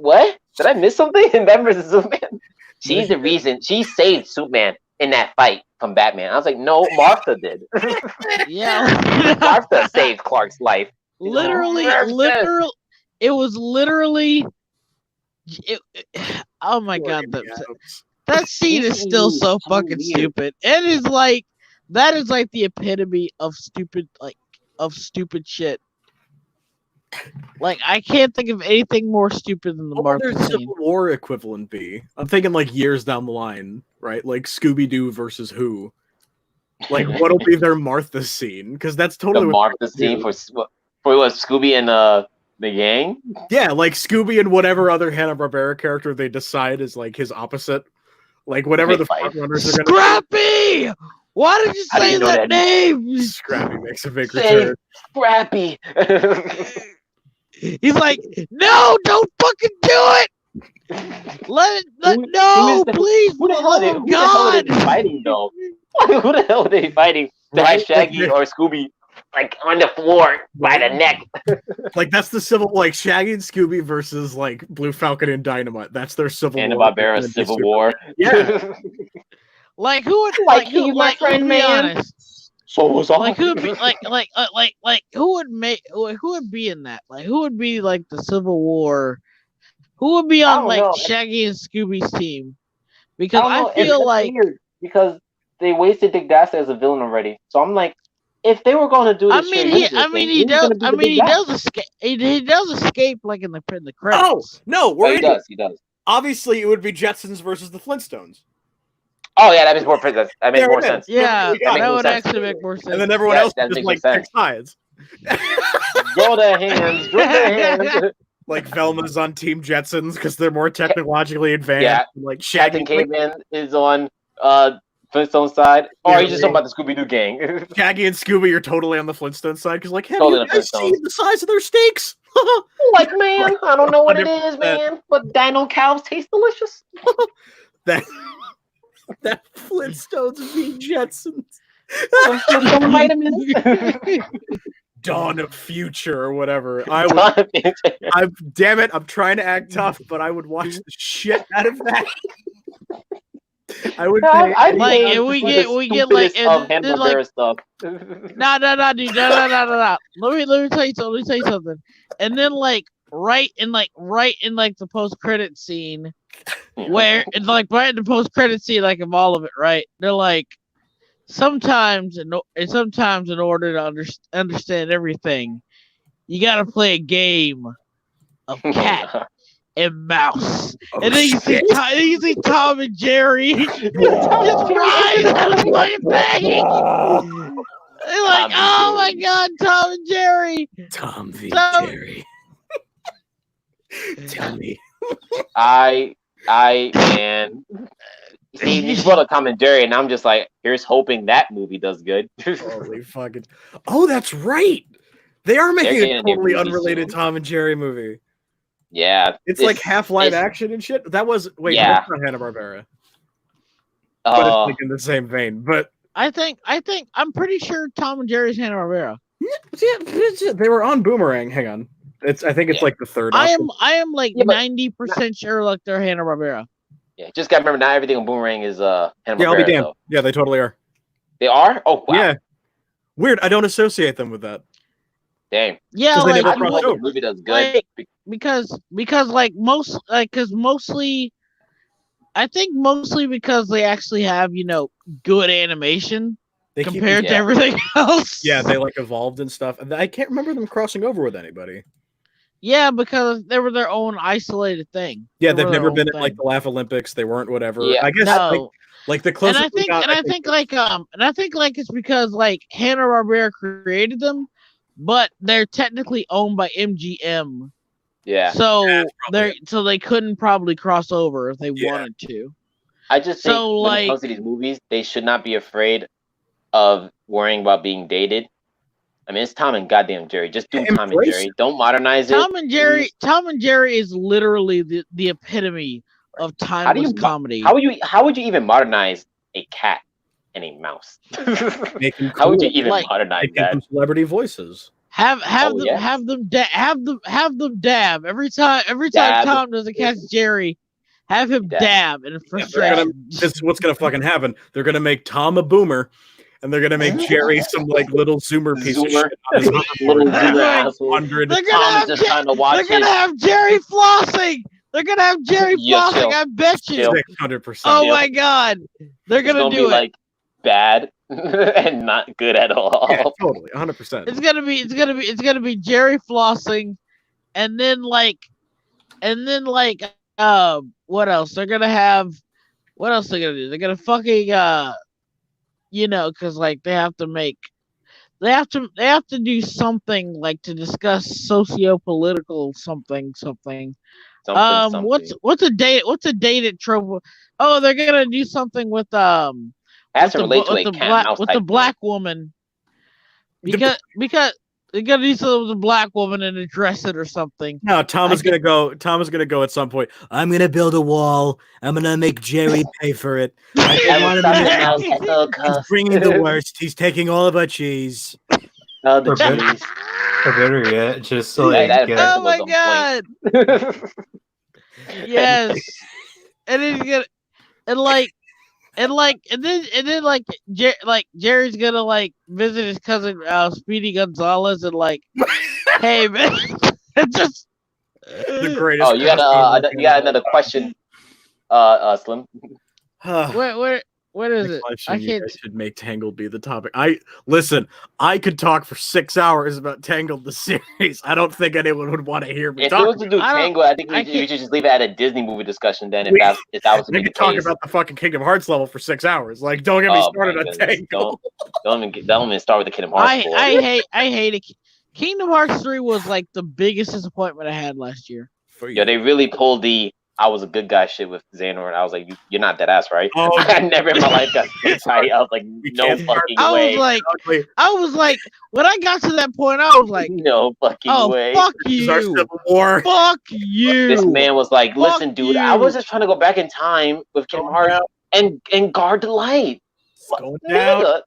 Did I miss something in Batman vs. Superman? She's the reason. She saved Superman in that fight from Batman. I was like, no, Martha did. Yeah. Martha saved Clark's life. Literally, it was literally. Oh my god, that scene is still so fucking stupid. It is like that is like the epitome of stupid, shit. Like I can't think of anything more stupid than the Martha scene. Civil War equivalent be? I'm thinking like years down the line, right? Like Scooby-Doo versus who? Like what'll be their Martha scene? Because that's totally the Martha scene for what Scooby and the gang. Yeah, like Scooby and whatever other Hanna-Barbera character they decide is like his opposite. Like whatever the front runners are gonna. Scrappy! Why did you say that name? Scrappy makes a big return. Scrappy. He's like, no, don't fucking do it. No, please. Who the hell are they fighting though? Who the hell are they fighting? Right? Shaggy or Scooby? Like on the floor by the neck. Like that's the civil, like Shaggy and Scooby versus like Blue Falcon and Dynamite. That's their civil war. Hanna-Barbera Civil War. Yeah. Like who would like who like friend man? Honest. So was like who would be like who would be in that? Like who would be like the Civil War? Who would be on like Shaggy and Scooby's team? Because I feel like weird because they wasted Dick Dastardly as a villain already. So I'm like, if they were going to do this, he does escape like in the credits. Oh no, he does. Obviously, it would be Jetsons versus the Flintstones. Oh yeah, that makes more sense. That makes more sense. Yeah, that would actually make more sense. And then everyone else just like pick sides. Draw their hands. Like Velma's on Team Jetsons because they're more technologically advanced. Yeah, like Captain Caveman is on Flintstone side. Or are you just talking about the Scooby-Doo gang? Shaggy and Scooby are totally on the Flintstone side because like, have totally you guys seen the size of their steaks? Like, man, I don't know what it is, man, but dino cows taste delicious. that Flintstones v Jetsons. Dawn of Future or whatever. Damn it, I'm trying to act tough, but I would watch the shit out of that. I would pay. Like we get like Hanna-Barbera stuff. No, dude, no. Let me tell you something. And then like right in the post-credit scene, where it's like right in the post-credit scene, like of all of it, right? They're like, sometimes in order to understand everything, you gotta play a game of cat and mouse. And then you see Tom and Jerry just rise out of the fucking thing. They're like, oh my god, Tom and Jerry. Tom v. Jerry. Tell me. Man. See, you brought a Tom and Jerry, and I'm just like, here's hoping that movie does good. Holy fucking! Oh, that's right. They are making a totally unrelated Tom and Jerry movie. Yeah, it's like half live action and shit. That was that's not Hanna-Barbera. But it's like in the same vein. But I think I'm pretty sure Tom and Jerry's Hanna-Barbera. Yeah, they were on Boomerang. Hang on, I think it's like the third. I am like 90% sure like they're Hanna-Barbera. Yeah, just gotta remember, not everything on Boomerang is Hanna-Barbera. Yeah, I'll be damned. Though. Yeah, they totally are. They are? Oh wow. Yeah. Weird. I don't associate them with that. Dang. Yeah, like I know the movie does good. Like, because mostly I think mostly because they actually have, good animation compared to everything else. Yeah, they like evolved and stuff. I can't remember them crossing over with anybody. Yeah, because they were their own isolated thing. Yeah, they've never been at like the Laugh Olympics. They weren't whatever. Yeah. I guess like the closest. And I think it's because like Hanna-Barbera created them, but they're technically owned by MGM. Yeah. So they couldn't probably cross over if they wanted to. I just think when it comes to these movies, they should not be afraid of worrying about being dated. I mean, it's Tom and goddamn Jerry. Just do Tom and Jerry. Don't modernize it. Tom and Jerry is literally the epitome of timeless comedy. How would you even modernize a cat and a mouse? How would you even modernize that? Celebrity voices. Have them dab every time Tom doesn't catch Jerry. Have him dab in frustration. This is what's gonna fucking happen. They're gonna make Tom a boomer, and they're gonna make Jerry some like little zoomer piece of shit. Little zoomer asshole. They're gonna have Jerry flossing. They're gonna have Jerry flossing. I bet you. 600%. Oh my god, they're gonna do it. Like bad and not good at all. Yeah, totally, 100%. It's gonna be Jerry flossing, and then what else? They're gonna have. What else they're gonna do? They're gonna fucking because like they have to do something like to discuss socio-political something. What's a dated trope? Oh, they're gonna do something with has to relate to a cat mouse with the black woman because they're gonna do something with the black woman and address it or something. No, Tom is gonna go at some point. I'm gonna build a wall. I'm gonna make Jerry pay for it. He's bringing the worst. He's taking all of our cheese. Oh, the cheese. Or better yet, just like oh my god. Yes. And then you're gonna Jerry's gonna like visit his cousin Speedy Gonzalez and like, hey man, just the greatest. Oh, you got another question, Slim. What is it? I should make Tangled be the topic. I could talk for 6 hours about Tangled the series. I don't think anyone would want to hear me. If it was to do Tangled, I think we should just leave it at a Disney movie discussion. Then, if that was to be the case, talk about the fucking Kingdom Hearts level for 6 hours. Like, don't get me started on Tangled. Don't even start with the Kingdom Hearts. I hate it. Kingdom Hearts 3 was like the biggest disappointment I had last year. Yeah, they really pulled the I was a good guy shit with Xehanort, and I was like, "You're not that ass, right?" Oh, I never in my life got tight. I was like, "No fucking way." I was like, when I got to that point, I was like, "No fucking way." Fuck you. Fuck you. This man was like, "Listen, dude, I was just trying to go back in time with Kingdom Hearts and guard the light." Going down.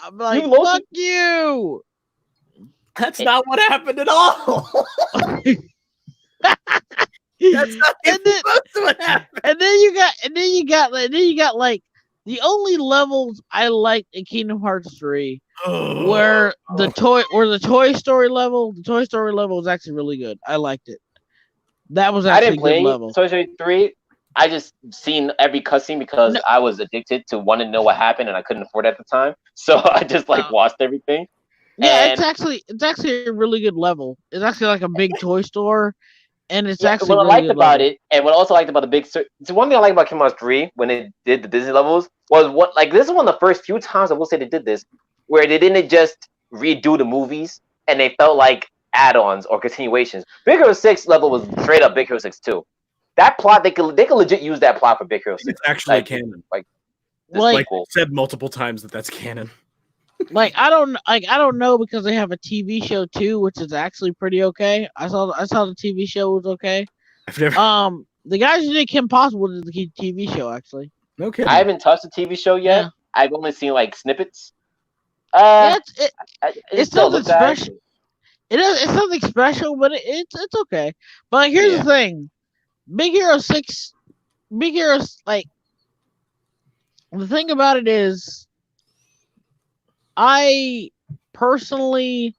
I'm like, fuck you. That's not what happened at all. That's not what happened. And then you got like the only levels I liked in Kingdom Hearts 3 were the Toy Story level. The Toy Story level was actually really good. I liked it. That was actually a good level. Toy Story 3. I just seen every cutscene because I was addicted to wanting to know what happened and I couldn't afford it at the time. So I just watched everything. Yeah, it's actually a really good level. It's actually like a big toy store. And it's actually what I liked about it, and what I also liked about the one thing I like about Kingdom Hearts 3 when they did the Disney levels was this is one of the first few times I will say they did this where they didn't just redo the movies and they felt like add-ons or continuations. Big Hero 6 level was straight up Big Hero 6 2. That plot they could legit use that plot for Big Hero 6. It's actually canon. Like said multiple times that's canon. I don't know because they have a TV show too, which is actually pretty okay. I saw the TV show was okay. The guys who did Kim Possible did the TV show actually. Okay. I haven't touched the TV show yet. Yeah. I've only seen like snippets. It's something special. It's something special, but it's okay. But here's the thing: Big Hero 6, Big Hero's like the thing about it is. I actually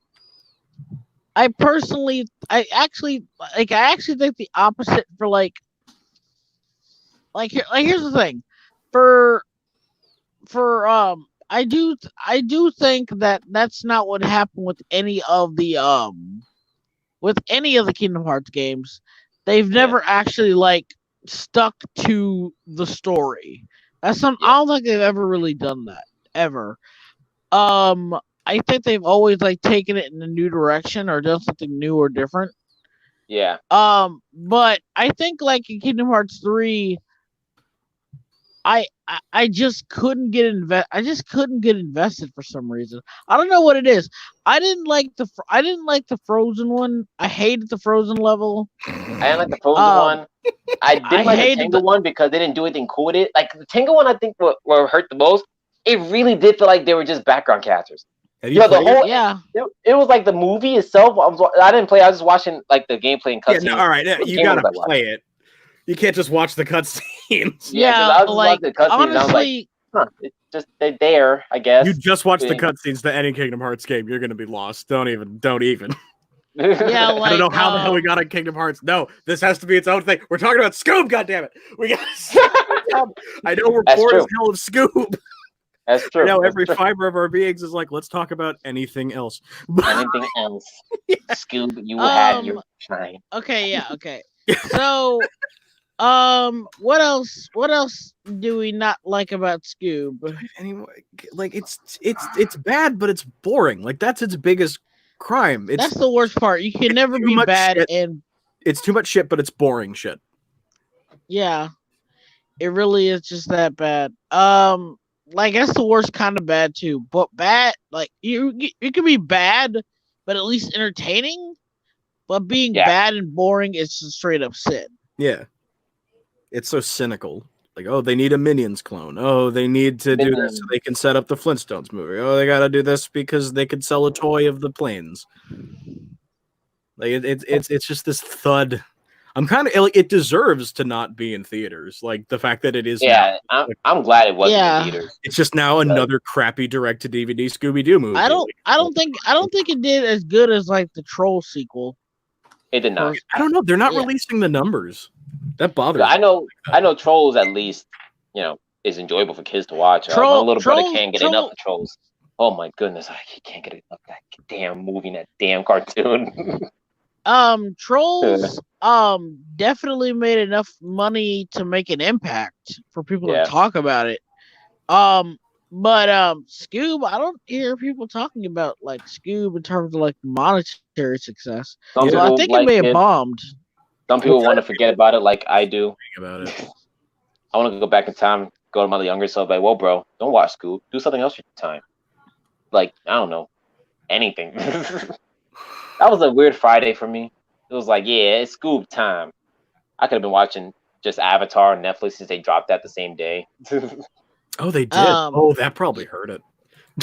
think the opposite for here's the thing I do think that's not what happened with any of the Kingdom Hearts games. They've never actually stuck to the story. I don't think they've ever really done that ever. I think they've always taken it in a new direction or done something new or different. Yeah. But I think in Kingdom Hearts 3, I just couldn't get invested for some reason. I don't know what it is. I didn't like the Frozen one. I hated the Frozen level. I didn't like the Frozen one. I didn't like the Tangled one because they didn't do anything cool with it. Like the Tangled one, I think what hurt the most. It really did feel like they were just background casters. It was like the movie itself. I didn't play. I was just watching like the gameplay and cutscenes. Yeah, all right, you gotta play it. You can't just watch the cutscenes. Yeah, I was like the cutscenes. Honestly, I was like, it's just they're there. I guess you just watch the cutscenes to any Kingdom Hearts game. You're gonna be lost. Don't even. Yeah, like, I don't know how the hell we got on Kingdom Hearts. No, this has to be its own thing. We're talking about Scoob. Goddammit, we got. I know we're bored as hell of Scoob. That's true. Now every fiber of our beings is like, let's talk about anything else. Anything else? Scoob, you had your shine. Okay, yeah, okay. So, what else do we not like about Scoob? Anyway, like it's bad, but it's boring. Like that's its biggest crime. That's the worst part. You can never be bad shit. and it's too much shit, but it's boring shit. Yeah, it really is just that bad. Like that's the worst kind of bad too. But bad, like you can be bad, but at least entertaining. But being bad and boring is just straight up sin. Yeah, it's so cynical. Like, oh, they need a Minions clone. Oh, they need to do this so they can set up the Flintstones movie. Oh, they got to do this because they could sell a toy of the planes. Like it's just this thud. I'm kind of like, it deserves to not be in theaters. Like the fact that it is. Yeah, I'm glad it wasn't in theaters. It's just now another crappy direct-to-DVD Scooby-Doo movie. I don't think it did as good as like the Troll sequel. It did not. I don't know. They're not releasing the numbers. That bothers me. I know Trolls at least, is enjoyable for kids to watch. My little brother can't get enough of Trolls. Oh my goodness, he can't get enough of that damn movie and that damn cartoon. Trolls definitely made enough money to make an impact for people to talk about it. But Scoob, I don't hear people talking about like Scoob in terms of like monetary success. So I think it may have bombed. Some people want to forget about it, like I do. About it. I want to go back in time, go to my younger self, like, well, bro, don't watch Scoob. Do something else with your time. Like, I don't know, anything. That was a weird Friday for me. It was like, yeah, it's Scoob time. I could have been watching just Avatar on Netflix since they dropped that the same day. Oh, they did. That probably hurt it.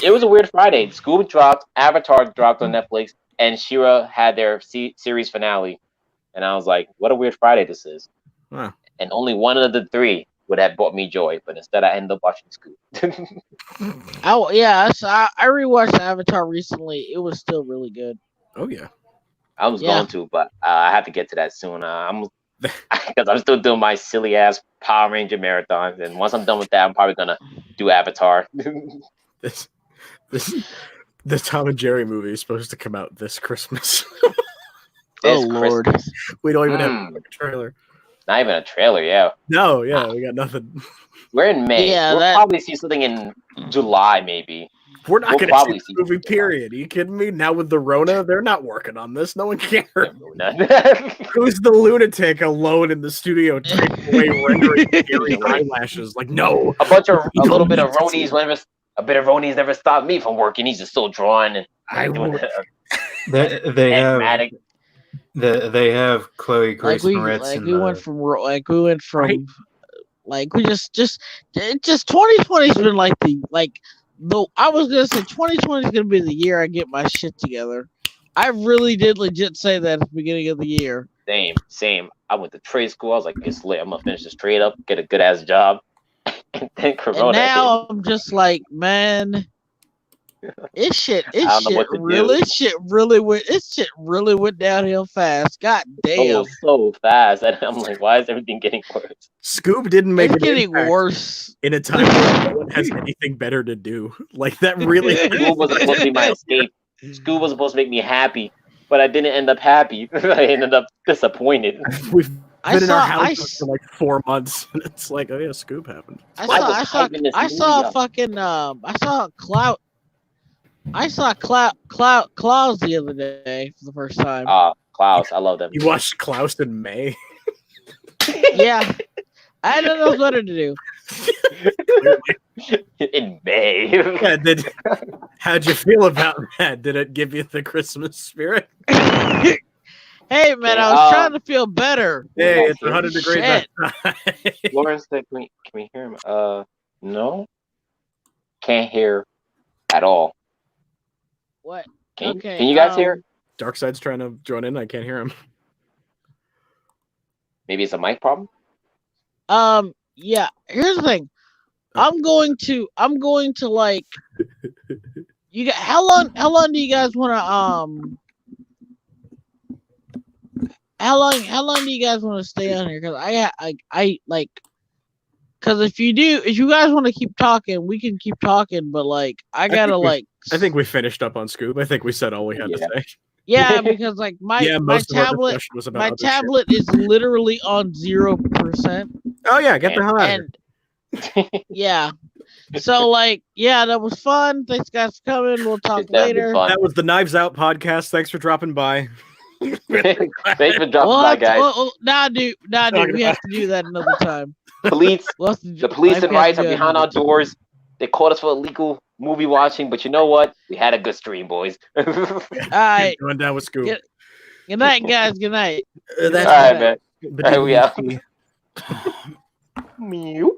It was a weird Friday. Scoob dropped, Avatar dropped on Netflix, and She-Ra had their series finale. And I was like, what a weird Friday this is. Huh. And only one of the three would have brought me joy, but instead I ended up watching Scoob. I rewatched Avatar recently. It was still really good. Oh, yeah. I was going to, but I have to get to that soon. Because I'm still doing my silly ass Power Ranger marathons, and once I'm done with that, I'm probably gonna do Avatar. The Tom and Jerry movie is supposed to come out this Christmas. Lord, we don't even have a trailer. Not even a trailer, yeah. No, we got nothing. We're in May. Yeah, we'll probably see something in July, maybe. We're not going to see the movie, period. Are you kidding me? Now with the Rona, they're not working on this. No one cares. Who's the lunatic alone in the studio taking away rendering scary eyelashes? Like, no. A little bit of Ronies never stopped me from working. He's just still drawing and doing They have Chloe Grace Moretz. We just 2020's been I was gonna say 2020 is gonna be the year I get my shit together. I really did legit say that at the beginning of the year. Same. I went to trade school. I was like, it's lit. I'm gonna finish this trade up, get a good ass job. And then Corona. And now I'm just like, man, It shit really went downhill fast. God damn. So fast. And I'm like, why is everything getting worse? Scoob didn't make it getting worse in a time where no one has anything better to do. Like that really. Scoob was supposed to be my escape. Scoob was supposed to make me happy, but I didn't end up happy. I ended up disappointed. We've been in our house for like 4 months, and it's like, oh yeah, Scoob happened. I saw Klaus the other day for the first time. Klaus, I love them. You watched Klaus in May? Yeah. I don't know what better to do. In May. Yeah, how'd you feel about that? Did it give you the Christmas spirit? Hey man, I was trying to feel better. Hey, it's 100 degrees outside. Lauren said, can we hear him? No. Can't hear at all. What? Can you guys hear? Darkside's trying to join in. I can't hear him. Maybe it's a mic problem? Yeah. Here's the thing. I'm going to like you got how long do you guys wanna how long do you guys want to stay on here? Because I like, because if you guys want to keep talking, we can keep talking. But like, I think we finished up on Scoob. I think we said all we had to say. Yeah, because like my tablet is literally on 0%. Oh yeah, get the hell out of here. Yeah. So like, yeah, that was fun. Thanks guys for coming. We'll talk later. That was the Knives Out podcast. Thanks for dropping by. Thanks for dropping by, guys. Dude. We have to do that another time. The police and riots are behind our doors. They caught us for illegal movie watching, but you know what? We had a good stream, boys. All right. Going down with Scoob. Good night, guys. Good night. All right, man. All right, we out. Meow.